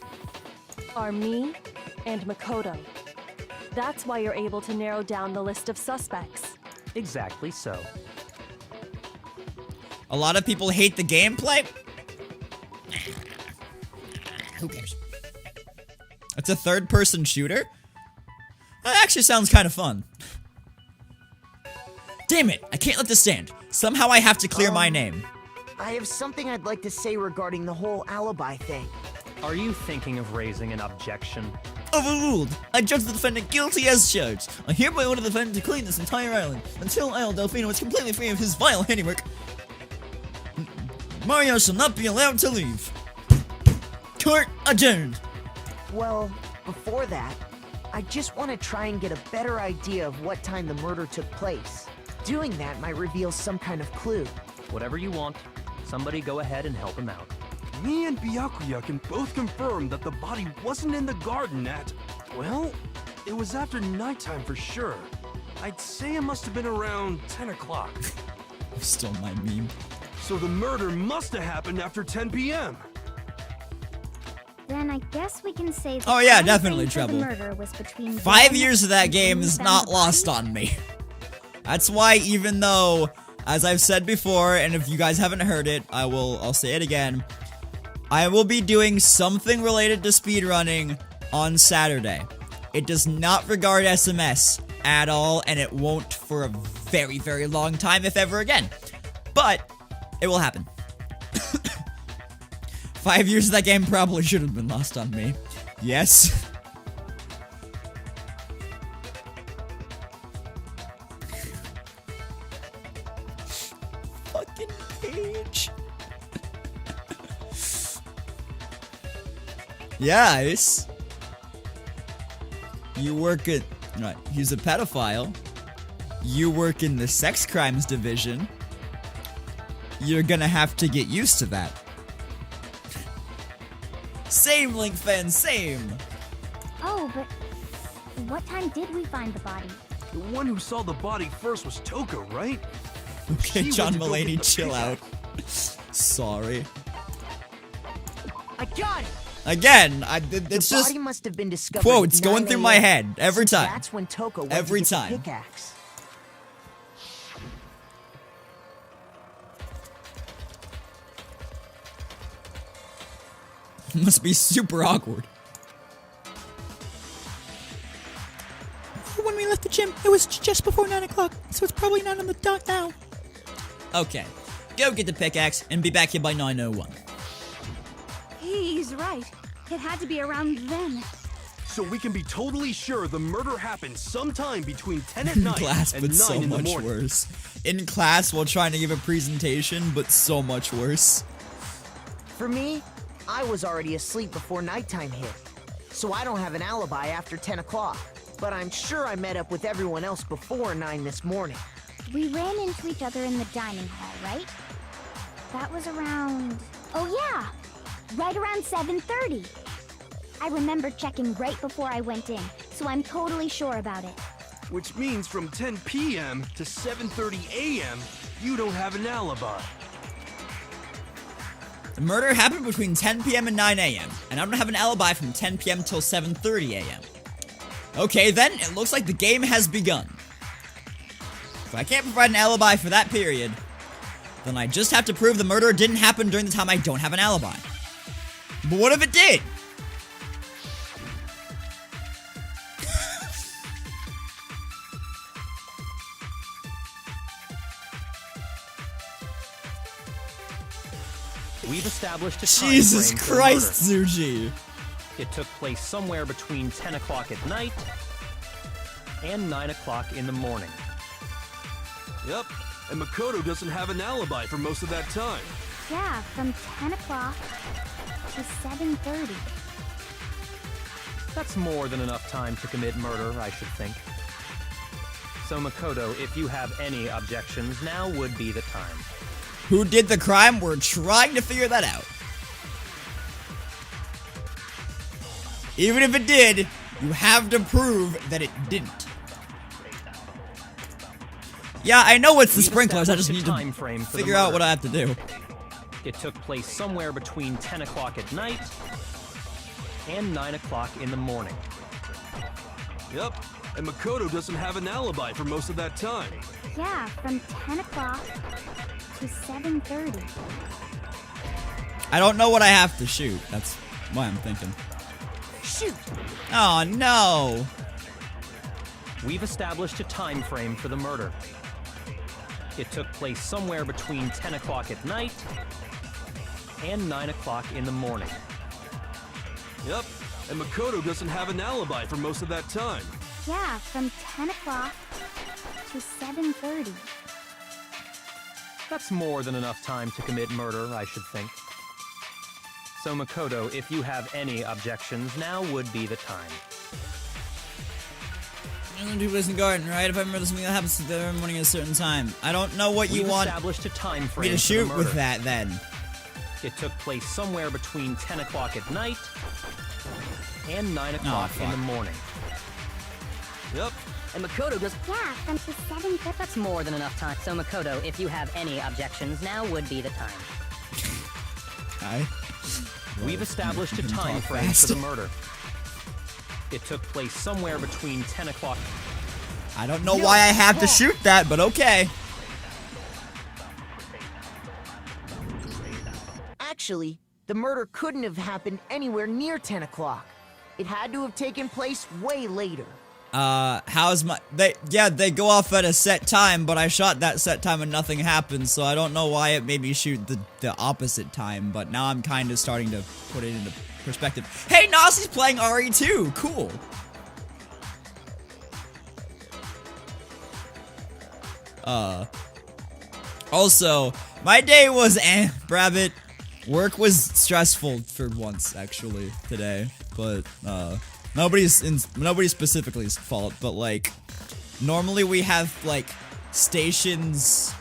Are me and Makoto. That's why you're able to narrow down the list of suspects. Exactly so. A lot of people hate the gameplay. Who cares? It's a third-person shooter? That actually sounds kind of fun. Damn it, I can't let this stand. Somehow I have to clear my name. I have something I'd like to say regarding the whole alibi thing. Are you thinking of raising an objection? Overruled. I judge the defendant guilty as charged. I hereby order the defendant to clean this entire island until Isle Delfino is completely free of his vile handiwork. Mario shall not be allowed to leave. Court adjourned. Well, before that, I just want to try and get a better idea of what time the murder took place. Doing that might reveal some kind of clue. Whatever you want. Somebody go ahead and help him out. Me and Byakuya can both confirm that the body wasn't in the garden at... Well, it was after nighttime for sure. I'd say it must have been around 10 o'clock. Still my meme. So the murder must have happened after 10 p.m. Then I guess we can say the Oh yeah, time definitely frame for the Trouble. murder was between 5 then years of that and game when is we not found the lost body? on me. That's why even though, as I've said before, and if you guys haven't heard it, I'll say it again. I will be doing something related to speedrunning on Saturday. It does not regard SMS at all, and it won't for a very, very long time, if ever again. But, it will happen. 5 years of that game probably should have been lost on me. Yes. Fucking Paige. Yes. You work at... Right, he's a pedophile. You work in the sex crimes division. You're gonna have to get used to that. Same, Link fan, same. Oh, but what time did we find the body? The one who saw the body first was Toko, right? Okay, She John went to go Mulaney, get the chill out. pickaxe. Sorry. I got it! Again, it's The just body must have been discovered quotes at going 9 through my a.m., head every since time. That's when Toko went Every to get time. the pickaxe. Must be super awkward. When we left the gym, it was just before 9 o'clock, so it's probably not on the dot now. Okay, go get the pickaxe and be back here by 9:01. He's right. It had to be around then. So we can be totally sure the murder happened sometime between 10 at In night class, and but 9 so in the much morning. worse. In class while trying to give a presentation, but so much worse. For me, I was already asleep before nighttime hit, so I don't have an alibi after 10 o'clock. But I'm sure I met up with everyone else before 9 this morning. We ran into each other in the dining hall, right? That was around... Oh yeah! Right around 7:30. I remember checking right before I went in, so I'm totally sure about it. Which means from 10 p.m. to 7:30 a.m., you don't have an alibi. The murder happened between 10 p.m. and 9 a.m., and I don't have an alibi from 10 p.m. till 7:30 a.m. Okay, then, it looks like the game has begun. If I can't provide an alibi for that period, then I just have to prove the murder didn't happen during the time I don't have an alibi. But what if it did? We've established a time Jesus frame for the Christ, murder. Zuji. It took place somewhere between 10 o'clock at night and 9 o'clock in the morning. Yep, and Makoto doesn't have an alibi for most of that time. Yeah, from 10 o'clock to 7:30. That's more than enough time to commit murder, I should think. So Makoto, if you have any objections, now would be the time. Who did the crime? We're trying to figure that out. Even if it did, you have to prove that it didn't. Yeah, I know it's the sprinklers, I just need to figure out what I have to do. It took place somewhere between 10 o'clock at night and 9 o'clock in the morning. Yep, and Makoto doesn't have an alibi for most of that time. Yeah, from 10 o'clock to 7:30. I don't know what I have to shoot. That's why I'm thinking. Shoot! Oh, no. We've established a time frame for the murder. It took place somewhere between 10 o'clock at night and 9 o'clock in the morning. Yep, and Makoto doesn't have an alibi for most of that time. Yeah, from 10 o'clock to 7:30. That's more than enough time to commit murder, I should think. So Makoto, if you have any objections, now would be the time. I'm gonna do this in the garden, right? If I remember something that happens every morning at a certain time. I don't know what you We've want established a time frame me to for the shoot murder. with that, then. It took place somewhere between 10 o'clock at night and 9 o'clock in the morning. Yep. And Makoto does. Yeah, from 7:30. That's more than enough time. So Makoto, if you have any objections, now would be the time. We've established a time frame for the murder. It took place somewhere between 10 o'clock. I don't know why I have to shoot that, but okay. Actually, the murder couldn't have happened anywhere near 10 o'clock. It had to have taken place way later. How's my... They go off at a set time, but I shot that set time and nothing happened, so I don't know why it made me shoot the opposite time, but now I'm kind of starting to put it into perspective. Hey, Nasi's playing RE2! Cool! Also, my day was Brabbit. Work was stressful for once, actually, today, but, nobody specifically's fault, but, like, normally we have, like, stations,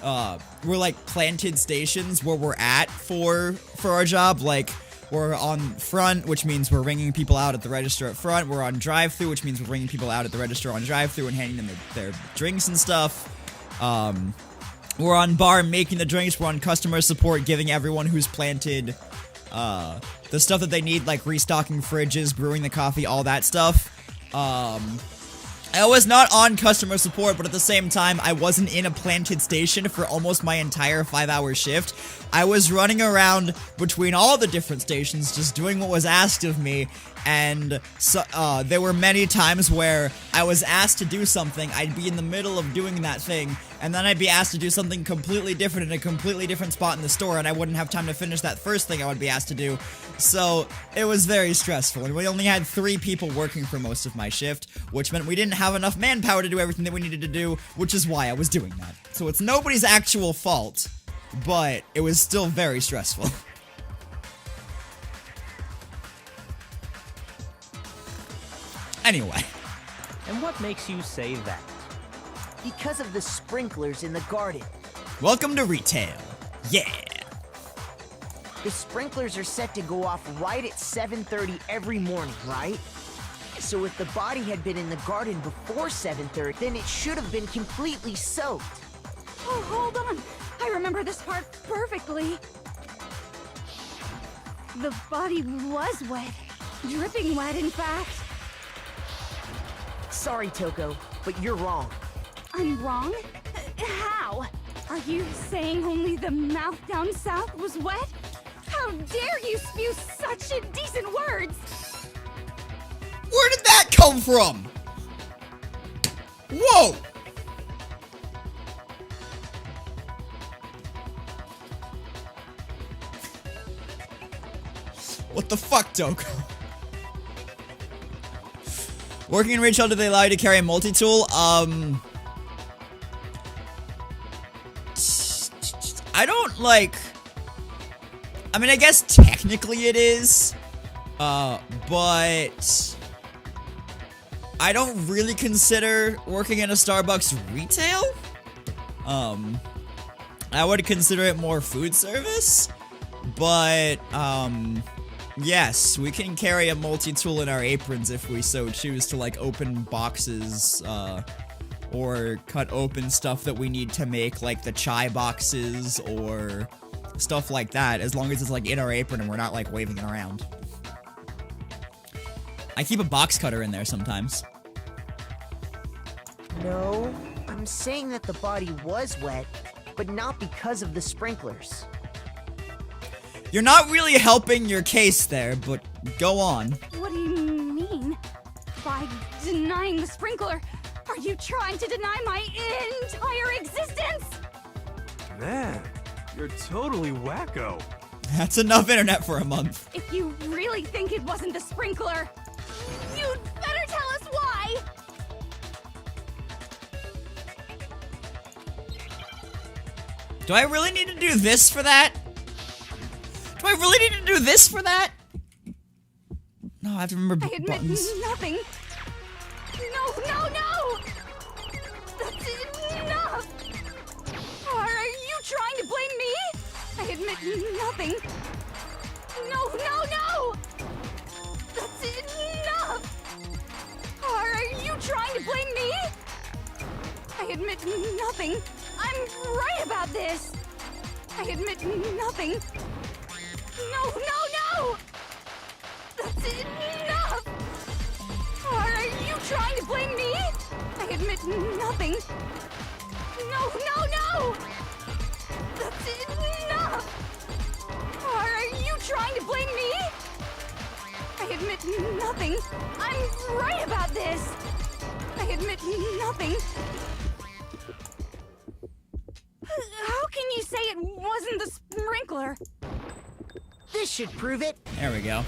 we're, like, planted stations where we're at for our job, like, we're on front, which means we're ringing people out at the register at front, we're on drive-thru, which means we're ringing people out at the register on drive-thru and handing them their drinks and stuff, we're on bar making the drinks, we're on customer support giving everyone who's planted, the stuff that they need, like restocking fridges, brewing the coffee, all that stuff. I was not on customer support, but at the same time, I wasn't in a planted station for almost my entire 5-hour shift. I was running around between all the different stations, just doing what was asked of me, and so, there were many times where I was asked to do something, I'd be in the middle of doing that thing, and then I'd be asked to do something completely different in a completely different spot in the store, and I wouldn't have time to finish that first thing I would be asked to do. So, it was very stressful, and we only had 3 people working for most of my shift, which meant we didn't have enough manpower to do everything that we needed to do, which is why I was doing that. So it's nobody's actual fault, but it was still very stressful. Anyway. And what makes you say that? Because of the sprinklers in the garden. Welcome to retail. Yeah. The sprinklers are set to go off right at 7:30 every morning, right? So if the body had been in the garden before 7:30, then it should have been completely soaked. Oh, hold on. I remember this part perfectly. The body was wet. Dripping wet, in fact. Sorry, Toko, but you're wrong. I'm wrong? How? Are you saying only the mouth down south was wet? How dare you spew such indecent words! Where did that come from? Whoa! What the fuck, Toko? Working in retail, do they allow you to carry a multi-tool? I don't, like... I mean, I guess technically it is, but I don't really consider working in a Starbucks retail. I would consider it more food service, but, yes, we can carry a multi-tool in our aprons if we so choose to, like, open boxes, or cut open stuff that we need to make, like the chai boxes, or stuff like that, as long as it's, like, in our apron and we're not, like, waving it around. I keep a box cutter in there sometimes. No, I'm saying that the body was wet, but not because of the sprinklers. You're not really helping your case there, but go on. What do you mean? By denying the sprinkler, are you trying to deny my entire existence? Man, you're totally wacko. That's enough internet for a month. If you really think it wasn't the sprinkler, you'd better tell us why! Do I really need to do this for that? Do I really need to do this for that? No, I have to remember I admit buttons. nothing. No! That's enough! Are you trying to blame me? I admit nothing. No! That's enough! Are you trying to blame me? I admit nothing. I'm right about this. I admit nothing. No! That's enough! Are you trying to blame me? I admit nothing. No! That's enough! Are you trying to blame me? I admit nothing. I'm right about this. I admit nothing. How can you say it wasn't the sprinkler? This should prove it. There we go.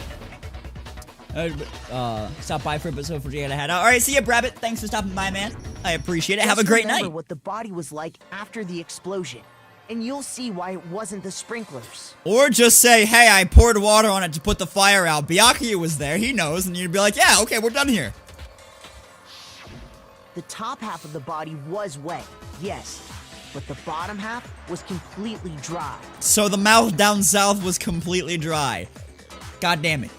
Stop by for a bit so for Jay to head out. Alright, see ya, Brabbit. Thanks for stopping by, man. I appreciate it. Have a great night. Remember what the body was like after the explosion, and you'll see why it wasn't the sprinklers. Or just say, hey, I poured water on it to put the fire out. Byakuya was there. He knows. And you'd be like, yeah, okay, we're done here. The top half of the body was wet, yes, but the bottom half was completely dry. So the mouth down south was completely dry. God damn it.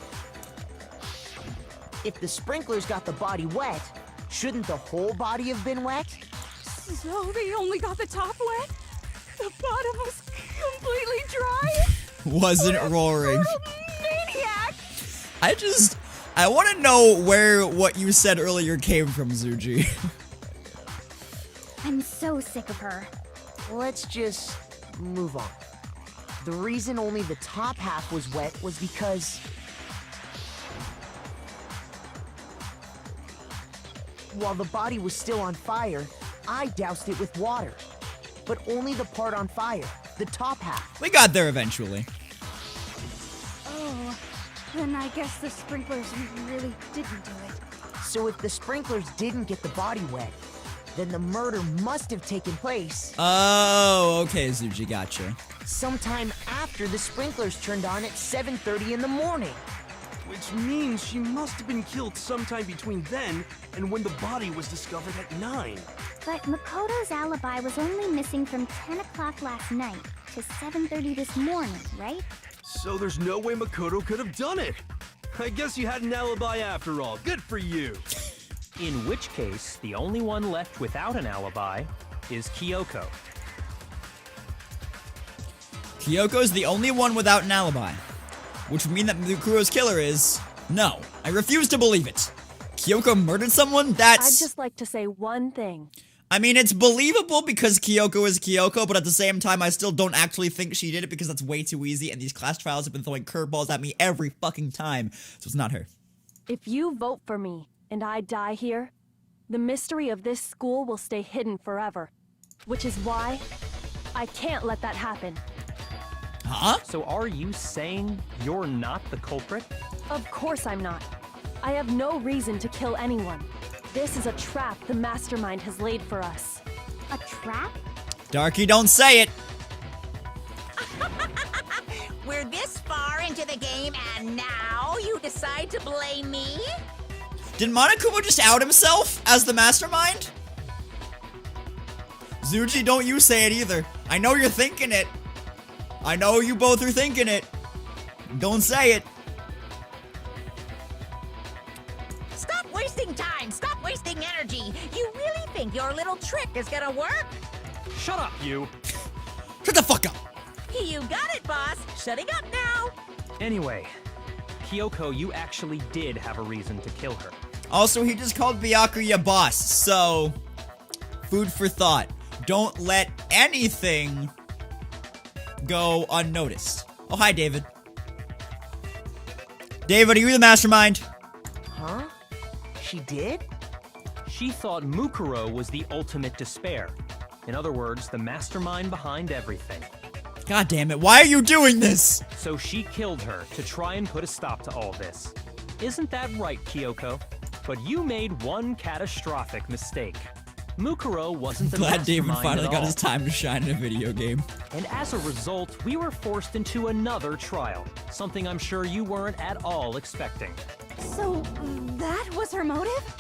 If the sprinklers got the body wet, shouldn't the whole body have been wet? So they only got the top wet? The bottom was completely dry? Wasn't roaring. Maniac! I want to know where what you said earlier came from, Zuji. I'm so sick of her. Let's just move on. The reason only the top half was wet was because while the body was still on fire, I doused it with water. But only the part on fire, the top half. We got there eventually. Oh, then I guess the sprinklers really didn't do it. So if the sprinklers didn't get the body wet, then the murder must have taken place Oh, okay, Zuji, gotcha. sometime after the sprinklers turned on at 7:30 in the morning. Which means she must have been killed sometime between then and when the body was discovered at 9. But Makoto's alibi was only missing from 10 o'clock last night to 7:30 this morning, right? So there's no way Makoto could have done it. I guess you had an alibi after all. Good for you. In which case, the only one left without an alibi is Kyoko. Kyoko's the only one without an alibi. Which would mean that Mukuro's killer is... No, I refuse to believe it. Kyoko murdered someone? That's... I'd just like to say one thing. I mean, it's believable because Kyoko is Kyoko, but at the same time, I still don't actually think she did it because that's way too easy, and these class trials have been throwing curveballs at me every fucking time, so it's not her. If you vote for me and I die here, the mystery of this school will stay hidden forever. Which is why I can't let that happen. Huh? So are you saying you're not the culprit? Of course I'm not. I have no reason to kill anyone. This is a trap the mastermind has laid for us. A trap? Darky, don't say it! Where this to blame me? Did Monokuma just out himself as the mastermind? Zuji, don't you say it either. I know you're thinking it. I know you both are thinking it. Don't say it. Stop wasting time! Stop wasting energy! You really think your little trick is gonna work? Shut up, you. Shut the fuck up. You got it, boss! Shutting up now! Anyway, Kyoko, you actually did have a reason to kill her. Also, he just called Byakuya boss, so food for thought. Don't let anything go unnoticed. Oh, hi, David. David, are you the mastermind? Huh? She did? She thought Mukuro was the ultimate despair. In other words, the mastermind behind everything. God damn it, why are you doing this? So she killed her to try and put a stop to all this. Isn't that right, Kyoko? But you made one catastrophic mistake. Mukuro wasn't the Glad David mastermind finally at got all. his time to shine in a video game. And as a result, we were forced into another trial. Something I'm sure you weren't at all expecting. So, that was her motive?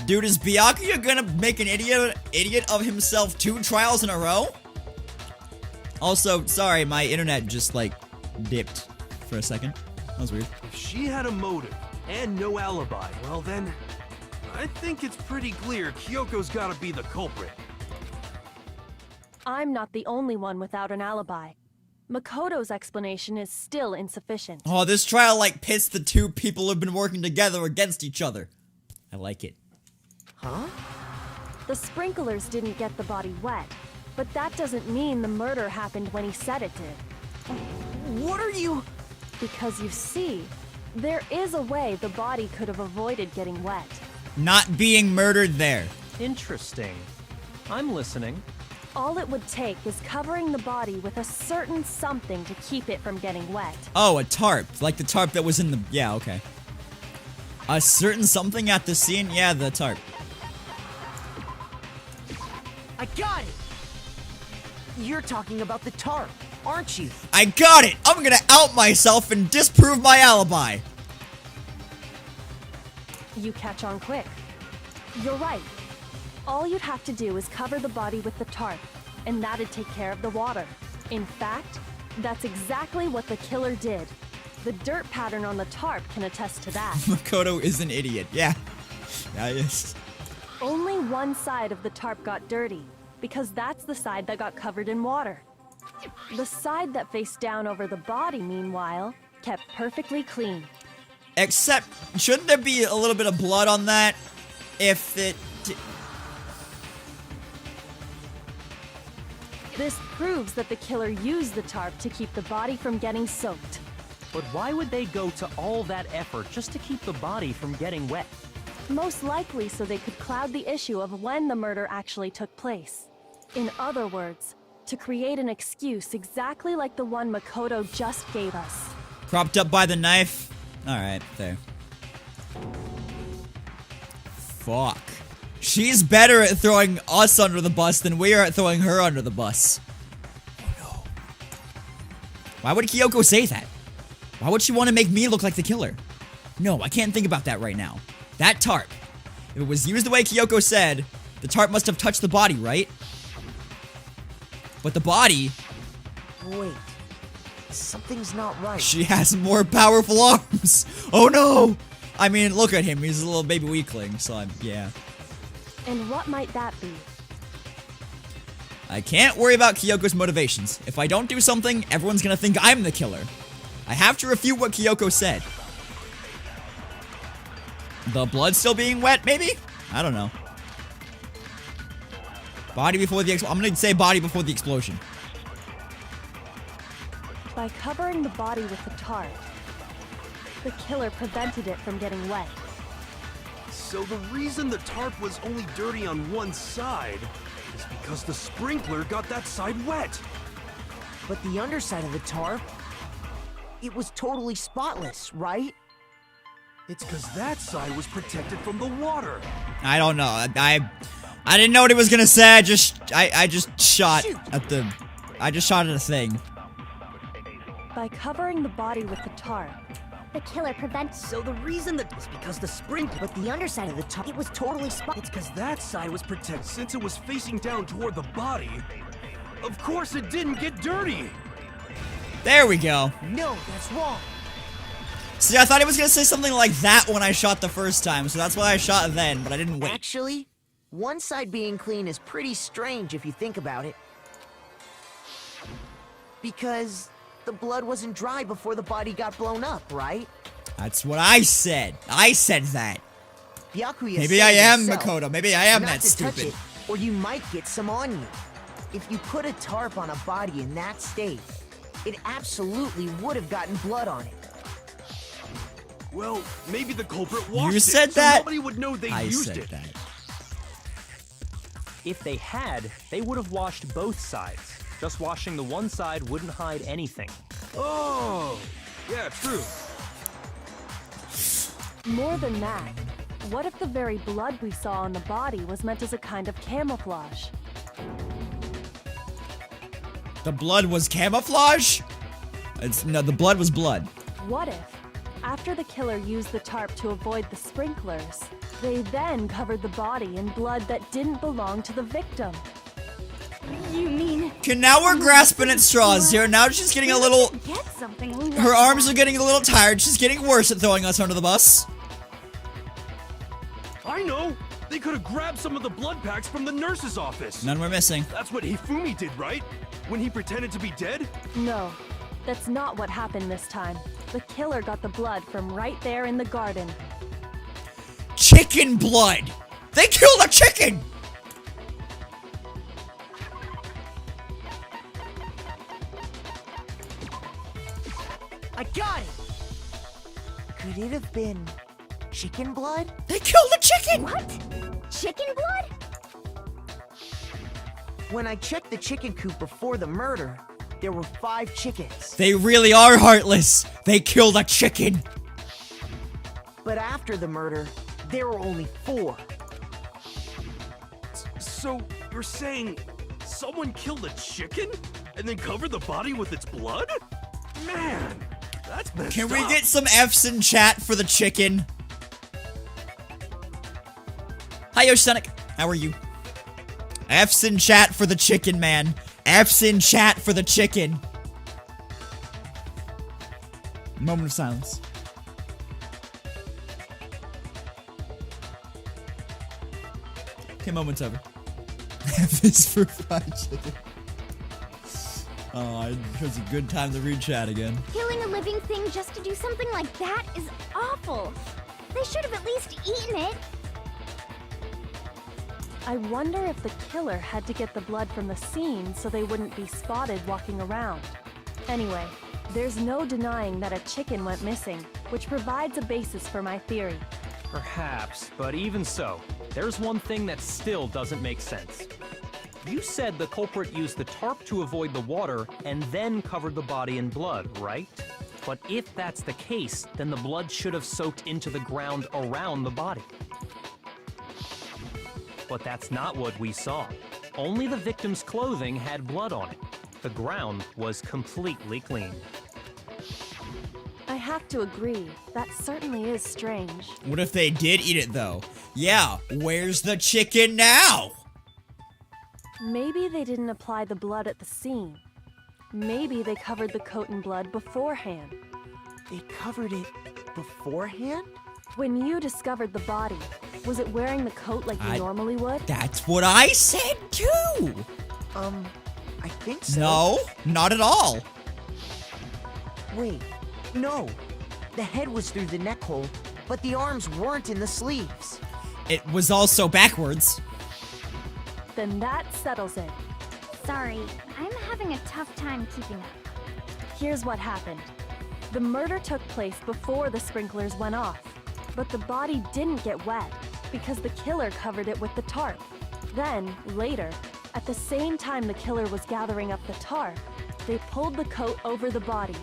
Dude, is Byakuya gonna make an idiot of himself 2 trials in a row? Also, sorry, my internet just, like, dipped for a second. That was weird. If she had a motive and no alibi, well then, I think it's pretty clear Kyoko's gotta be the culprit. I'm not the only one without an alibi. Makoto's explanation is still insufficient. Oh, this trial, like, pits the 2 people who've been working together against each other. I like it. Huh? The sprinklers didn't get the body wet, but that doesn't mean the murder happened when he said it did. What are you... Because you see, there is a way the body could have avoided getting wet. Not being murdered there. Interesting. I'm listening. All it would take is covering the body with a certain something to keep it from getting wet. Oh, a tarp. Like the tarp that was in the... Yeah, okay. A certain something at the scene? Yeah, the tarp. I got it! You're talking about the tarp, aren't you? I got it! I'm gonna out myself and disprove my alibi! You catch on quick. You're right. All you'd have to do is cover the body with the tarp, and that'd take care of the water. In fact, that's exactly what the killer did. The dirt pattern on the tarp can attest to that. Makoto is an idiot. Yeah. Yeah, he is. Only one side of the tarp got dirty, because that's the side that got covered in water. The side that faced down over the body, meanwhile, kept perfectly clean. Except, shouldn't there be a little bit of blood on that? If it... This proves that the killer used the tarp to keep the body from getting soaked. But why would they go to all that effort just to keep the body from getting wet? Most likely so they could cloud the issue of when the murder actually took place. In other words, to create an excuse exactly like the one Makoto just gave us. Propped up by the knife? Alright, there. Fuck. She's better at throwing us under the bus than we are at throwing her under the bus. Oh no. Why would Kyoko say that? Why would she want to make me look like the killer? No, I can't think about that right now. That tarp. If it was used the way Kyoko said, the tarp must have touched the body, right? But the body... Wait. Something's not right. She has more powerful arms. Oh no! I mean, look at him. He's a little baby weakling, so yeah. And what might that be? I can't worry about Kyoko's motivations. If I don't do something, everyone's gonna think I'm the killer. I have to refute what Kyoko said. The blood still being wet, maybe? I don't know. Body before the I'm gonna say body before the explosion. By covering the body with the tarp, the killer prevented it from getting wet. So the reason the tarp was only dirty on one side is because the sprinkler got that side wet. But the underside of the tarp, it was totally spotless, right? It's because that side was protected from the water. I don't know. I didn't know what he was gonna say. I just shot at the... I just shot at a thing. By covering the body with the tarp, The killer prevented. So the reason that is because the sprinkler. But the underside of the top, it was totally spot. It's because that side was protected. Since it was facing down toward the body, of course it didn't get dirty. There we go. No, that's wrong. See, I thought he was gonna say something like that when I shot the first time, so that's why I shot then, but I didn't wait. Actually, one side being clean is pretty strange if you think about it. Because the blood wasn't dry before the body got blown up, right? That's what I said. I said that. Byakuya Maybe said I am himself, Makoto. Maybe I am not that to touch stupid. it, or you might get some on you. If you put a tarp on a body in that state, it absolutely would have gotten blood on it. Well, maybe the culprit washed You it, said so that? nobody would know they I used said it. that. If they had, they would have washed both sides. Just washing the one side wouldn't hide anything. Oh, yeah, true. More than that, what if the very blood we saw on the body was meant as a kind of camouflage? The blood was camouflage? No, the blood was blood. What if, after the killer used the tarp to avoid the sprinklers, they then covered the body in blood that didn't belong to the victim? You mean... Okay, now we're grasping at straws here. Now she's getting a little... Get something. Her arms are getting a little tired. She's getting worse at throwing us under the bus. I know! They could have grabbed some of the blood packs from the nurse's office. None were missing. That's what Hifumi did, right? When he pretended to be dead? No, that's not what happened this time. The killer got the blood from right there in the garden. Chicken blood! They killed a chicken! I got it! Could it have been chicken blood? They killed a chicken! What? Chicken blood? When I checked the chicken coop before the murder, there were 5 chickens. They really are heartless. They killed a chicken. But after the murder, there were only 4. So, you're saying someone killed a chicken and then covered the body with its blood? Man, that's messed Can we up. get some F's in chat for the chicken? Hi, Yoshonic. How are you? F's in chat for the chicken, man. F's in chat for the chicken. Moment of silence. Okay, moment's over. F is for fried chicken. Oh, it's a good time to read chat again. Killing a living thing just to do something like that is awful. They should have at least eaten it. I wonder if the killer had to get the blood from the scene so they wouldn't be spotted walking around. Anyway, there's no denying that a chicken went missing, which provides a basis for my theory. Perhaps, but even so, there's one thing that still doesn't make sense. You said the culprit used the tarp to avoid the water and then covered the body in blood, right? But if that's the case, then the blood should have soaked into the ground around the body. But that's not what we saw. Only the victim's clothing had blood on it. The ground was completely clean. I have to agree, that certainly is strange. What if they did eat it, though? Yeah, where's the chicken now? Maybe they didn't apply the blood at the scene. Maybe they covered the coat in blood beforehand. They covered it beforehand? When you discovered the body, was it wearing the coat like you normally would? That's what I said, too! I think so. No, not at all. Wait, no. The head was through the neck hole, but the arms weren't in the sleeves. It was also backwards. Then that settles it. Sorry, I'm having a tough time keeping up. Here's what happened. The murder took place before the sprinklers went off, but the body didn't get wet because the killer covered it with the tarp. Then, later, at the same time the killer was gathering up the tarp, they pulled the coat over the body,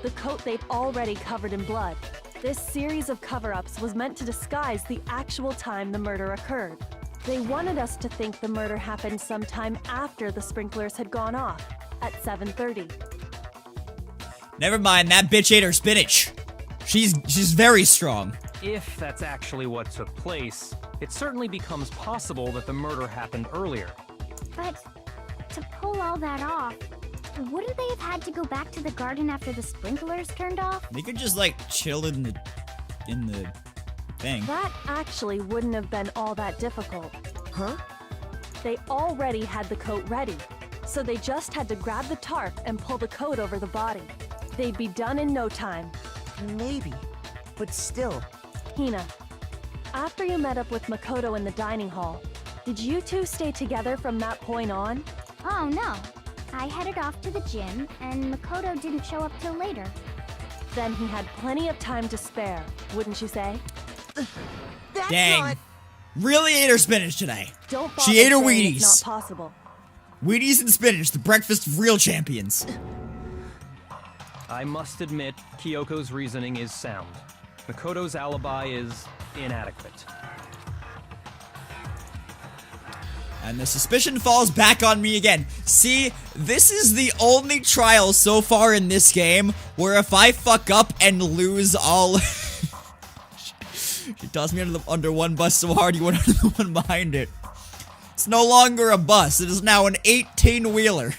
the coat they'd already covered in blood. This series of cover-ups was meant to disguise the actual time the murder occurred. They wanted us to think the murder happened sometime after the sprinklers had gone off, at 7:30. Never mind, that bitch ate her spinach. She's very strong. If that's actually what took place, it certainly becomes possible that the murder happened earlier. But to pull all that off, wouldn't they have had to go back to the garden after the sprinklers turned off? They could just like chill in the thing. That actually wouldn't have been all that difficult. Huh? They already had the coat ready, so they just had to grab the tarp and pull the coat over the body. They'd be done in no time. Maybe. But still. Hina, after you met up with Makoto in the dining hall, did you two stay together from that point on? Oh no. I headed off to the gym, and Makoto didn't show up till later. Then he had plenty of time to spare, wouldn't you say? That's Dang. not... Really ate her spinach today. Don't She ate her bother saying Wheaties. It's not possible. Wheaties and spinach, the breakfast of real champions. I must admit, Kyoko's reasoning is sound. Makoto's alibi is inadequate. And the suspicion falls back on me again. See, this is the only trial so far in this game where if I fuck up and lose all... She tossed me under one bus so hard you went under the one behind it. It's no longer a bus. It is now an 18-wheeler.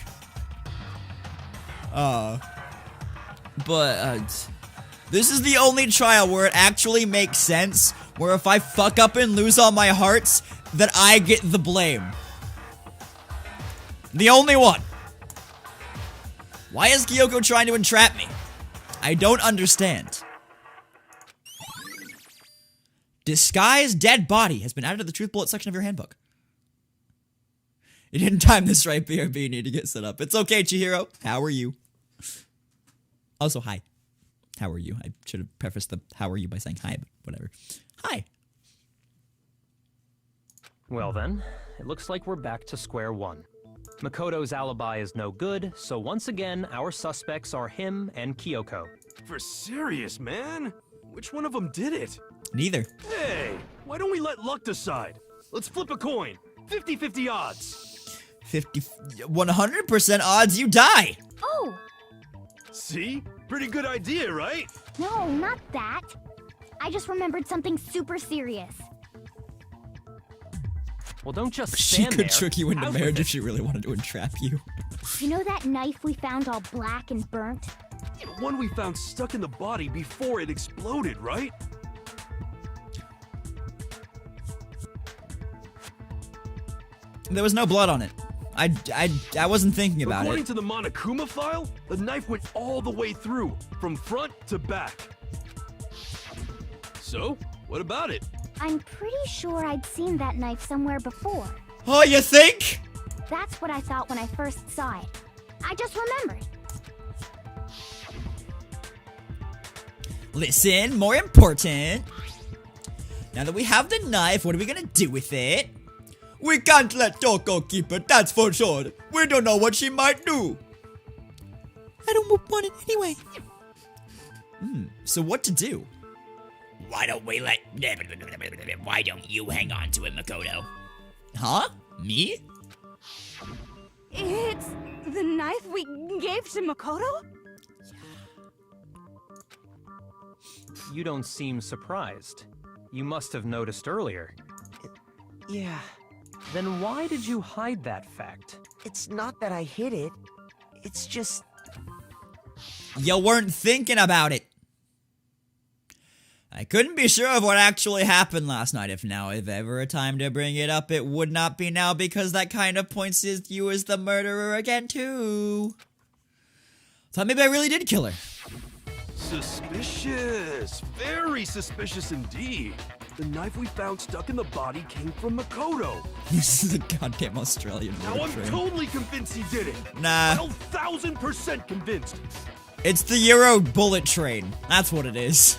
This is the only trial where it actually makes sense, where if I fuck up and lose all my hearts, that I get the blame. The only one. Why is Kyoko trying to entrap me? I don't understand. Disguised dead body has been added to the truth bullet section of your handbook. You didn't time this right, BRB. You need to get set up. It's okay, Chihiro. How are you? Also, hi. How are you? I should have prefaced the how are you by saying hi, but whatever. Hi. Well then, it looks like we're back to square one. Makoto's alibi is no good, so once again, our suspects are him and Kyoko. For serious, man? Which one of them did it? Neither. Hey, why don't we let luck decide? Let's flip a coin. 50-50 odds. 100% odds you die. Oh! See? Pretty good idea, right? No, not that. I just remembered something super serious. Well, don't just She stand could there. trick you into Out with marriage it. if she really wanted to entrap you. You know that knife we found all black and burnt? The one we found stuck in the body before it exploded, right? There was no blood on it. I wasn't thinking about According it. to the Monokuma file, the knife went all the way through, from front to back. So, what about it? I'm pretty sure I'd seen that knife somewhere before. Oh, you think? That's what I thought when I first saw it. I just remembered. Listen, more important. Now that we have the knife, what are we gonna do with it? We can't let Toko keep it, that's for sure. We don't know what she might do. I don't want it anyway. So what to do? Why don't we let... Why don't you hang on to it, Makoto? Huh? Me? It's the knife we gave to Makoto? You don't seem surprised. You must have noticed earlier. Yeah. Then why did you hide that fact? It's not that I hid it. It's just... You weren't thinking about it. I couldn't be sure of what actually happened last night. If ever a time to bring it up, it would not be now, because that kind of points to you as the murderer again, too. Thought maybe I really did kill her. Suspicious. Very suspicious indeed. The knife we found stuck in the body came from Makoto. This is a goddamn Australian Now murder I'm train. totally convinced he did it. Nah. 1,000% convinced. It's the Euro bullet train. That's what it is.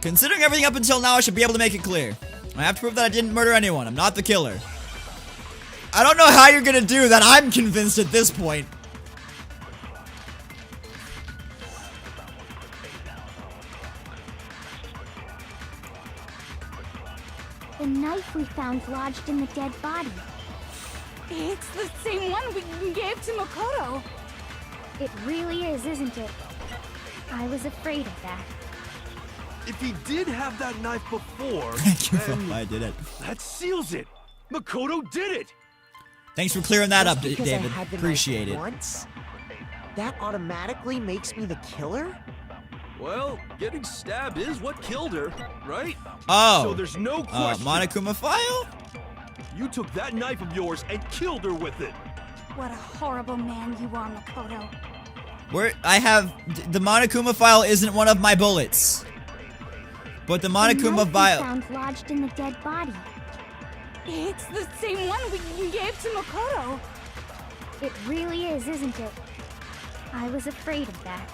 Considering everything up until now, I should be able to make it clear. I have to prove that I didn't murder anyone. I'm not the killer. I don't know how you're gonna do that. I'm convinced at this point. The knife we found lodged in the dead body. It's the same one we gave to Makoto. It really is, isn't it? I was afraid of that. If he did have that knife before, Thank you for then I did it. that seals it. Makoto did it. Thanks for clearing that up, Just because I David. had the knife Appreciate it. Once, that automatically makes me the killer? Well, getting stabbed is what killed her, right? Oh. So there's no question. Monokuma file? You took that knife of yours and killed her with it. What a horrible man you are, Makoto. The Monokuma file isn't one of my bullets. But the Monokuma knife we file. found lodged in the dead body. It's the same one we gave to Makoto. It really is, isn't it? I was afraid of that.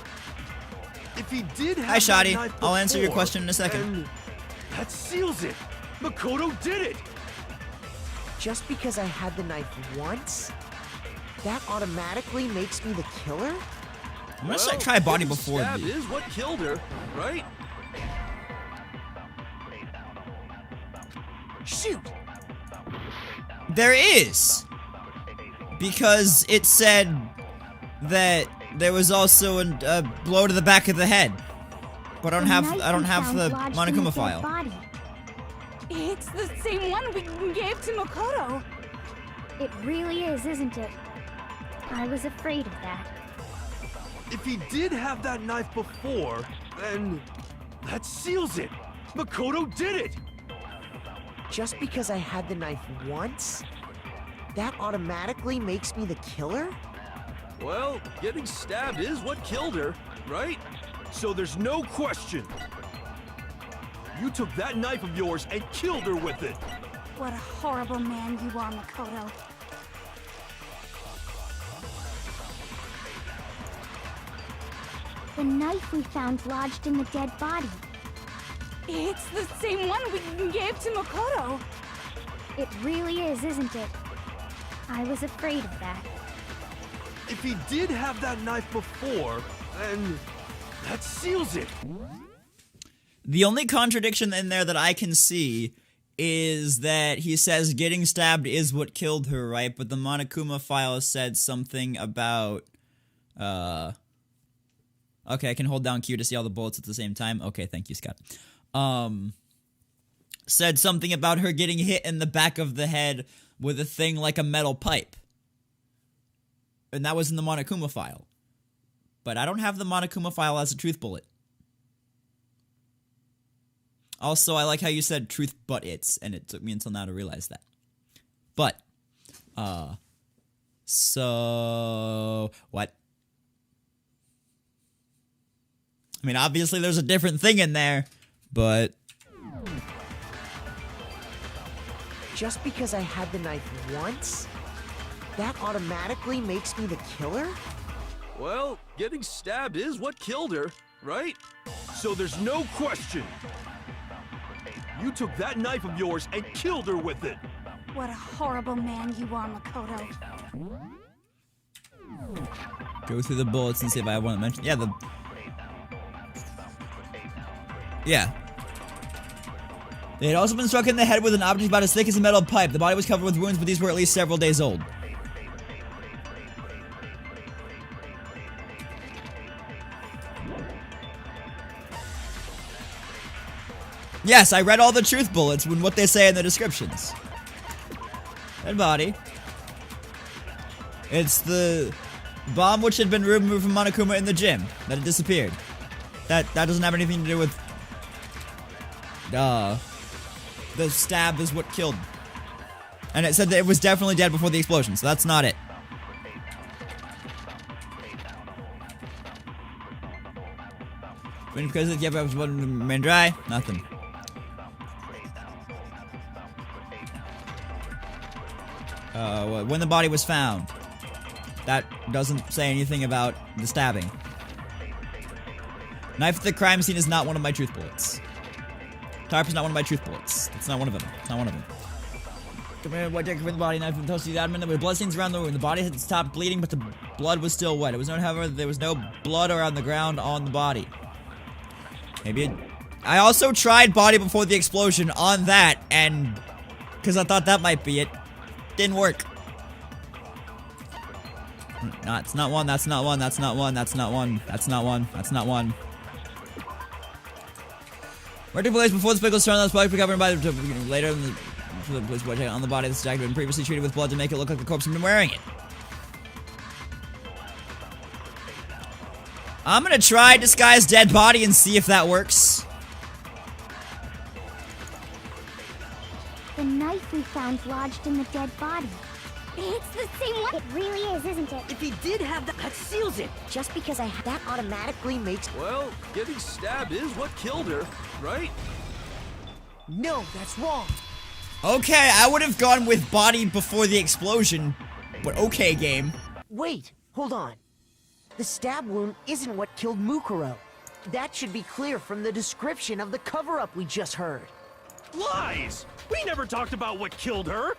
If he did have Hi, that Shadi. knife I'll answer your before, question in a second. then that seals it. Makoto did it. Just because I had the knife once, that automatically makes me the killer? I'm gonna try body getting before stabbed the. is what killed her, right? Shoot! There is! Because it said that there was also a blow to the back of the head. But I don't have the Monokuma file. Body. It's the same one we gave to Makoto. It really is, isn't it? I was afraid of that. If he did have that knife before, then that seals it. Makoto did it. Just because I had the knife once, that automatically makes me the killer? Well, getting stabbed is what killed her, right? So there's no question. You took that knife of yours and killed her with it. What a horrible man you are, Makoto. The knife we found lodged in the dead body. It's the same one we gave to Makoto. It really is, isn't it? I was afraid of that. If he did have that knife before, then that seals it. The only contradiction in there that I can see is that he says getting stabbed is what killed her, right? But the Monokuma file said something about, okay, I can hold down Q to see all the bullets at the same time. Okay, thank you, Scott. Said something about her getting hit in the back of the head with a thing like a metal pipe. And that was in the Monokuma file. But I don't have the Monokuma file as a truth bullet. Also, I like how you said truth but it's, and it took me until now to realize that. But, so, what? I mean, obviously there's a different thing in there, but... Just because I had the knife once, that automatically makes me the killer? Well, getting stabbed is what killed her, right? So there's no question. You took that knife of yours and killed her with it. What a horrible man you are, Makoto. Go through the bullets and see if I have one that mentioned... Yeah, Yeah. They had also been struck in the head with an object about as thick as a metal pipe. The body was covered with wounds, but these were at least several days old. Yes, I read all the truth bullets and what they say in the descriptions. Dead body. It's the bomb which had been removed from Monokuma in the gym. That it disappeared. That doesn't have anything to do with... the stab is what killed. And it said that it was definitely dead before the explosion, so that's not it. When because if you ever was one man dry, nothing. When the body was found. That doesn't say anything about the stabbing. Knife at the crime scene is not one of my truth bullets. Tarp is not one of my truth bullets. It's not one of them. It's not one of them. Committed white deck from the body, knife and toasted abdomen. There were bloodstains around the room. The body had stopped bleeding, but the blood was still wet. It was known, however, there was no blood around the ground on the body. Maybe it... I also tried body before the explosion on that, and... because I thought that might be it. Didn't work. No, it's not one, that's not one, that's not one, that's not one, that's not one, that's not one. Where took place before the spigot was turned on the spike, recovered by the later in the police boy on the body of the stag had been previously treated with blood to make it look like the corpse had been wearing it. I'm gonna try disguise dead body and see if that works. The knife we found lodged in the dead body. It's the same one. It really is, isn't it? If he did have that seals it. Just because that automatically makes... Well, getting stabbed is what killed her, right? No, that's wrong. Okay, I would have gone with body before the explosion, but okay, game. Wait, hold on. The stab wound isn't what killed Mukuro. That should be clear from the description of the cover-up we just heard. Lies! We never talked about what killed her!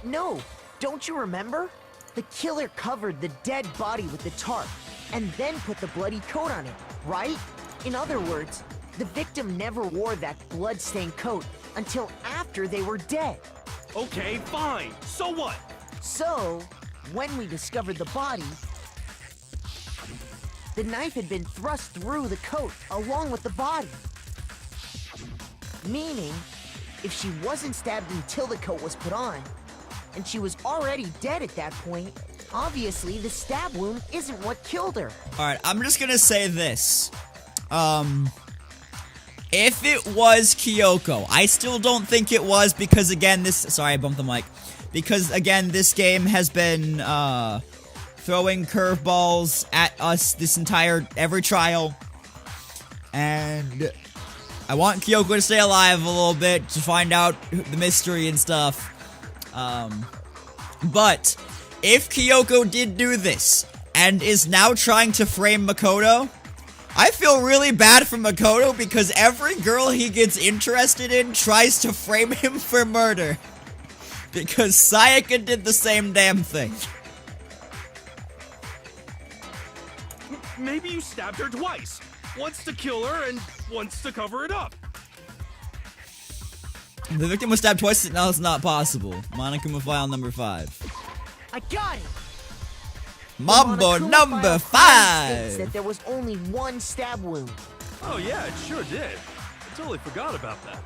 No, don't you remember? The killer covered the dead body with the tarp, and then put the bloody coat on it, right? In other words, the victim never wore that blood-stained coat until after they were dead. Okay, fine. So what? So, when we discovered the body, the knife had been thrust through the coat along with the body. Meaning, if she wasn't stabbed until the coat was put on, and she was already dead at that point, obviously the stab wound isn't what killed her. Alright, I'm just gonna say this. If it was Kyoko, I still don't think it was because again sorry, I bumped the mic. Because again, this game has been, throwing curveballs at us every trial. And I want Kyoko to stay alive a little bit to find out the mystery and stuff. But if Kyoko did do this and is now trying to frame Makoto, I feel really bad for Makoto because every girl he gets interested in tries to frame him for murder. Because Sayaka did the same damn thing. Maybe you stabbed her twice. Once to kill her and once to cover it up. The victim was stabbed twice. No, it's not possible. Monokuma file number 5. I got it! Mambo number 5! States that there was only one stab wound. Oh yeah, it sure did. I totally forgot about that.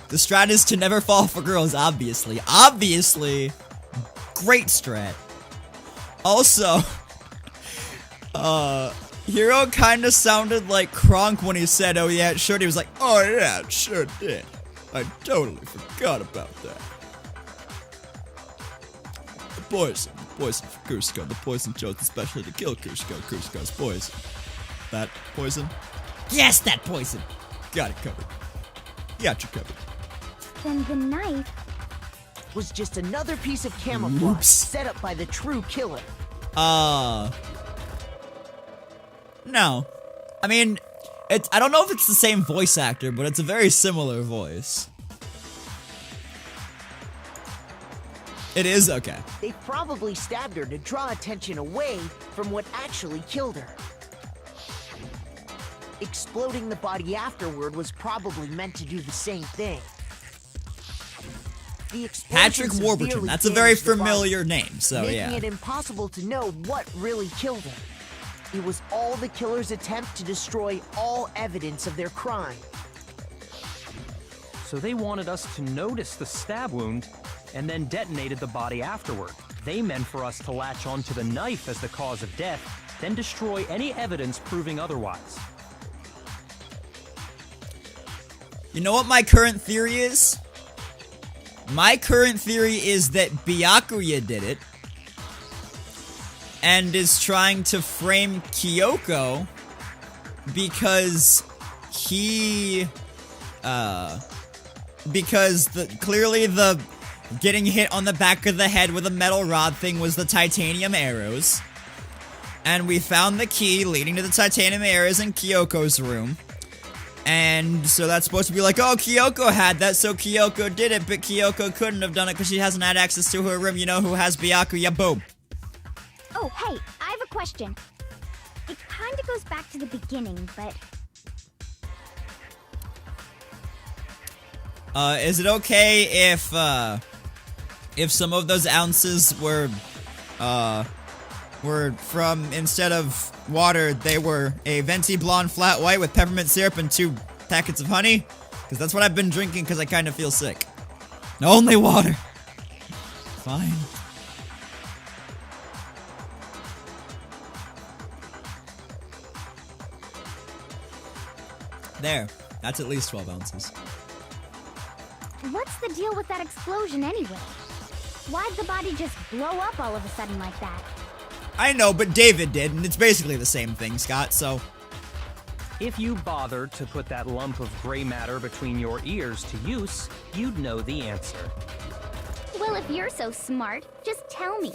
The strat is to never fall for girls, obviously. Obviously! Great strat. Also, Hiro kinda sounded like Kronk when he said, oh yeah, it sure did. He was like, oh yeah, it sure did. I totally forgot about that. The poison for Cusco. The poison chose especially to kill Cusco. Cusco's poison. That poison? Yes, that poison! Got it covered. Got you covered. Then the knife was just another piece of camouflage Oops. set up by the true killer. No. I mean, I don't know if it's the same voice actor, but it's a very similar voice. It is? Okay. They probably stabbed her to draw attention away from what actually killed her. Exploding the body afterward was probably meant to do the same thing. Patrick Warburton. That's a very familiar name, so yeah. Making it impossible to know what really killed her. It was all the killer's attempt to destroy all evidence of their crime. So they wanted us to notice the stab wound and then detonated the body afterward. They meant for us to latch onto the knife as the cause of death, then destroy any evidence proving otherwise. You know what my current theory is? My current theory is that Byakuya did it and is trying to frame Kyoko because clearly the getting hit on the back of the head with a metal rod thing was the titanium arrows, and we found the key leading to the titanium arrows in Kyoko's room. And so that's supposed to be like, oh, Kyoko had that, so Kyoko did it, but Kyoko couldn't have done it because she hasn't had access to her room. You know who has Byakuya? Boom. Oh, hey, I have a question. It kinda goes back to the beginning, but... Is it okay if, if some of those ounces were from, instead of water, they were a venti blonde flat white with peppermint syrup and 2 packets of honey. Because that's what I've been drinking because I kind of feel sick. Only water. Fine. There. That's at least 12 ounces. What's the deal with that explosion anyway? Why'd the body just blow up all of a sudden like that? I know, but David did, and it's basically the same thing, Scott, so... If you bothered to put that lump of gray matter between your ears to use, you'd know the answer. Well, if you're so smart, just tell me.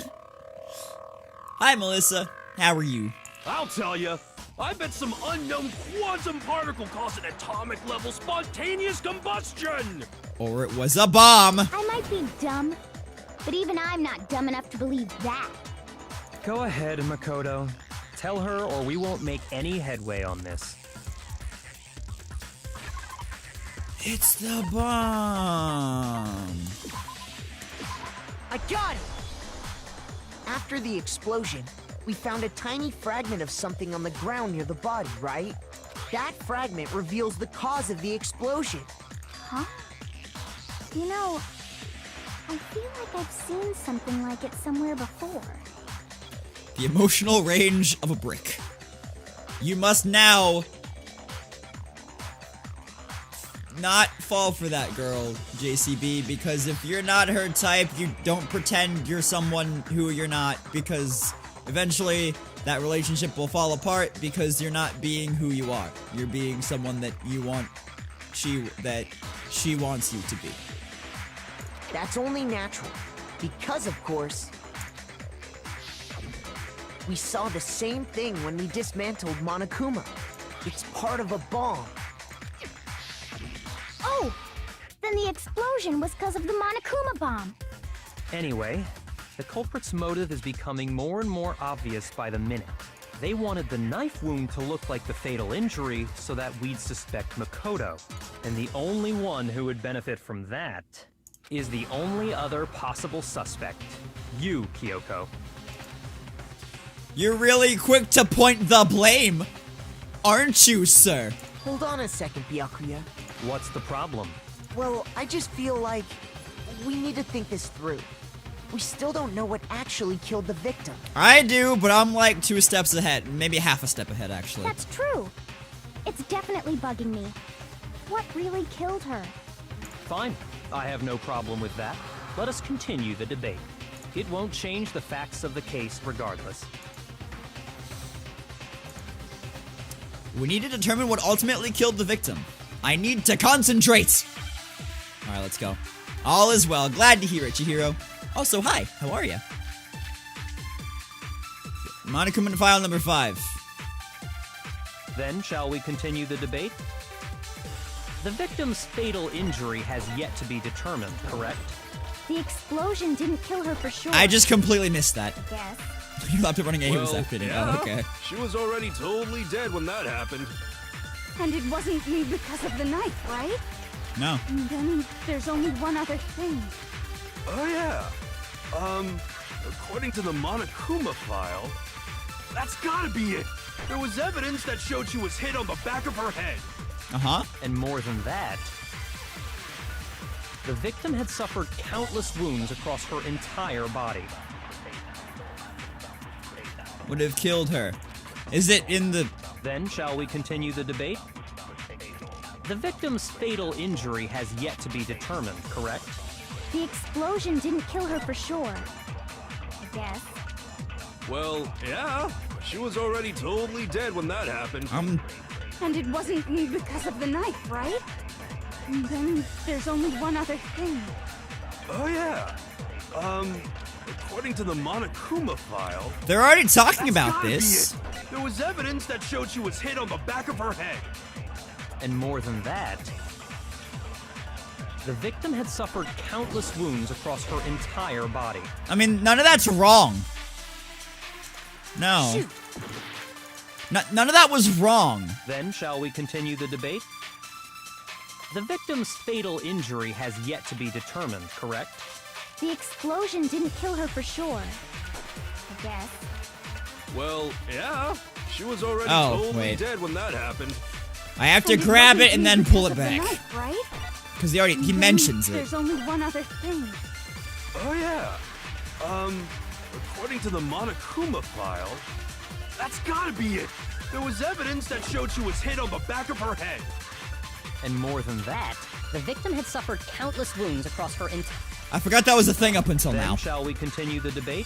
Hi, Melissa. How are you? I'll tell you. I bet some unknown quantum particle caused an atomic level spontaneous combustion! Or it was a bomb. I might be dumb, but even I'm not dumb enough to believe that. Go ahead, Makoto. Tell her or we won't make any headway on this. It's the bomb. I got it! After the explosion, we found a tiny fragment of something on the ground near the body, right? That fragment reveals the cause of the explosion. Huh? You know, I feel like I've seen something like it somewhere before. The emotional range of a brick. You must now not fall for that girl, JCB, because if you're not her type, you don't pretend you're someone who you're not, because eventually that relationship will fall apart because you're not being who you are. You're being someone that you want, that she wants you to be. That's only natural, because of course, we saw the same thing when we dismantled Monokuma. It's part of a bomb. Oh! Then the explosion was because of the Monokuma bomb. Anyway, the culprit's motive is becoming more and more obvious by the minute. They wanted the knife wound to look like the fatal injury so that we'd suspect Makoto. And the only one who would benefit from that is the only other possible suspect. You, Kyoko. You're really quick to point the blame, aren't you, sir? Hold on a second, Byakuya. What's the problem? Well, I just feel like we need to think this through. We still don't know what actually killed the victim. I do, but I'm like 2 steps ahead. Maybe half a step ahead, actually. That's true. It's definitely bugging me. What really killed her? Fine. I have no problem with that. Let us continue the debate. It won't change the facts of the case regardless. We need to determine what ultimately killed the victim. I need to concentrate! Alright, let's go. All is well. Glad to hear it, Chihiro. Also, hi. How are you? Monokuma file number 5. Then, shall we continue the debate? The victim's fatal injury has yet to be determined, correct? The explosion didn't kill her for sure. I just completely missed that. Yes. Your laptop running A was activated. Yeah. Oh, okay. She was already totally dead when that happened. And it wasn't me because of the knife, right? No. And then there's only one other thing. Oh yeah. According to the Monokuma file, that's gotta be it. There was evidence that showed she was hit on the back of her head. Uh-huh. And more than that, the victim had suffered countless wounds across her entire body. Would have killed her. Is it in the... Then, shall we continue the debate? The victim's fatal injury has yet to be determined, correct? The explosion didn't kill her for sure. I guess. Well, yeah. She was already totally dead when that happened. And it wasn't me because of the knife, right? And then there's only one other thing. Oh yeah. According to the Monokuma file, They're already talking that's about gotta be this. it. There was evidence that showed she was hit on the back of her head. And more than that, the victim had suffered countless wounds across her entire body. I mean, none of that's wrong. No. Shoot. None of that was wrong. Then, shall we continue the debate? The victim's fatal injury has yet to be determined, correct? The explosion didn't kill her for sure. I guess. Well, yeah. She was already Oh, totally wait. dead when that happened. I have to grab it and then pull it back. Knife, right? Because he mentions it. There's only one other thing. Oh, yeah. According to the Monokuma file, that's gotta be it. There was evidence that showed she was hit on the back of her head. And more than that, The victim had suffered countless wounds across her entire... I forgot that was a thing up until then now. Shall we continue the debate?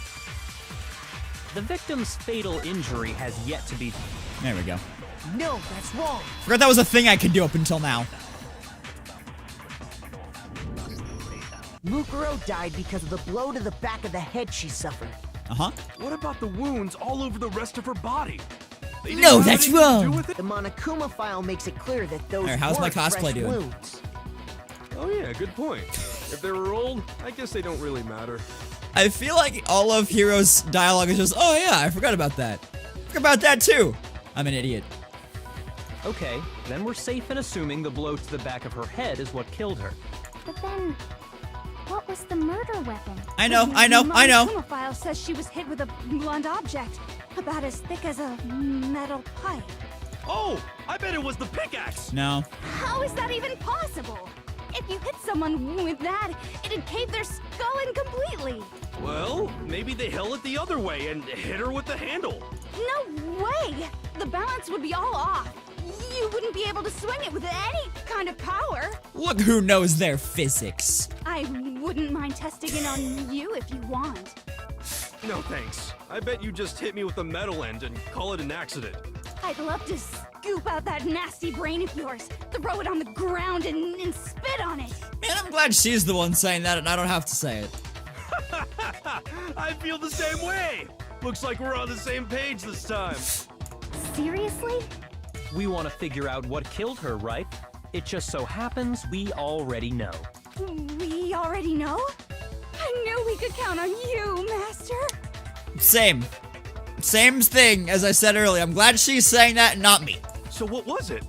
The victim's fatal injury has yet to be... There we go. No, that's wrong. Forgot that was a thing I could do up until now. Mukuro died because of the blow to the back of the head she suffered. Uh-huh. What about the wounds all over the rest of her body? They didn't No, have that's anything to do wrong. with it? The Monokuma file makes it clear that those Alright, how's my weren't cosplay fresh doing? wounds. Oh yeah, good point. If they were old, I guess they don't really matter. I feel like all of Hero's dialogue is just, oh yeah, I forgot about that. Forgot about that too. I'm an idiot. Okay, then we're safe in assuming the blow to the back of her head is what killed her. But then, what was the murder weapon? I know. The Monokuma file says she was hit with a blunt object, about as thick as a metal pipe. Oh, I bet it was the pickaxe. No. How is that even possible? If you hit someone with that, it'd cave their skull in completely. Well, maybe they held it the other way and hit her with the handle. No way! The balance would be all off. You wouldn't be able to swing it with any kind of power. Look who knows their physics. I wouldn't mind testing it on you if you want. No thanks. I bet you just hit me with the metal end and call it an accident. I'd love to scoop out that nasty brain of yours, throw it on the ground, and spit on it. Man, I'm glad she's the one saying that and I don't have to say it. I feel the same way. Looks like we're on the same page this time. Seriously? We want to figure out what killed her, right? It just so happens we already know. We already know? I knew we could count on you, Master. Same. Same thing as I said earlier. I'm glad she's saying that and not me. So what was it?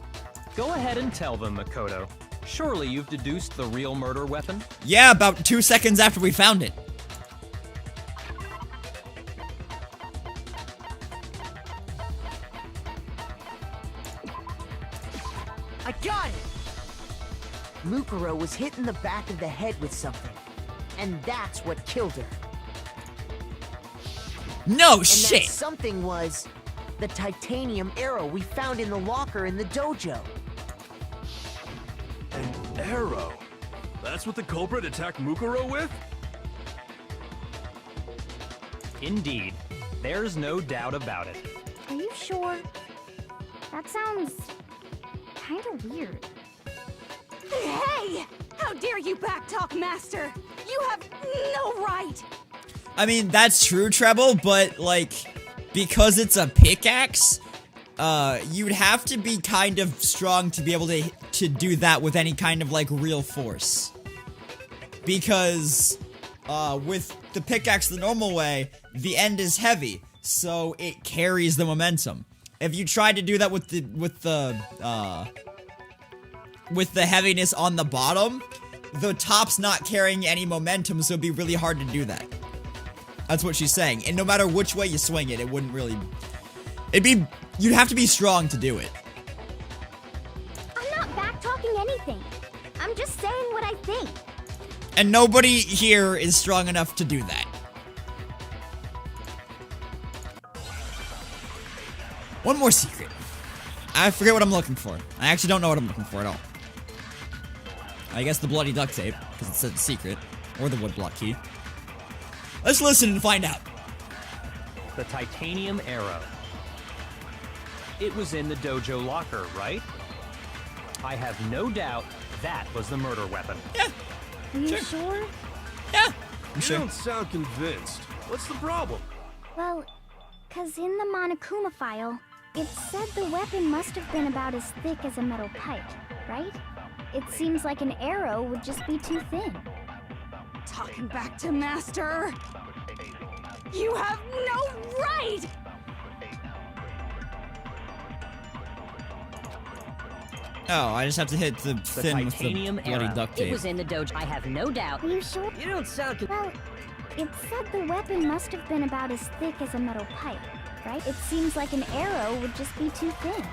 Go ahead and tell them, Makoto. Surely you've deduced the real murder weapon? Yeah, about 2 seconds after we found it. I got it! Mukuro was hit in the back of the head with something. And that's what killed her. No And shit. that something was the titanium arrow we found in the locker in the dojo. An arrow? That's what the culprit attacked Mukuro with? Indeed. There's no doubt about it. Are you sure? That sounds kinda weird. Hey! How dare you backtalk, Master? You have no right! I mean, that's true, Treble, but, like, because it's a pickaxe, you'd have to be kind of strong to be able to do that with any kind of, like, real force. Because, with the pickaxe the normal way, the end is heavy, so it carries the momentum. If you tried to do that with the heaviness on the bottom, the top's not carrying any momentum, so it'd be really hard to do that. That's what she's saying. And no matter which way you swing it, it wouldn't really... You'd have to be strong to do it. I'm not backtalking anything. I'm just saying what I think. And nobody here is strong enough to do that. One more secret. I forget what I'm looking for. I actually don't know what I'm looking for at all. I guess the bloody duct tape, because it said secret. Or the woodblock key. Let's listen and find out. The titanium arrow. It was in the dojo locker, right? I have no doubt that was the murder weapon. Yeah. Are you sure? Yeah. You don't sound convinced. What's the problem? Well, 'cause in the Monokuma file, it said the weapon must have been about as thick as a metal pipe, right? It seems like an arrow would just be too thin. Talking back to Master. You have no right! Oh, I just have to hit the thin with the titanium bloody arrow. duct It tape. was in the dojo. I have no doubt. Are you sure? You don't sound too. Well, it said the weapon must have been about as thick as a metal pipe, right? It seems like an arrow would just be too thin.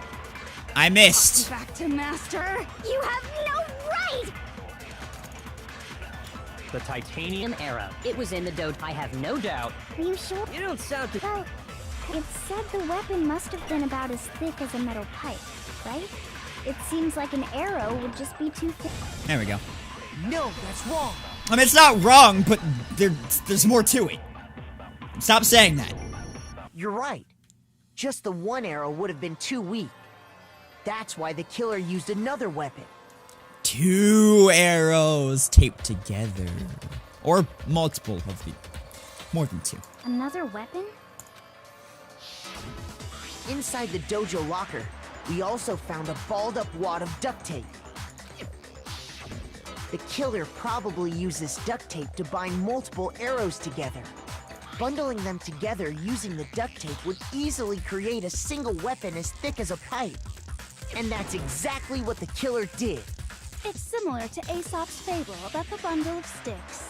I missed. Back to master. You have no right! The titanium Arrow. It was in the dojo. I have no doubt. Are you sure? You don't sound too. Well, it said the weapon must have been about as thick as a metal pipe, right? It seems like an arrow would just be too thin. There we go. No, that's wrong. I mean, it's not wrong, but there's more to it. Stop saying that. You're right. Just the one arrow would have been too weak. That's why the killer used another weapon. 2 arrows taped together. Or multiple of the... More than 2. Another weapon? Inside the dojo locker, we also found a balled up wad of duct tape. The killer probably uses duct tape to bind multiple arrows together. Bundling them together using the duct tape would easily create a single weapon as thick as a pipe. And that's exactly what the killer did. It's similar to Aesop's fable about the bundle of sticks.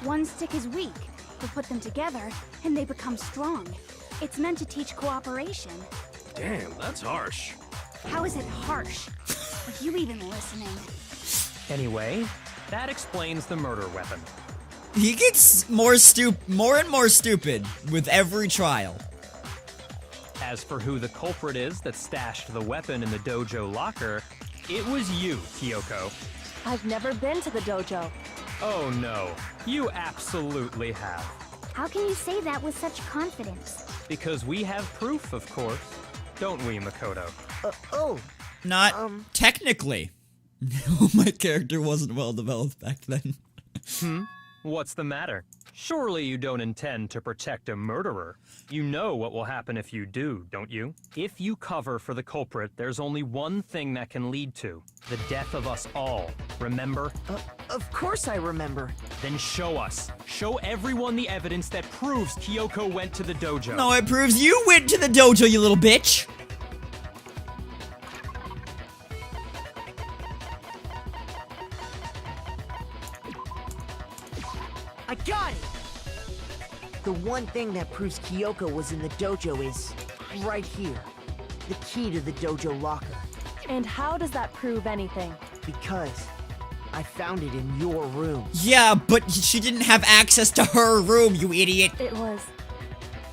One stick is weak, but put them together, and they become strong. It's meant to teach cooperation. Damn, that's harsh. How is it harsh? Are you even listening? Anyway, that explains the murder weapon. He gets more and more stupid with every trial. As for who the culprit is that stashed the weapon in the dojo locker, it was you, Kyoko. I've never been to the dojo. Oh no, you absolutely have. How can you say that with such confidence? Because we have proof, of course. Don't we, Makoto? Not technically. My character wasn't well developed back then. What's the matter? Surely you don't intend to protect a murderer. You know what will happen if you do, don't you? If you cover for the culprit, there's only one thing that can lead to the death of us all. Remember? Of course I remember. Then show us. Show everyone the evidence that proves Kyoko went to the dojo. No, it proves you went to the dojo, you little bitch. I got it! The one thing that proves Kyoko was in the dojo is right here. The key to the dojo locker. And how does that prove anything? Because I found it in your room. Yeah, but she didn't have access to her room, you idiot. It was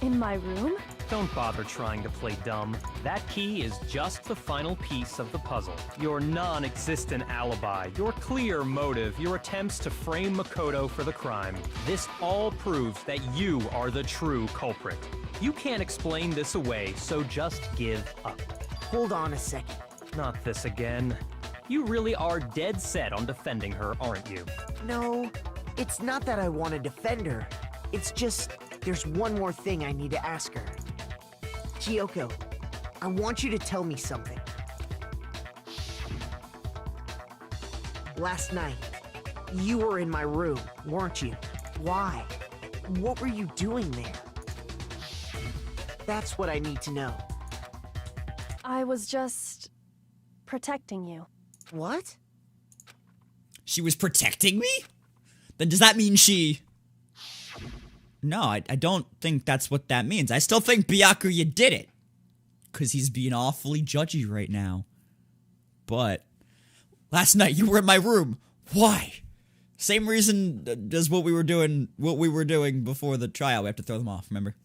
in my room? Don't bother trying to play dumb. That key is just the final piece of the puzzle. Your non-existent alibi, your clear motive, your attempts to frame Makoto for the crime. This all proves that you are the true culprit. You can't explain this away, so just give up. Hold on a second. Not this again. You really are dead set on defending her, aren't you? No, it's not that I want to defend her. It's just, there's one more thing I need to ask her. Kyoko, I want you to tell me something. Last night, you were in my room, weren't you? Why? What were you doing there? That's what I need to know. I was just protecting you. What? She was protecting me? Then does that mean she... No, I don't think that's what that means. I still think Byakuya did it. Because he's being awfully judgy right now. But last night you were in my room. Why? Same reason as what we were doing before the trial. We have to throw them off, remember?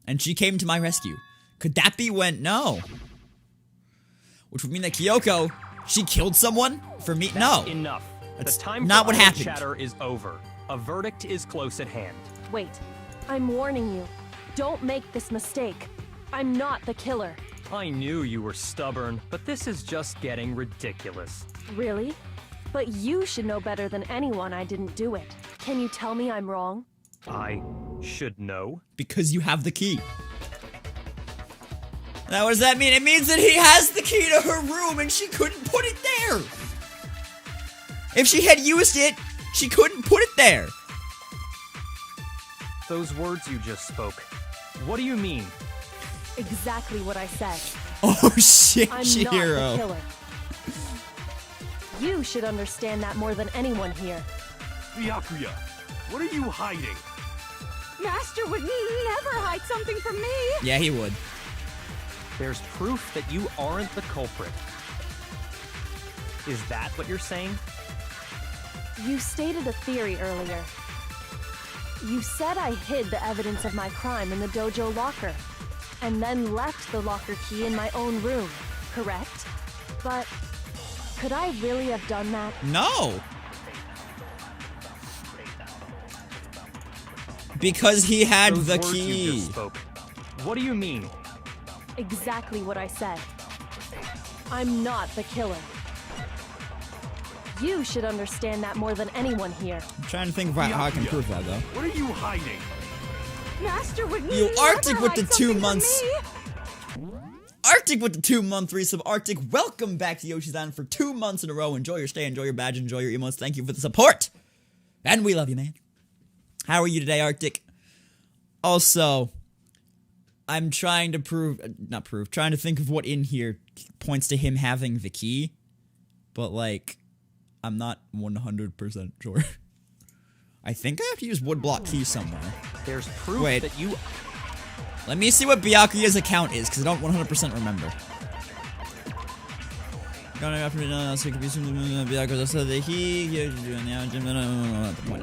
And she came to my rescue. Could that be when... No. Which would mean that Kyoko, she killed someone for me? No. Enough. That's the time not for what idle happened. chatter is over. A verdict is close at hand. Wait, I'm warning you. Don't make this mistake. I'm not the killer. I knew you were stubborn, but this is just getting ridiculous. Really? But you should know better than anyone I didn't do it. Can you tell me I'm wrong? I should know. Because you have the key. Now, what does that mean? It means that he has the key to her room and she couldn't put it there. If she had used it, she couldn't put it there. Those words you just spoke, what do you mean? Exactly what I said. Oh shit, I'm not the Chihiro. killer. You should understand that more than anyone here. Byakuya, what are you hiding? Master would never hide something from me. Yeah, he would. There's proof that you aren't the culprit. Is that what you're saying? You stated a theory earlier. You said I hid the evidence of my crime in the dojo locker, and then left the locker key in my own room, correct? But could I really have done that? No. Because he had Those the words you key. just spoke. What do you mean? Exactly what I said. I'm not the killer. You should understand that more than anyone here. I'm trying to think about how I can Byakuya, prove that though. What are you hiding? Master would You never Arctic with hide the something 2 from months. me. Arctic with the 2-month resub. Arctic, welcome back to Yoshi's Island for 2 months in a row. Enjoy your stay, enjoy your badge, enjoy your emotes. Thank you for the support. And we love you, man. How are you today, Arctic? Also, I'm trying to trying to think of what in here points to him having the key. But, like, I'm not 100% sure. I think I have to use woodblock key somewhere. There's proof Wait. that you... Let me see what Byakuya's account is, because I don't 100% remember.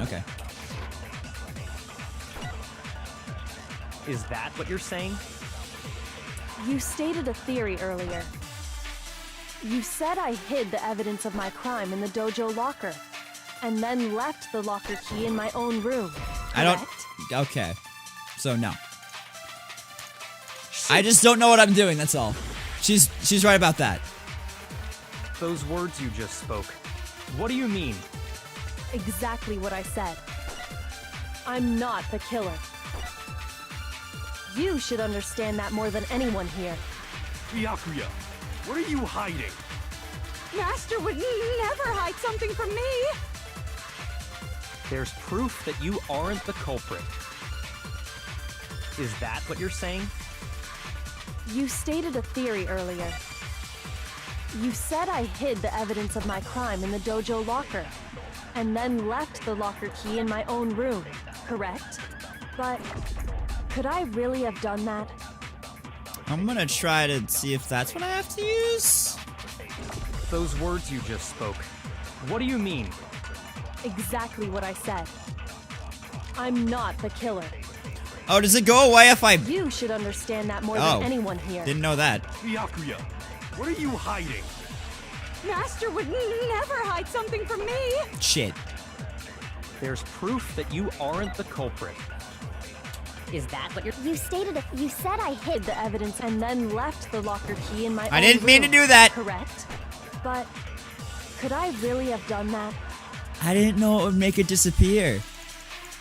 Okay. Is that what you're saying? You stated a theory earlier. You said I hid the evidence of my crime in the dojo locker, and then left the locker key in my own room. I don't... correct? Okay. So, no. I just don't know what I'm doing, that's all. She's right about that. Those words you just spoke. What do you mean? Exactly what I said. I'm not the killer. You should understand that more than anyone here. Byakuya, what are you hiding? Master would never hide something from me. There's proof that you aren't the culprit. Is that what you're saying? You stated a theory earlier. You said I hid the evidence of my crime in the dojo locker, and then left the locker key in my own room, correct? But could I really have done that? I'm gonna try to see if that's what I have to use. Those words you just spoke. What do you mean? Exactly what I said. I'm not the killer. Oh, does it go away if I... You should understand that more Oh. than anyone here. Didn't know that. Byakuya, what are you hiding? Master would never hide something from me. Shit. There's proof that you aren't the culprit. Is that what you're... You said I hid The evidence and then left the locker key in my I own didn't mean to room, do that. correct? But could I really have done that? I didn't know it would make it disappear.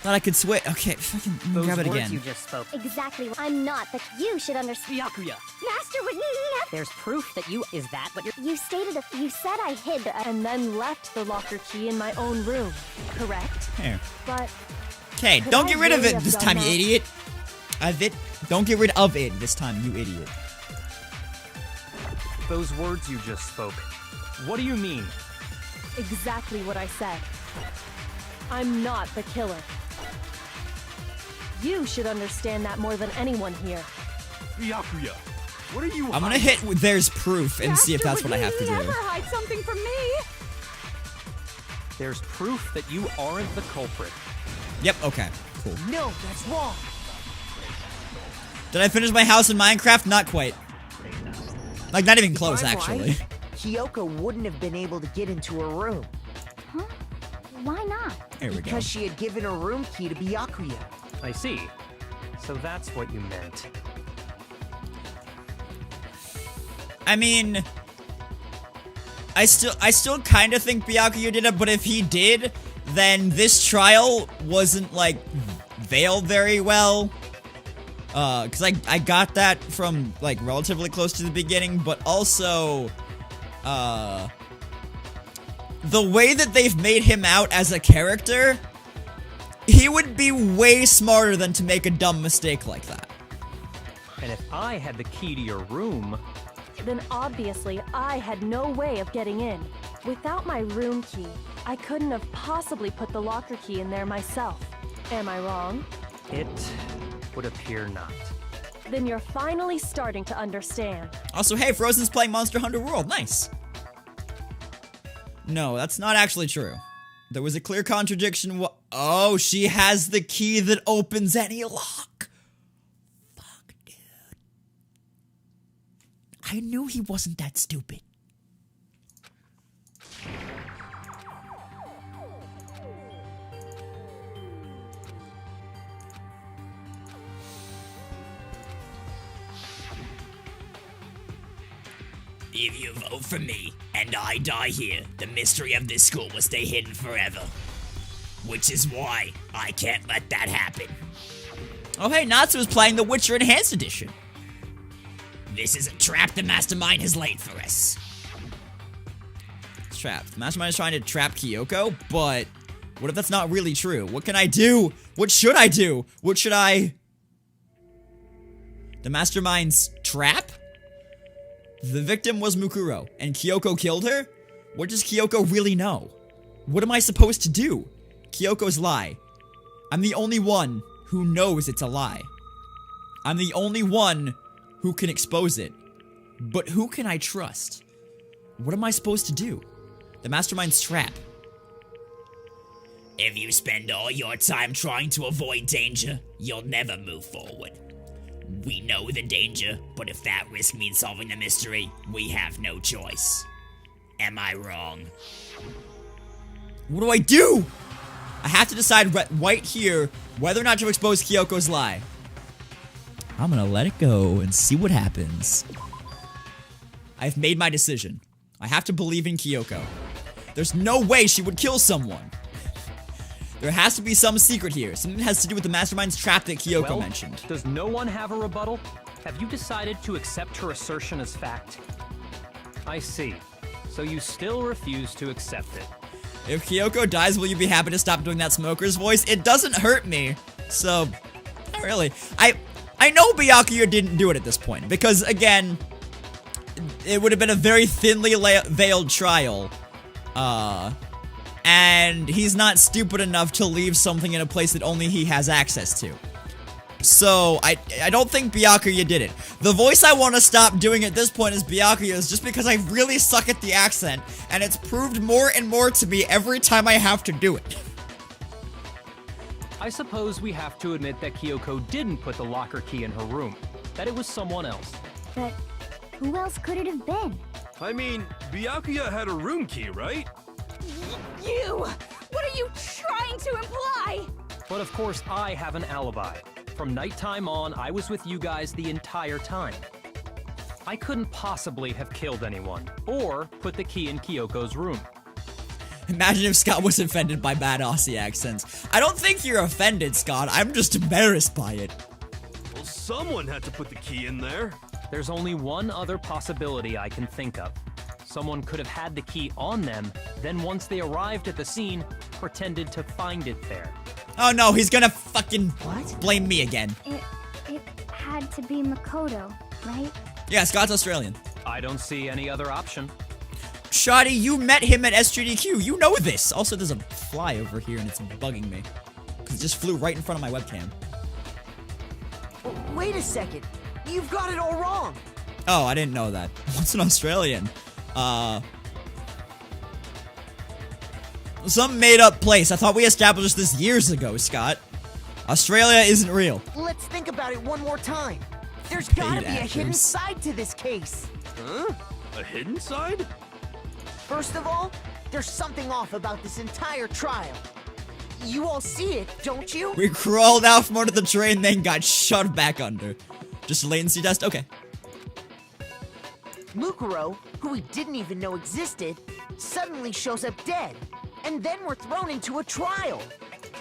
Thought I could switch. Okay, fucking Those grab it words again. You just spoke. exactly. I'm not the. You should understand. Byakuya, Master would never. There's proof that you... Is that what you're... You said I hid the. And then left the locker key in my own room, correct? Here. But Okay, Could don't I get rid of really it have this done time, you that? idiot. Of it. Don't get rid of it this time, you idiot. Those words you just spoke. What do you mean? exactly what I said. I'm not the killer. You should understand that more than anyone here. Byakuya, what are you I'm gonna hiding? hit with there's proof and see if that's Master what I have to would never do. hide something from me. There's proof that you aren't the culprit. Yep, okay, cool. No, that's wrong. Did I finish my house in Minecraft? Not quite. Like, not even close, If I'm actually. right, Kyoko wouldn't have been able to get into her room Huh? Why not? There we go. because she had given her room key to Byakuya. I see. So that's what you meant. I mean, I still kind of think Byakuya did it, but if he did, then this trial wasn't, like, veiled very well. Because I got that from, like, relatively close to the beginning, but also, the way that they've made him out as a character, he would be way smarter than to make a dumb mistake like that. And if I had the key to your room... Then obviously I had no way of getting in. Without my room key, I couldn't have possibly put the locker key in there myself. Am I wrong? It would appear not. Then you're finally starting to understand. Also, hey, Frozen's playing Monster Hunter World. Nice. No, that's not actually true. There was a clear contradiction. Oh, she has the key that opens any lock. Fuck, dude. I knew he wasn't that stupid. If you vote for me, and I die here, the mystery of this school will stay hidden forever. Which is why I can't let that happen. Oh, hey, Natsu is playing The Witcher Enhanced Edition. This is a trap the mastermind has laid for us. It's trapped. The mastermind is trying to trap Kyoko, but what if that's not really true? What can I do? What should I do? What should I... The mastermind's trap? The victim was Mukuro, and Kyoko killed her? What does Kyoko really know? What am I supposed to do? Kyoko's lie. I'm the only one who knows it's a lie. I'm the only one who can expose it. But who can I trust? What am I supposed to do? The mastermind's trap. If you spend all your time trying to avoid danger, you'll never move forward. We know the danger, but if that risk means solving the mystery, we have no choice. Am I wrong? What do I do? I have to decide right here whether or not to expose Kyoko's lie. I'm gonna let it go and see what happens. I've made my decision. I have to believe in Kyoko. There's no way she would kill someone. There has to be some secret here. Something that has to do with the mastermind's trap that Kyoko mentioned. Does no one have a rebuttal? Have you decided to accept her assertion as fact? I see. So you still refuse to accept it. If Kyoko dies, will you be happy to stop doing that smoker's voice? It doesn't hurt me. So, not really. I know Byakuya didn't do it at this point. Because, again, it would have been a very thinly veiled trial. And he's not stupid enough to leave something in a place that only he has access to. So, I don't think Byakuya did it. The voice I want to stop doing at this point is Byakuya's just because I really suck at the accent, and it's proved more and more to me every time I have to do it. I suppose we have to admit that Kyoko didn't put the locker key in her room. That it was someone else. But who else could it have been? I mean, Byakuya had a room key, right? You! What are you trying to imply? But of course, I have an alibi. From nighttime on, I was with you guys the entire time. I couldn't possibly have killed anyone, or put the key in Kyoko's room. Imagine if Scott was offended by bad Aussie accents. I don't think you're offended, Scott. I'm just embarrassed by it. Well, someone had to put the key in there. There's only one other possibility I can think of. Someone could have had the key on them, then once they arrived at the scene, pretended to find it there. Oh no, he's gonna fucking blame me again. It had to be Makoto, right? Yeah, Scott's Australian. I don't see any other option. Shoddy, you met him at SGDQ. You know this. Also, there's a fly over here and it's bugging me. Because it just flew right in front of my webcam. Wait a second. You've got it all wrong. Oh, I didn't know that. What's an Australian? Some made-up place. I thought we established this years ago, Scott. Australia isn't real. Let's think about it one more time. There's gotta be a hidden side to this case. Huh? A hidden side? First of all, there's something off about this entire trial. You all see it, don't you? We crawled out from under the train, then got shoved back under. Just a latency test? Okay. Mukuro, who we didn't even know existed, suddenly shows up dead. And then we're thrown into a trial.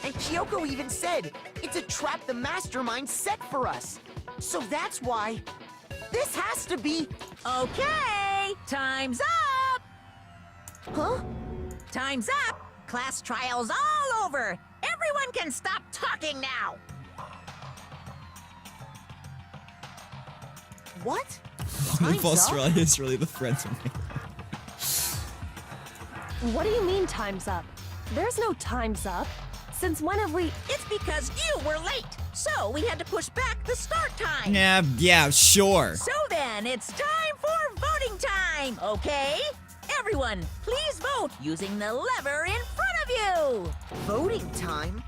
And Kyoko even said, it's a trap the mastermind set for us. So that's why this has to be... Okay, time's up! Huh? Time's up! Class trial's all over! Everyone can stop talking now! What? Only Time's up? Australia is really the friends of me. What do you mean time's up? There's no time's up. Since when have we... It's because you were late, so we had to push back the start time. Yeah, sure. So then, it's time for voting time, okay? Everyone, please vote using the lever in front of you. Voting time?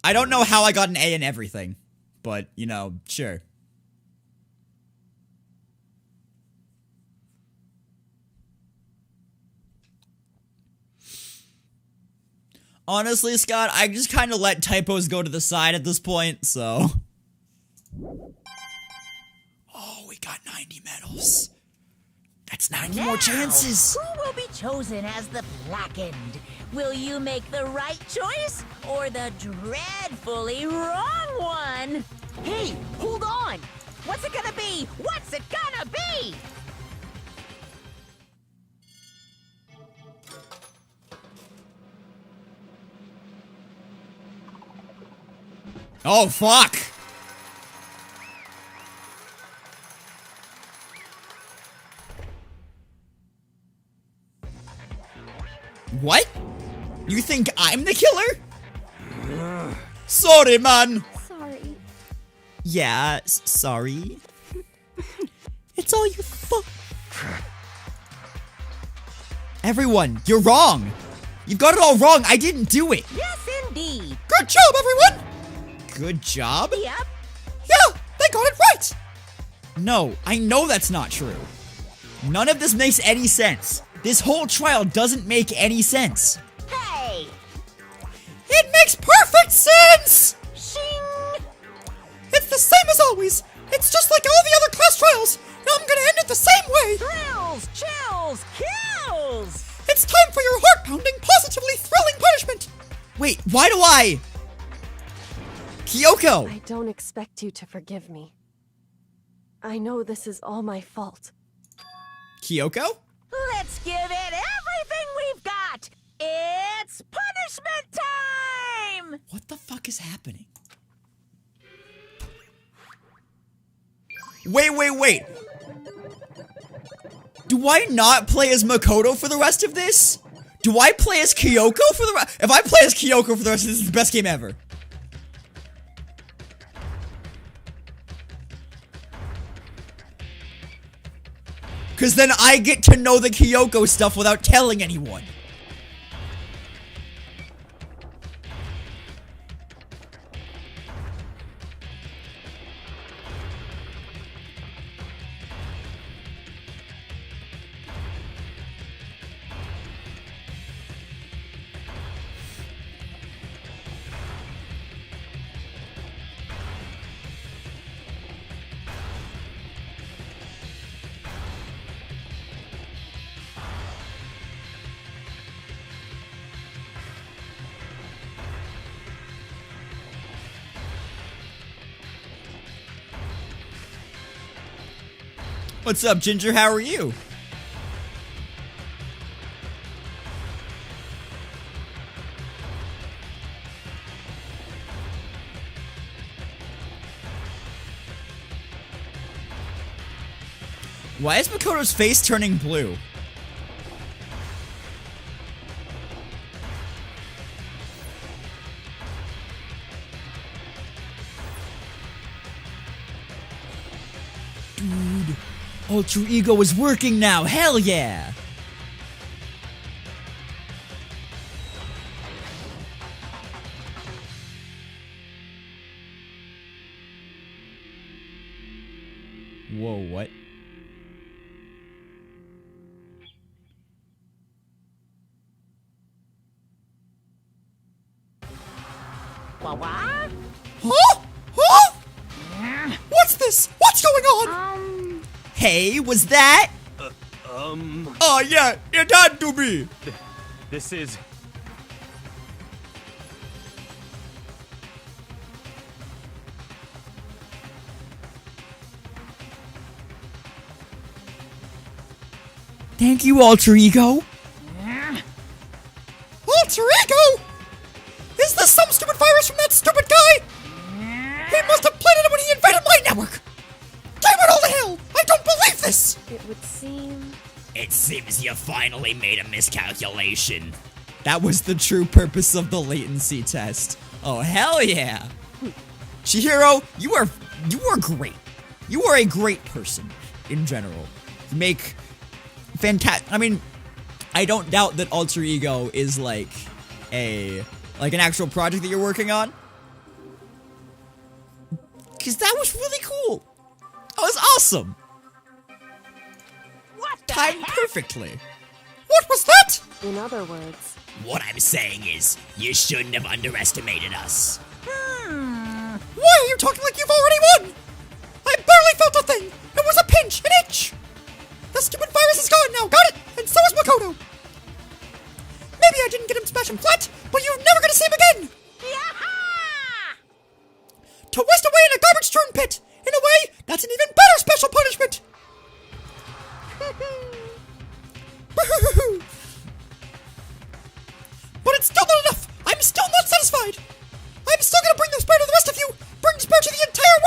I don't know how I got an A in everything, but, you know, sure. Honestly, Scott, I just kind of let typos go to the side at this point, so... Oh, we got 90 medals. That's 90 more chances. Who will be chosen as the blackened? Will you make the right choice or the dreadfully wrong one? Hey, hold on! What's it gonna be? What's it gonna be? Oh, fuck! What? You think I'm the killer? Sorry, man. Sorry. Yeah, sorry. It's all your fault. Everyone, you're wrong. You've got it all wrong. I didn't do it. Yes, indeed. Good job, everyone! Good job? Yep. Yeah, they got it right! No, I know that's not true. None of this makes any sense. This whole trial doesn't make any sense. Hey! It makes perfect sense! Shing! It's the same as always. It's just like all the other class trials. Now I'm gonna end it the same way. Thrills, chills, kills! It's time for your heart-pounding, positively thrilling punishment. Wait, why do I... Kyoko! I don't expect you to forgive me. I know this is all my fault. Kyoko? Let's give it everything we've got! It's punishment time! What the fuck is happening? Wait. Do I not play as Makoto for the rest of this? Do I play as Kyoko for the rest? If I play as Kyoko for the rest of this, it's the best game ever. Because then I get to know the Kyoko stuff without telling anyone. What's up, Ginger? How are you? Why is Makoto's face turning blue? Dude, Ultra Ego is working now, hell yeah! Whoa, what? What? Huh? Huh? What's this? What's going on? Hey, was that? Oh yeah, it had to be. This is... Thank you, Alter Ego. It seems you finally made a miscalculation. That was the true purpose of the latency test. Oh, hell yeah. Chihiro, you are great. You are a great person in general. You make fantastic. I mean, I don't doubt that Alter Ego is like an actual project that you're working on. Cause that was really cool. That was awesome. What the Timed heck? perfectly. What was that? In other words, What I'm saying is, you shouldn't have underestimated us. Why are you talking like you've already won? I barely felt a thing. It was a pinch, an itch. The stupid virus is gone now, got it? And so is Makoto. Maybe I didn't get him smashing flat, but you're never gonna see him again. Yaha! To waste away in a garbage strewn pit. In a way, that's an even better special punishment. But it's still not enough. I'm still not satisfied. I'm still gonna bring the spare to the rest of you. Bring spare to the entire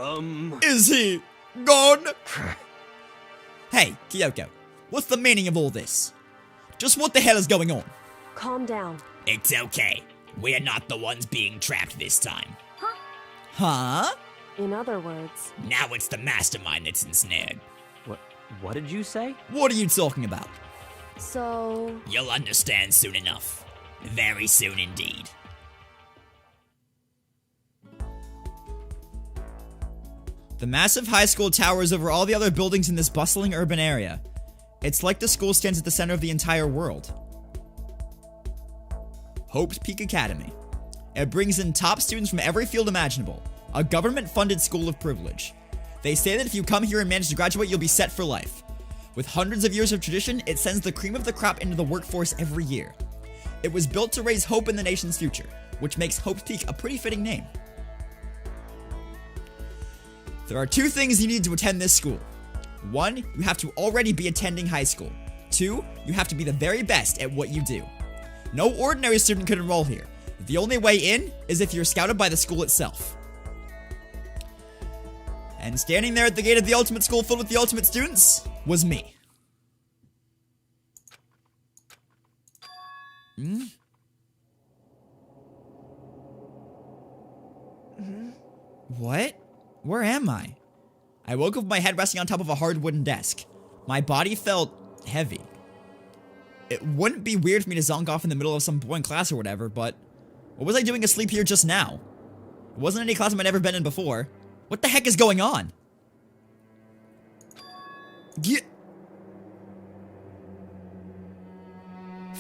world. Is he gone? Hey, Kyoko, what's the meaning of all this? Just what the hell is going on? calm down. It's okay. We're not the ones being trapped this time. Huh? In other words, Now it's the mastermind that's ensnared. What did you say? What are you talking about? so You'll understand soon enough. Very soon indeed. The massive high school towers over all the other buildings in this bustling urban area. It's like the school stands at the center of the entire world. Hope's Peak Academy. It brings in top students from every field imaginable. A government-funded school of privilege. They say that if you come here and manage to graduate, you'll be set for life. With hundreds of years of tradition, it sends the cream of the crop into the workforce every year. It was built to raise hope in the nation's future, which makes Hope's Peak a pretty fitting name. There are two things you need to attend this school. 1, you have to already be attending high school. 2, you have to be the very best at what you do. No ordinary student could enroll here. The only way in is if you're scouted by the school itself. And standing there at the gate of the ultimate school filled with the ultimate students was me. What? Where am I? I woke up with my head resting on top of a hard wooden desk. My body felt heavy. It wouldn't be weird for me to zonk off in the middle of some boring class or whatever, but what was I doing asleep here just now? It wasn't any class I'd ever been in before. What the heck is going on?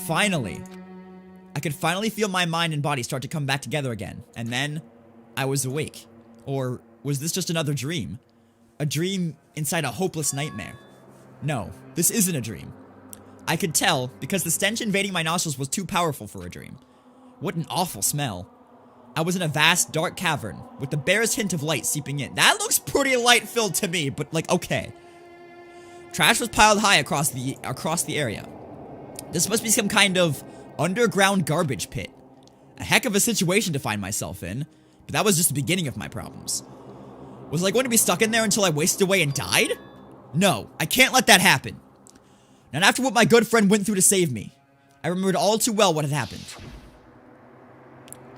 Finally. I could finally feel my mind and body start to come back together again, and then I was awake. Or was this just another dream? A dream inside a hopeless nightmare? No, this isn't a dream. I could tell because the stench invading my nostrils was too powerful for a dream. What an awful smell. I was in a vast, dark cavern with the barest hint of light seeping in. That looks pretty light-filled to me, but like, okay. Trash was piled high across the area. This must be some kind of underground garbage pit. A heck of a situation to find myself in, but that was just the beginning of my problems. Was I going to be stuck in there until I wasted away and died? No, I can't let that happen. Not after what my good friend went through to save me. I remembered all too well what had happened.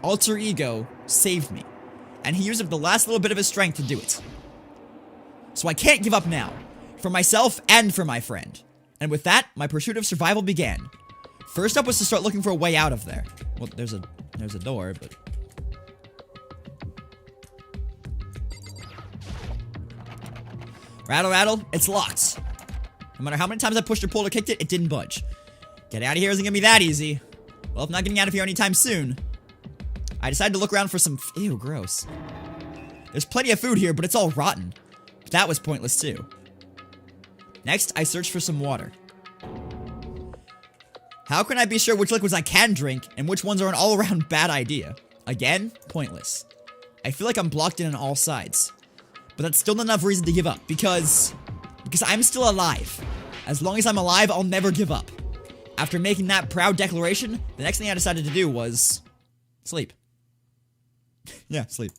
Alter Ego saved me, and he used up the last little bit of his strength to do it. So I can't give up now, for myself and for my friend. And with that, my pursuit of survival began. First up was to start looking for a way out of there. Well, there's a door, but... Rattle, rattle, it's locked. No matter how many times I pushed or pulled or kicked it, it didn't budge. Getting out of here isn't gonna be that easy. Well, if not getting out of here anytime soon, I decided to look around for some... Ew, gross. There's plenty of food here, but it's all rotten. But that was pointless too. Next, I searched for some water. How can I be sure which liquids I can drink and which ones are an all-around bad idea? Again, pointless. I feel like I'm blocked in on all sides. But that's still not enough reason to give up, because I'm still alive. As long as I'm alive, I'll never give up. After making that proud declaration, the next thing I decided to do was... sleep. Yeah, sleep.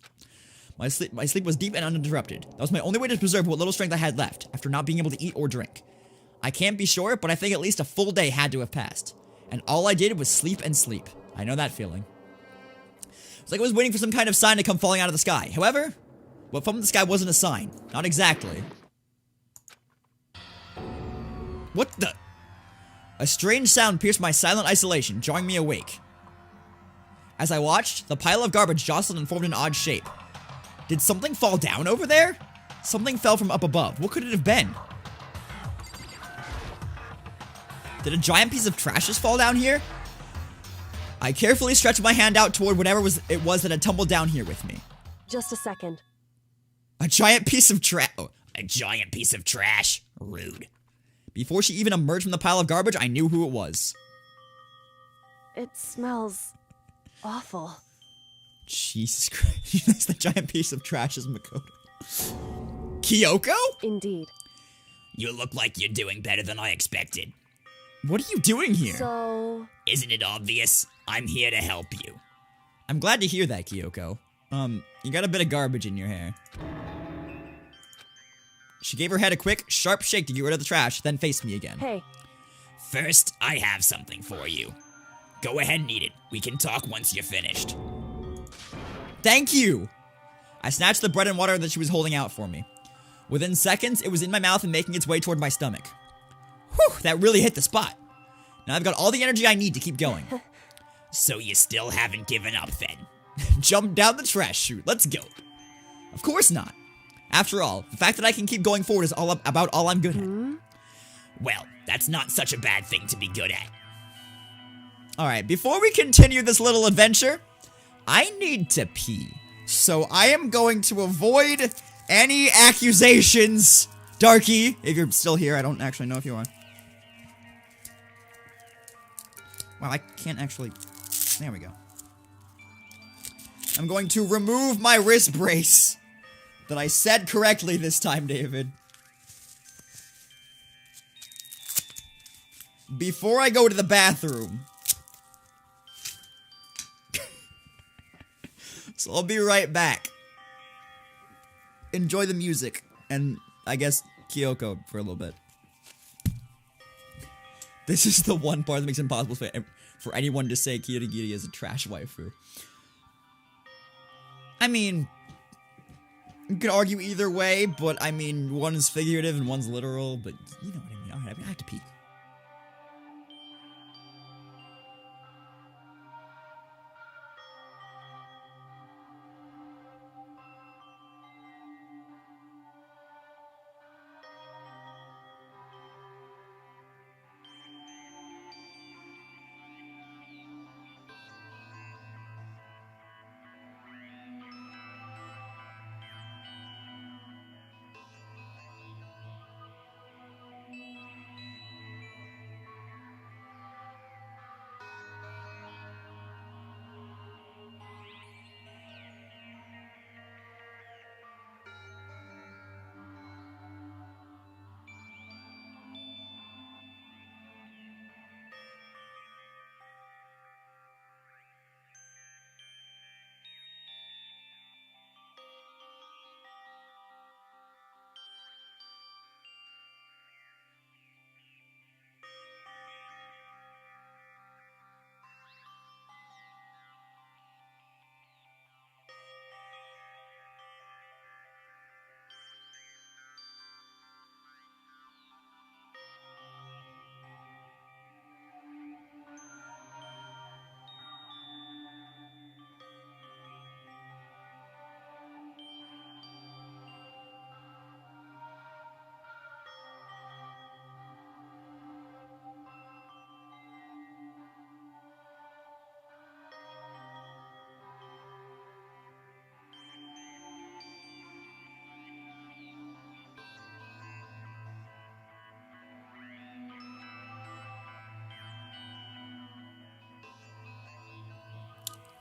My sleep was deep and uninterrupted. That was my only way to preserve what little strength I had left, after not being able to eat or drink. I can't be sure, but I think at least a full day had to have passed. And all I did was sleep and sleep. I know that feeling. It's like I was waiting for some kind of sign to come falling out of the sky. However, what from the sky wasn't a sign. Not exactly. What the? A strange sound pierced my silent isolation, jarring me awake. As I watched, the pile of garbage jostled and formed an odd shape. Did something fall down over there? Something fell from up above. What could it have been? Did a giant piece of trash just fall down here? I carefully stretched my hand out toward whatever it was that had tumbled down here with me. Just a second. A giant piece of trash. Oh, A giant piece of trash? Rude. before she even emerged from the pile of garbage, I knew who it was. It smells awful. Jesus Christ. That's the giant piece of trash is Makoto. Kyoko? Indeed. You look like you're doing better than I expected. What are you doing here? So... Isn't it obvious? I'm here to help you. I'm glad to hear that, Kyoko. You got a bit of garbage in your hair. She gave her head a quick, sharp shake to get rid of the trash, then faced me again. Hey. First, I have something for you. Go ahead and eat it. We can talk once you're finished. Thank you! I snatched the bread and water that she was holding out for me. Within seconds, it was in my mouth and making its way toward my stomach. Whew, that really hit the spot. Now I've got all the energy I need to keep going. So you still haven't given up then? Jump down the trash chute, let's go. Of course not. After all, the fact that I can keep going forward is about all I'm good at. Well, that's not such a bad thing to be good at. Alright, before we continue this little adventure, I need to pee. So I am going to avoid any accusations. Darky, if you're still here, I don't actually know if you are. Wow, I can't actually... There we go. I'm going to remove my wrist brace. That I said correctly this time, David. Before I go to the bathroom. So I'll be right back. Enjoy the music. And I guess Kyoko for a little bit. This is the one part that makes it impossible for anyone to say Kirigiri is a trash waifu. I mean, you could argue either way, but I mean, one is figurative and one's literal, but you know what I mean. Alright, I have to pee.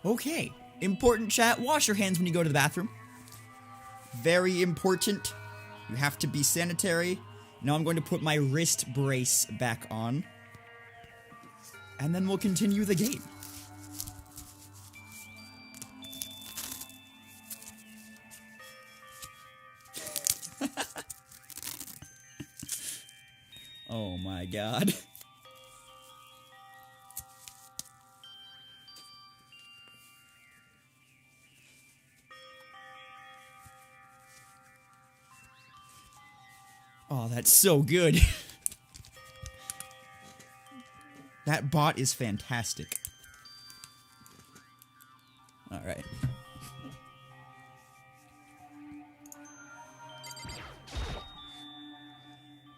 Okay, important chat, wash your hands when you go to the bathroom. Very important. You have to be sanitary. Now I'm going to put my wrist brace back on. And then we'll continue the game. Oh my god. Oh, that's so good. That bot is fantastic. Alright.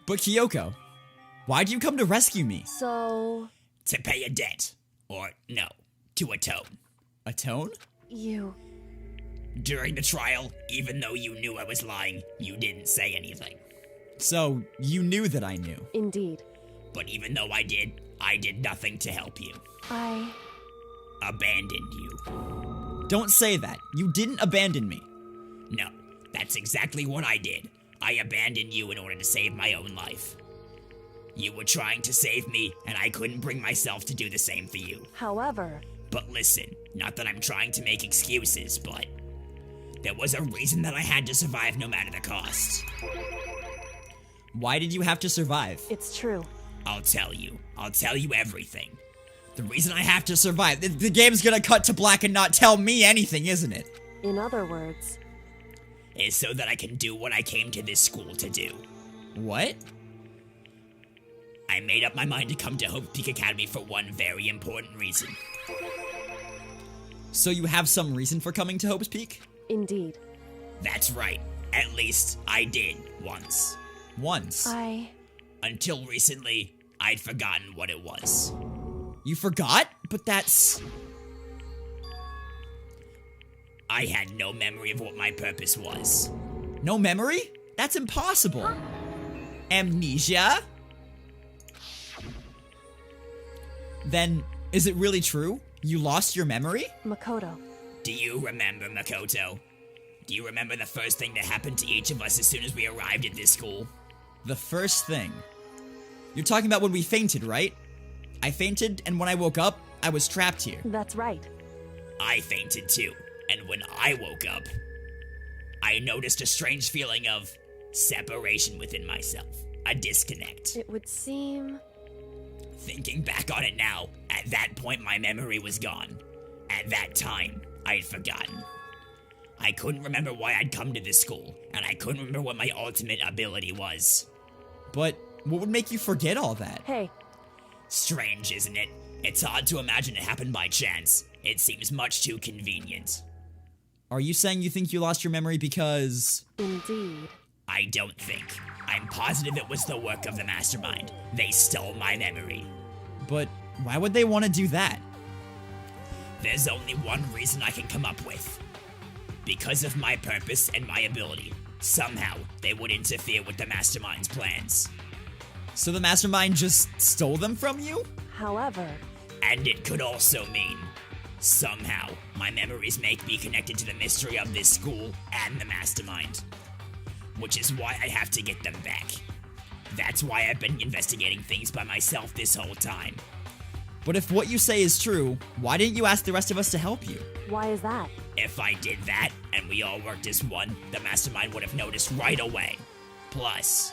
But Kyoko, why'd you come to rescue me? So, To pay a debt. Or, no, to atone. Atone? you... During the trial, even though you knew I was lying, you didn't say anything. So, you knew that I knew. Indeed. But even though I did nothing to help you. I... Abandoned you. Don't say that. You didn't abandon me. No, that's exactly what I did. I abandoned you in order to save my own life. You were trying to save me, and I couldn't bring myself to do the same for you. However... But listen, not that I'm trying to make excuses, but... there was a reason that I had to survive no matter the cost. Why did you have to survive? It's true. I'll tell you everything. The reason I have to survive. The game's gonna cut to black and not tell me anything, isn't it? In other words... Is so that I can do what I came to this school to do. What? I made up my mind to come to Hope Peak Academy for one very important reason. So you have some reason for coming to Hope's Peak? Indeed. That's right. At least I did once. Once? Until recently, I'd forgotten what it was. You forgot? But that's... I had no memory of what my purpose was. No memory? That's impossible. Amnesia? Then, is it really true? You lost your memory? Makoto. Do you remember, Makoto? Do you remember the first thing that happened to each of us as soon as we arrived at this school? The first thing? You're talking about when we fainted, right? I fainted, and when I woke up, I was trapped here. That's right. I fainted too, and when I woke up, I noticed a strange feeling of separation within myself. A disconnect. It would seem... Thinking back on it now, at that point my memory was gone. At that time, I had forgotten. I couldn't remember why I'd come to this school, and I couldn't remember what my ultimate ability was. But what would make you forget all that? Hey. Strange, isn't it? It's hard to imagine it happened by chance. It seems much too convenient. Are you saying you think you lost your memory because... Indeed. I don't think. I'm positive it was the work of the mastermind. They stole my memory. But why would they want to do that? There's only one reason I can come up with. Because of my purpose and my ability. Somehow, they would interfere with the mastermind's plans. So the mastermind just stole them from you? However... And it could also mean, somehow, my memories make me connected to the mystery of this school and the mastermind. Which is why I have to get them back. That's why I've been investigating things by myself this whole time. But if what you say is true, why didn't you ask the rest of us to help you? Why is that? If I did that, and we all worked as one, the mastermind would have noticed right away. Plus...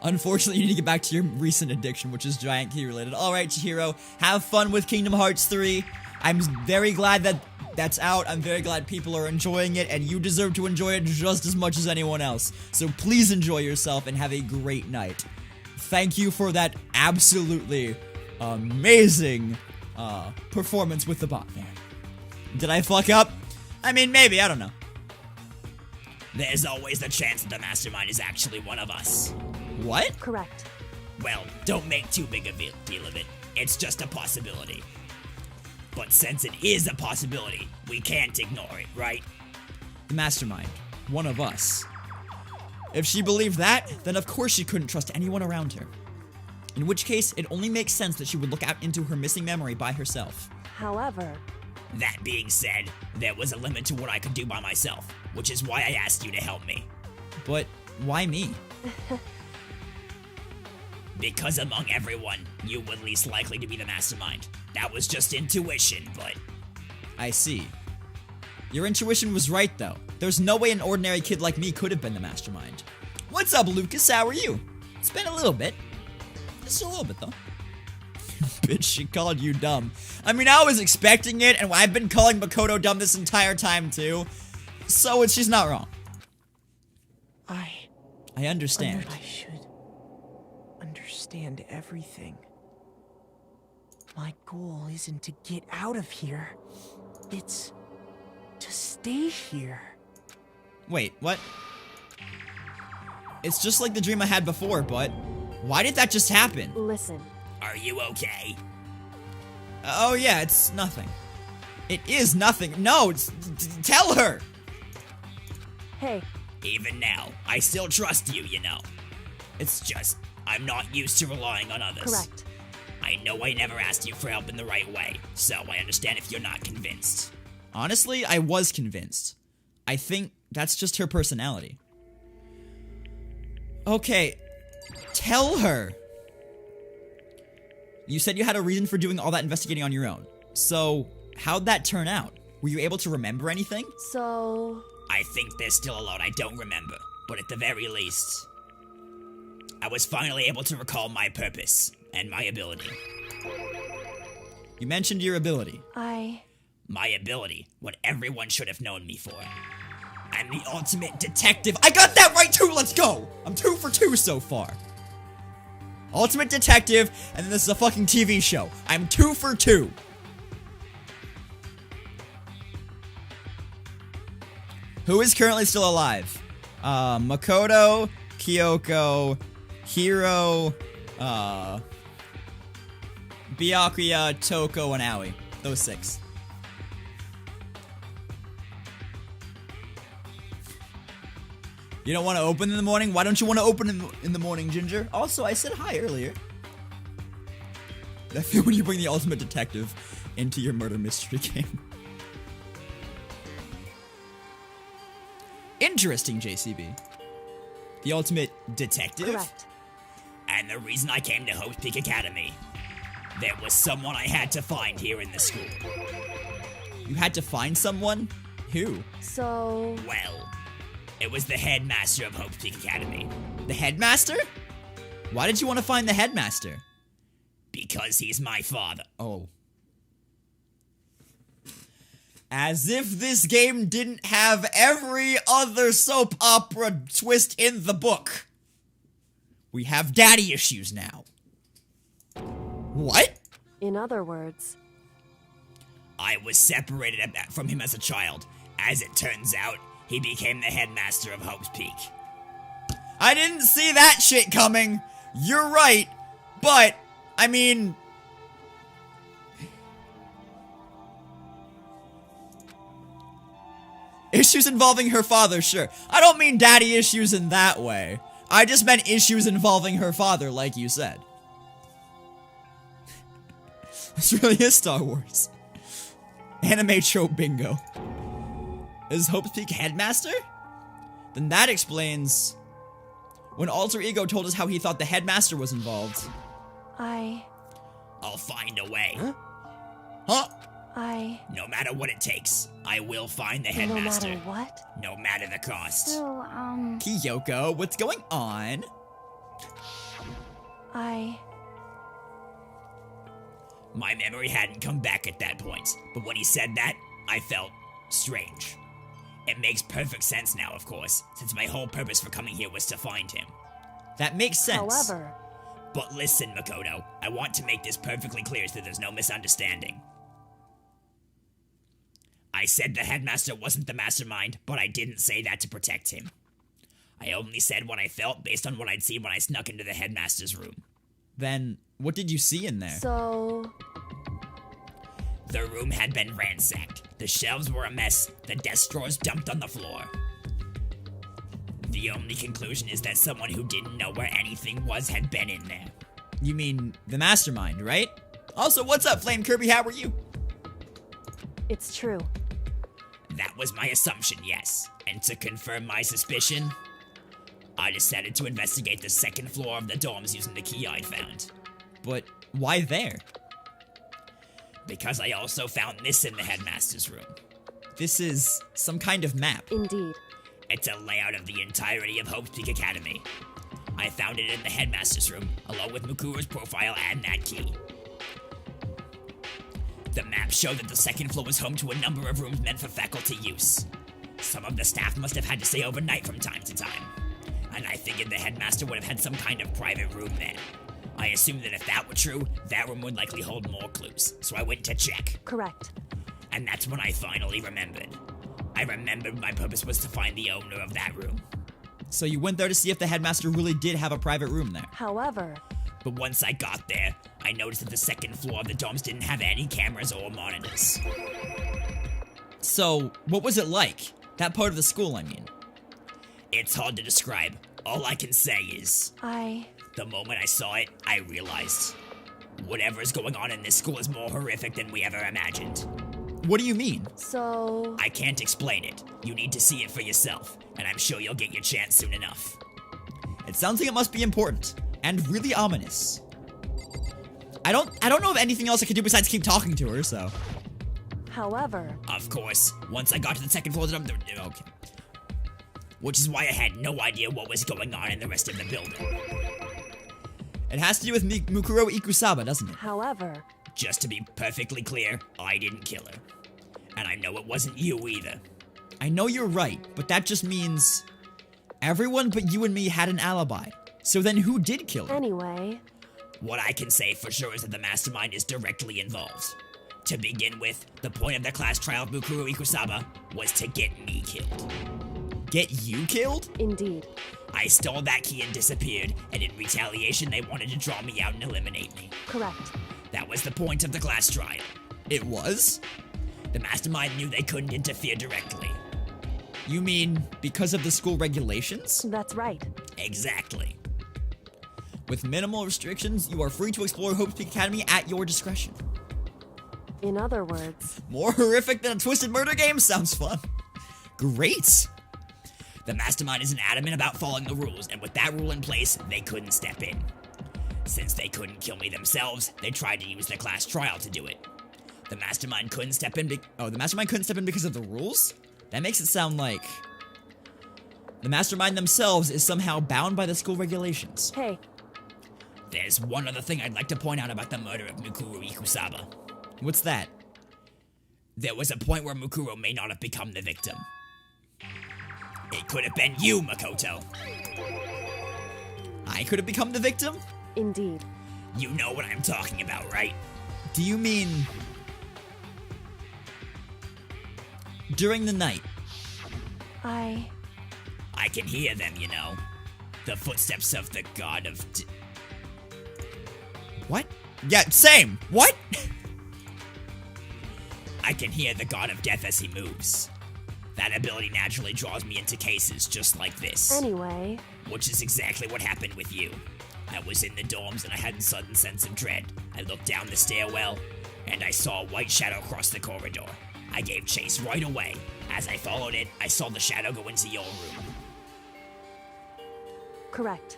Unfortunately, you need to get back to your recent addiction, which is Giant Key related. Alright, Chihiro, have fun with Kingdom Hearts 3. I'm very glad that that's out. I'm very glad people are enjoying it, and you deserve to enjoy it just as much as anyone else. So please enjoy yourself and have a great night. Thank you for that absolutely amazing performance with the bot there. Did I fuck up? I mean, maybe, I don't know. There's always the chance that the mastermind is actually one of us. What? Correct. Well, don't make too big a deal of it. It's just a possibility. But since it is a possibility, we can't ignore it, right? The mastermind. One of us. If she believed that, then of course she couldn't trust anyone around her. In which case, it only makes sense that she would look out into her missing memory by herself. However... That being said, there was a limit to what I could do by myself, which is why I asked you to help me. But why me? Because among everyone, you were least likely to be the mastermind. That was just intuition, but... I see. Your intuition was right, though. There's no way an ordinary kid like me could have been the mastermind. What's up, Lucas? How are you? It's been a little bit. Just a little bit, though. Bitch, she called you dumb. I mean, I was expecting it, and I've been calling Makoto dumb this entire time, too. So she's not wrong. I understand. I should understand everything. My goal isn't to get out of here. It's to stay here. Wait, what? It's just like the dream I had before, but why did that just happen? Listen. Are you okay? Oh yeah, it's nothing. It is nothing. No, tell her! Hey. Even now, I still trust you, you know. It's just, I'm not used to relying on others. Correct. I know I never asked you for help in the right way, so I understand if you're not convinced. Honestly, I was convinced. I think that's just her personality. Okay, tell her. You said you had a reason for doing all that investigating on your own. So, how'd that turn out? Were you able to remember anything? So... I think there's still a lot I don't remember, but at the very least, I was finally able to recall my purpose and my ability. You mentioned your ability. My ability, what everyone should have known me for. I'm the ultimate detective. I got that right too, let's go! I'm 2 for 2 so far. Ultimate detective, and then this is a fucking TV show. I'm 2 for 2. Who is currently still alive? Makoto, Kyoko, Hiro, Byakuya, Toko, and Aoi. Those 6. You don't want to open in the morning? Why don't you want to open in the morning, Ginger? Also, I said hi earlier. I feel when you bring the ultimate detective into your murder mystery game. Interesting, JCB. The ultimate detective? Correct. And the reason I came to Hope's Peak Academy, there was someone I had to find here in the school. You had to find someone? Who? So... Well, it was the headmaster of Hope's Peak Academy. The headmaster? Why did you want to find the headmaster? Because he's my father. Oh. As if this game didn't have every other soap opera twist in the book. We have daddy issues now. What? In other words... I was separated from him as a child. As it turns out, he became the headmaster of Hope's Peak. I didn't see that shit coming. You're right. But, I mean... Issues involving her father, sure. I don't mean daddy issues in that way. I just meant issues involving her father, like you said. This really is Star Wars. Anime trope bingo. Is Hope's Peak headmaster? Then that explains... when Alter Ego told us how he thought the headmaster was involved. I'll find a way. Huh? No matter what it takes, I will find the headmaster. No matter what? No matter the cost. So, Kyoko, what's going on? My memory hadn't come back at that point, but when he said that, I felt strange. It makes perfect sense now, of course, since my whole purpose for coming here was to find him. That makes sense. However... But listen, Makoto, I want to make this perfectly clear so there's no misunderstanding. I said the headmaster wasn't the mastermind, but I didn't say that to protect him. I only said what I felt based on what I'd seen when I snuck into the headmaster's room. Then, what did you see in there? So... The room had been ransacked. The shelves were a mess, the desk drawers dumped on the floor. The only conclusion is that someone who didn't know where anything was had been in there. You mean the mastermind, right? Also, what's up, Flame Kirby? How are you? It's true. That was my assumption, yes. And to confirm my suspicion, I decided to investigate the second floor of the dorms using the key I'd found. But why there? Because I also found this in the headmaster's room. This is some kind of map. Indeed. It's a layout of the entirety of Hope's Peak Academy. I found it in the headmaster's room, along with Mukuro's profile and that key. The map showed that the second floor was home to a number of rooms meant for faculty use. Some of the staff must have had to stay overnight from time to time, and I figured the headmaster would have had some kind of private room there. I assumed that if that were true, that room would likely hold more clues, so I went to check. Correct. And that's when I finally remembered. I remembered my purpose was to find the owner of that room. So you went there to see if the headmaster really did have a private room there. However, But once I got there, I noticed that the second floor of the dorms didn't have any cameras or monitors. So, what was it like? That part of the school, I mean. It's hard to describe. All I can say is, the moment I saw it, I realized whatever is going on in this school is more horrific than we ever imagined. What do you mean? So... I can't explain it. You need to see it for yourself, and I'm sure you'll get your chance soon enough. It sounds like it must be important, and really ominous. I don't know of anything else I could do besides keep talking to her, so... However... Of course, once I got to the second floor, okay. Which is why I had no idea what was going on in the rest of the building. It has to do with Mukuro Ikusaba, doesn't it? However... Just to be perfectly clear, I didn't kill her. And I know it wasn't you either. I know you're right, but that just means... everyone but you and me had an alibi. So then who did kill her? Anyway... What I can say for sure is that the mastermind is directly involved. To begin with, the point of the class trial of Mukuro Ikusaba was to get me killed. Get you killed? Indeed. I stole that key and disappeared, and in retaliation they wanted to draw me out and eliminate me. Correct. That was the point of the class trial. It was? The mastermind knew they couldn't interfere directly. You mean because of the school regulations? That's right. Exactly. With minimal restrictions, you are free to explore Hope's Peak Academy at your discretion. In other words... More horrific than a twisted murder game? Sounds fun. Great! The mastermind isn't adamant about following the rules, and with that rule in place, they couldn't step in. Since they couldn't kill me themselves, they tried to use the class trial to do it. The mastermind couldn't step in the mastermind couldn't step in because of the rules? That makes it sound like... the mastermind themselves is somehow bound by the school regulations. Hey. There's one other thing I'd like to point out about the murder of Mukuro Ikusaba. What's that? There was a point where Mukuro may not have become the victim. It could have been you, Makoto. I could have become the victim? Indeed. You know what I'm talking about, right? Do you mean... during the night? I can hear them, you know. The footsteps of the god of... What? Yeah, same. What? I can hear the god of death as he moves. That ability naturally draws me into cases just like this. Anyway... Which is exactly what happened with you. I was in the dorms and I had a sudden sense of dread. I looked down the stairwell, and I saw a white shadow cross the corridor. I gave chase right away. As I followed it, I saw the shadow go into your room. Correct.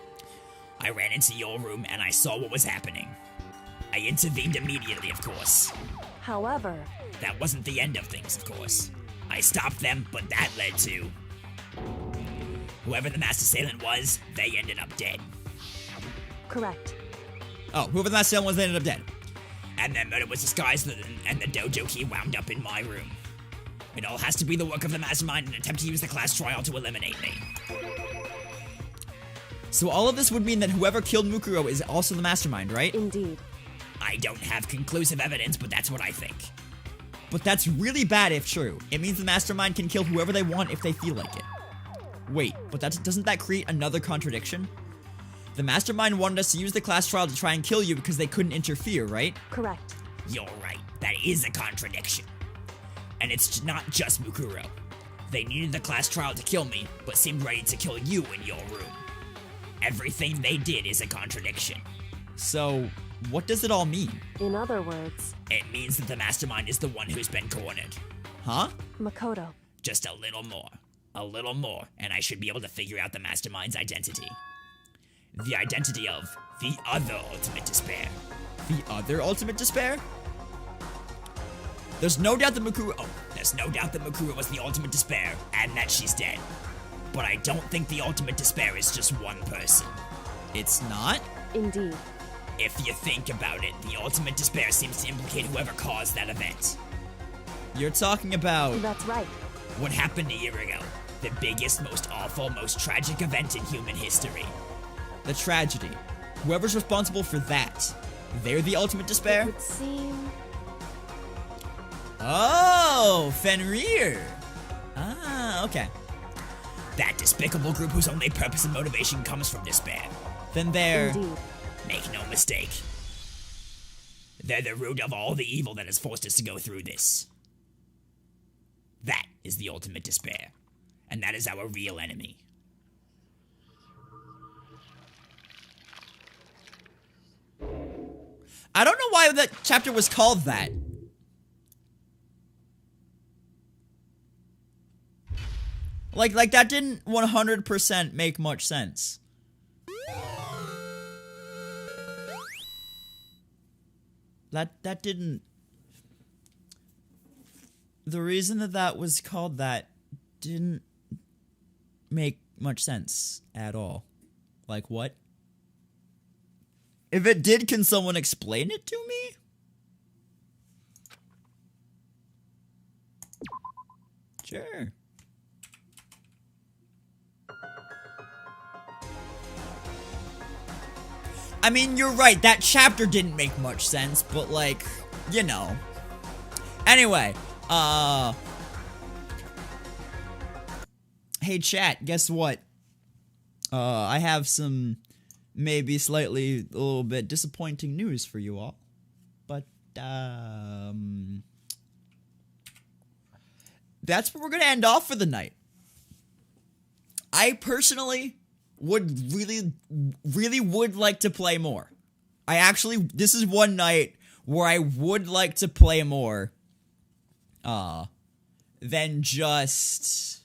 I ran into your room and I saw what was happening. I intervened immediately, of course. However... That wasn't the end of things, of course. I stopped them, but that led to... whoever the master assailant was, they ended up dead. Correct. Oh, whoever the master assailant was, they ended up dead. And their murder was disguised, and the dojo key wound up in my room. It all has to be the work of the mastermind in an attempt to use the class trial to eliminate me. So all of this would mean that whoever killed Mukuro is also the mastermind, right? Indeed. I don't have conclusive evidence, but that's what I think. But that's really bad if true. It means the mastermind can kill whoever they want if they feel like it. Wait, but doesn't that create another contradiction? The mastermind wanted us to use the class trial to try and kill you because they couldn't interfere, right? Correct. You're right. That is a contradiction. And it's not just Mukuro. They needed the class trial to kill me, but seemed ready to kill you in your room. Everything they did is a contradiction. So, what does it all mean? In other words... It means that the mastermind is the one who's been cornered. Huh? Makoto. Just a little more. A little more, and I should be able to figure out the mastermind's identity. The identity of the other ultimate despair. The other ultimate despair? There's no doubt that Mukuro was the ultimate despair, and that she's dead. But I don't think the ultimate despair is just one person. It's not? Indeed. If you think about it, the ultimate despair seems to implicate whoever caused that event. You're talking about... That's right. What happened a year ago? The biggest, most awful, most tragic event in human history. The tragedy. Whoever's responsible for that, they're the ultimate despair? It would seem... Oh, Fenrir. Ah, okay. That despicable group whose only purpose and motivation comes from despair. Then they're... Indeed. Make no mistake. They're the root of all the evil that has forced us to go through this. That is the ultimate despair. And that is our real enemy. I don't know why that chapter was called that. Like that didn't 100% make much sense. That didn't... The reason that was called that didn't make much sense at all. Like, what? If it did, can someone explain it to me? Sure. I mean, you're right, that chapter didn't make much sense, but like, you know. Anyway, hey chat, guess what? I have some maybe slightly a little bit disappointing news for you all. But, that's where we're gonna end off for the night. I personally would really would like to play more. This is one night where I would like to play more, than just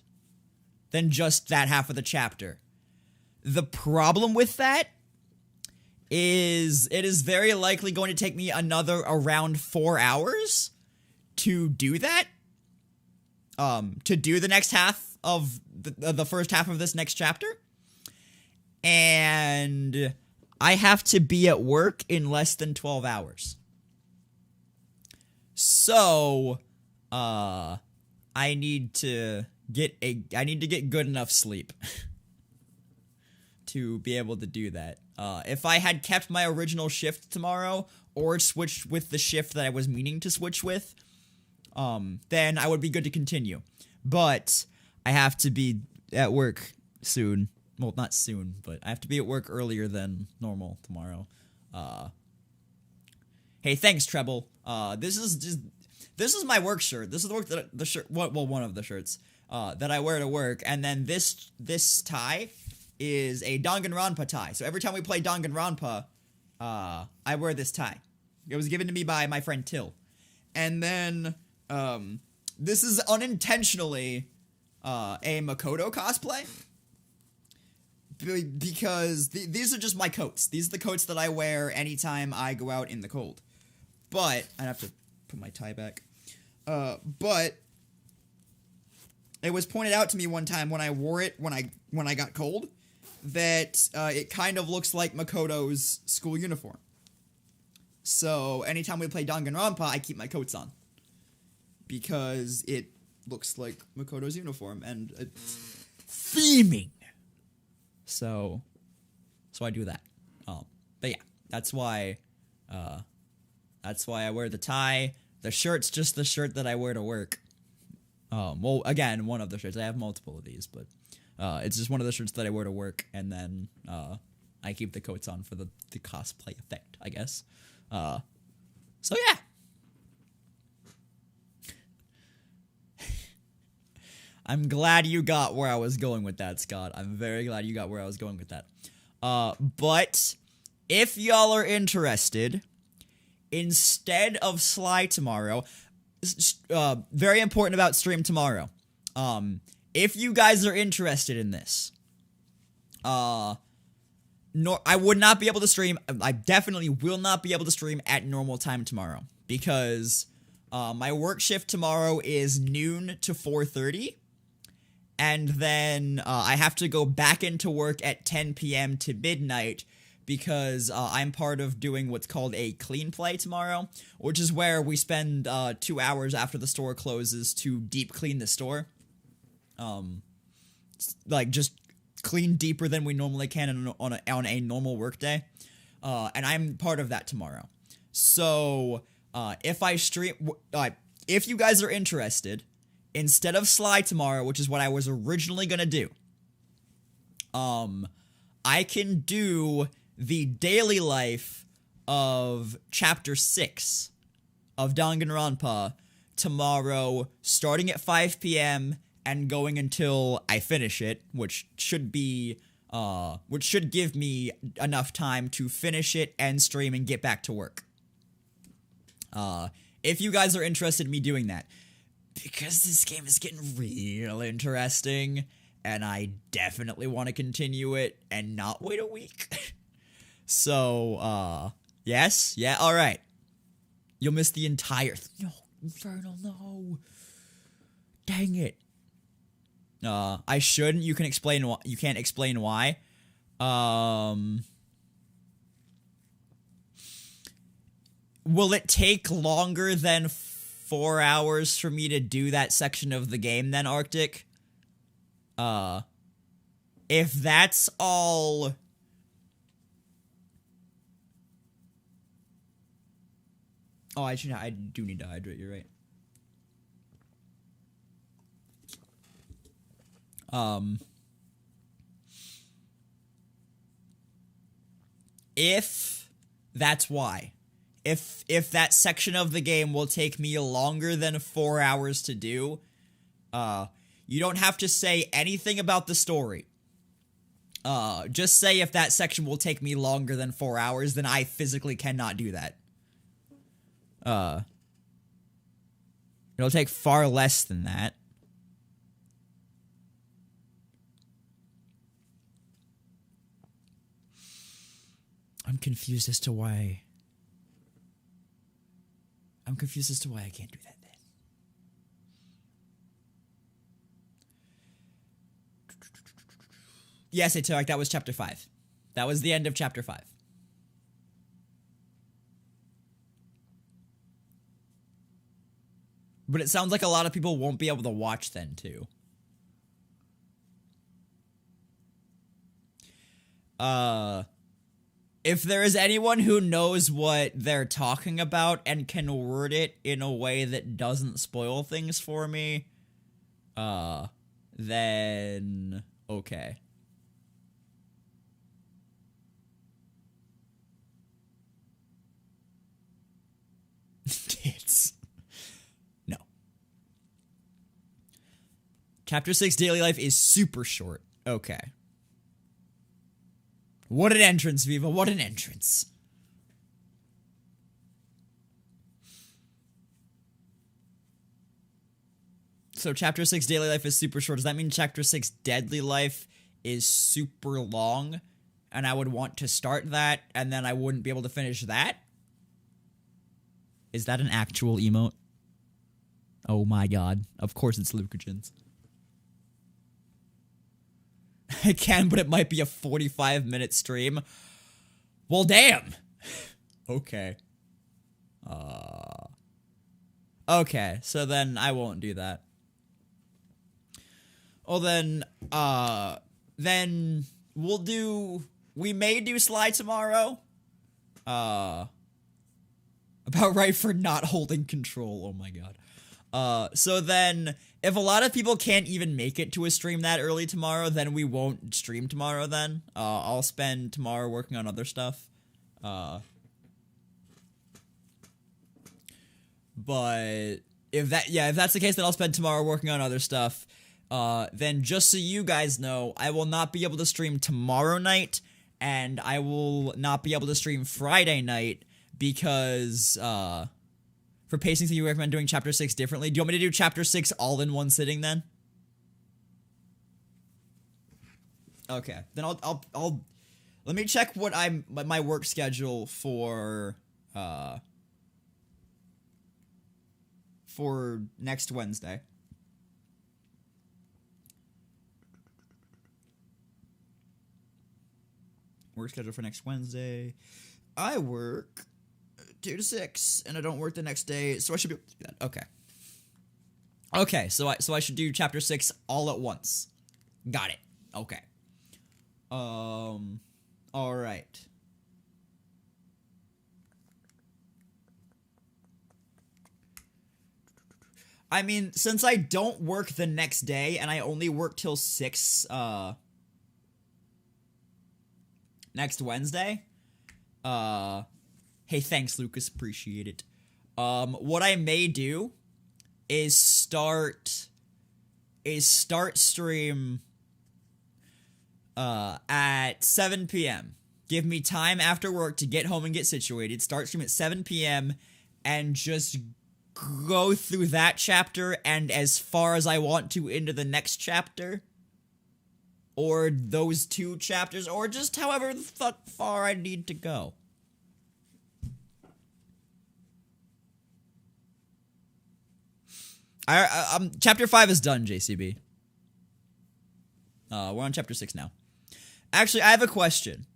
that half of the chapter. The problem with that is it is very likely going to take me another around 4 hours to do that. To do the next half of the first half of this next chapter. And I have to be at work in less than 12 hours. So, I need to get good enough sleep to be able to do that. If I had kept my original shift tomorrow, or switched with the shift that I was meaning to switch with, then I would be good to continue. But I have to be at work soon. Well, not soon, but I have to be at work earlier than normal tomorrow. Hey, thanks, Treble. This is my work shirt. This is the shirt. One of the shirts that I wear to work, and then this tie is a danganronpa tie. So every time we play danganronpa, I wear this tie. It was given to me by my friend Till, and then this is unintentionally a Makoto cosplay. Because these are just my coats. These are the coats that I wear anytime I go out in the cold. But I have to put my tie back. But it was pointed out to me one time when I wore it when I got cold that it kind of looks like Makoto's school uniform. So anytime we play Danganronpa, I keep my coats on because it looks like Makoto's uniform and it's theming. So I do that. But yeah, that's why I wear the tie. The shirt's just the shirt that I wear to work. Well, again, one of the shirts. I have multiple of these, but it's just one of the shirts that I wear to work, and then I keep the coats on for the cosplay effect, I guess. So yeah. I'm glad you got where I was going with that, Scott. I'm very glad you got where I was going with that. But if y'all are interested, instead of Sly tomorrow, very important about stream tomorrow. If you guys are interested in this, I would not be able to stream. I definitely will not be able to stream at normal time tomorrow because my work shift tomorrow is noon to 4:30. And then I have to go back into work at 10 p.m. to midnight because I'm part of doing what's called a clean play tomorrow, which is where we spend 2 hours after the store closes to deep clean the store. Like, just clean deeper than we normally can on a normal workday. And I'm part of that tomorrow. So, if I stream, if you guys are interested, instead of Sly tomorrow, which is what I was originally gonna do, I can do the daily life of Chapter 6 of Danganronpa tomorrow, starting at 5 p.m. and going until I finish it, which should give me enough time to finish it and stream and get back to work. If you guys are interested in me doing that, because this game is getting real interesting, and I definitely want to continue it and not wait a week. So, yes? Yeah, alright. You'll miss the entire no, Infernal, no. Dang it. I shouldn't. You can explain why. You can't explain why. Will it take longer than 4 hours for me to do that section of the game then, Arctic? If that's all... Oh, I do need to hydrate, you're right. If that's why. If that section of the game will take me longer than 4 hours to do, you don't have to say anything about the story. Just say if that section will take me longer than 4 hours, then I physically cannot do that. It'll take far less than that. I'm confused as to why I can't do that then. Yes, Tarek, that was chapter 5. That was the end of chapter 5. But it sounds like a lot of people won't be able to watch then, too. If there is anyone who knows what they're talking about and can word it in a way that doesn't spoil things for me, then okay. No. Chapter 6 Daily Life is super short. Okay. What an entrance, Viva. What an entrance. So Chapter 6 Daily Life is super short. Does that mean Chapter 6 Deadly Life is super long? And I would want to start that, and then I wouldn't be able to finish that? Is that an actual emote? Oh my god. Of course it's Lucagins. I can, but it might be a 45-minute stream. Well, damn. Okay. Okay, so then I won't do that. Well, then we may do Sly tomorrow. About right for not holding control. Oh my god. So then, if a lot of people can't even make it to a stream that early tomorrow, then we won't stream tomorrow then. I'll spend tomorrow working on other stuff. But if that's the case, then I'll spend tomorrow working on other stuff. Then just so you guys know, I will not be able to stream tomorrow night, and I will not be able to stream Friday night because, for pacing, so you recommend doing Chapter 6 differently? Do you want me to do Chapter 6 all in one sitting then? Okay, then I'll let me check what my work schedule for next Wednesday. Work schedule for next Wednesday. I work 2 to 6, and I don't work the next day, so I should be able to do that. Okay. Okay, so I should do chapter 6 all at once. Got it. Okay. All right. I mean, since I don't work the next day and I only work till 6 next Wednesday, hey, thanks Lucas, appreciate it. What I may do is start stream at 7 p.m. Give me time after work to get home and get situated. Start stream at 7 p.m. and just go through that chapter and as far as I want to into the next chapter. Or those 2 chapters, or just however the fuck far I need to go. Chapter 5 is done, JCB. We're on chapter 6 now. Actually, I have a question.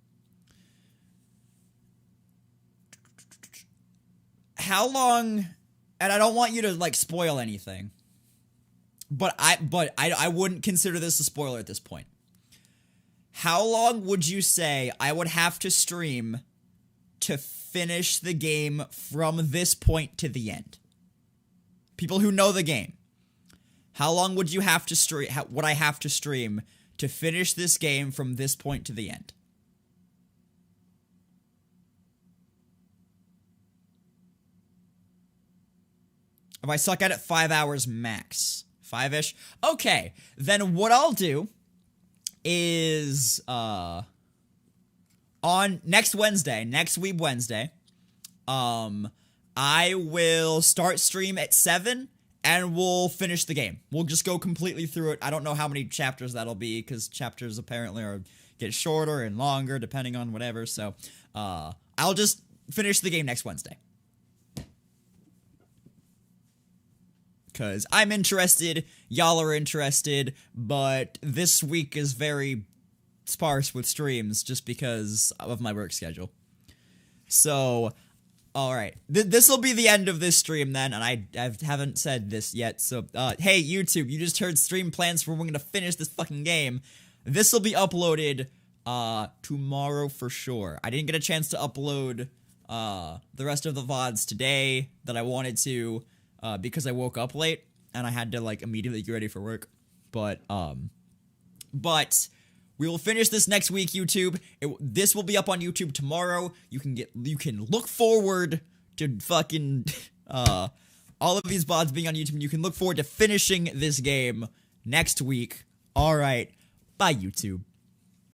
How long, and I don't want you to, like, spoil anything, but I wouldn't consider this a spoiler at this point. How long would you say I would have to stream to finish the game from this point to the end? People who know the game. How long would you have to stream? Would I have to stream to finish this game from this point to the end? If I suck at it, 5 hours max. 5-ish? Okay, then what I'll do is, on next Wednesday, next week Wednesday, I will start stream at 7, and we'll finish the game. We'll just go completely through it. I don't know how many chapters that'll be, because chapters apparently get shorter and longer, depending on whatever, so, I'll just finish the game next Wednesday. Because I'm interested, y'all are interested, but this week is very sparse with streams just because of my work schedule. So, alright. This will be the end of this stream then, and I haven't said this yet, so, hey, YouTube, you just heard stream plans for when we're gonna finish this fucking game. This will be uploaded, tomorrow for sure. I didn't get a chance to upload, the rest of the VODs today that I wanted to, because I woke up late, and I had to, like, immediately get ready for work, but we will finish this next week, YouTube. This will be up on YouTube tomorrow. You can look forward to fucking, all of these VODs being on YouTube, and you can look forward to finishing this game next week. Alright, bye, YouTube.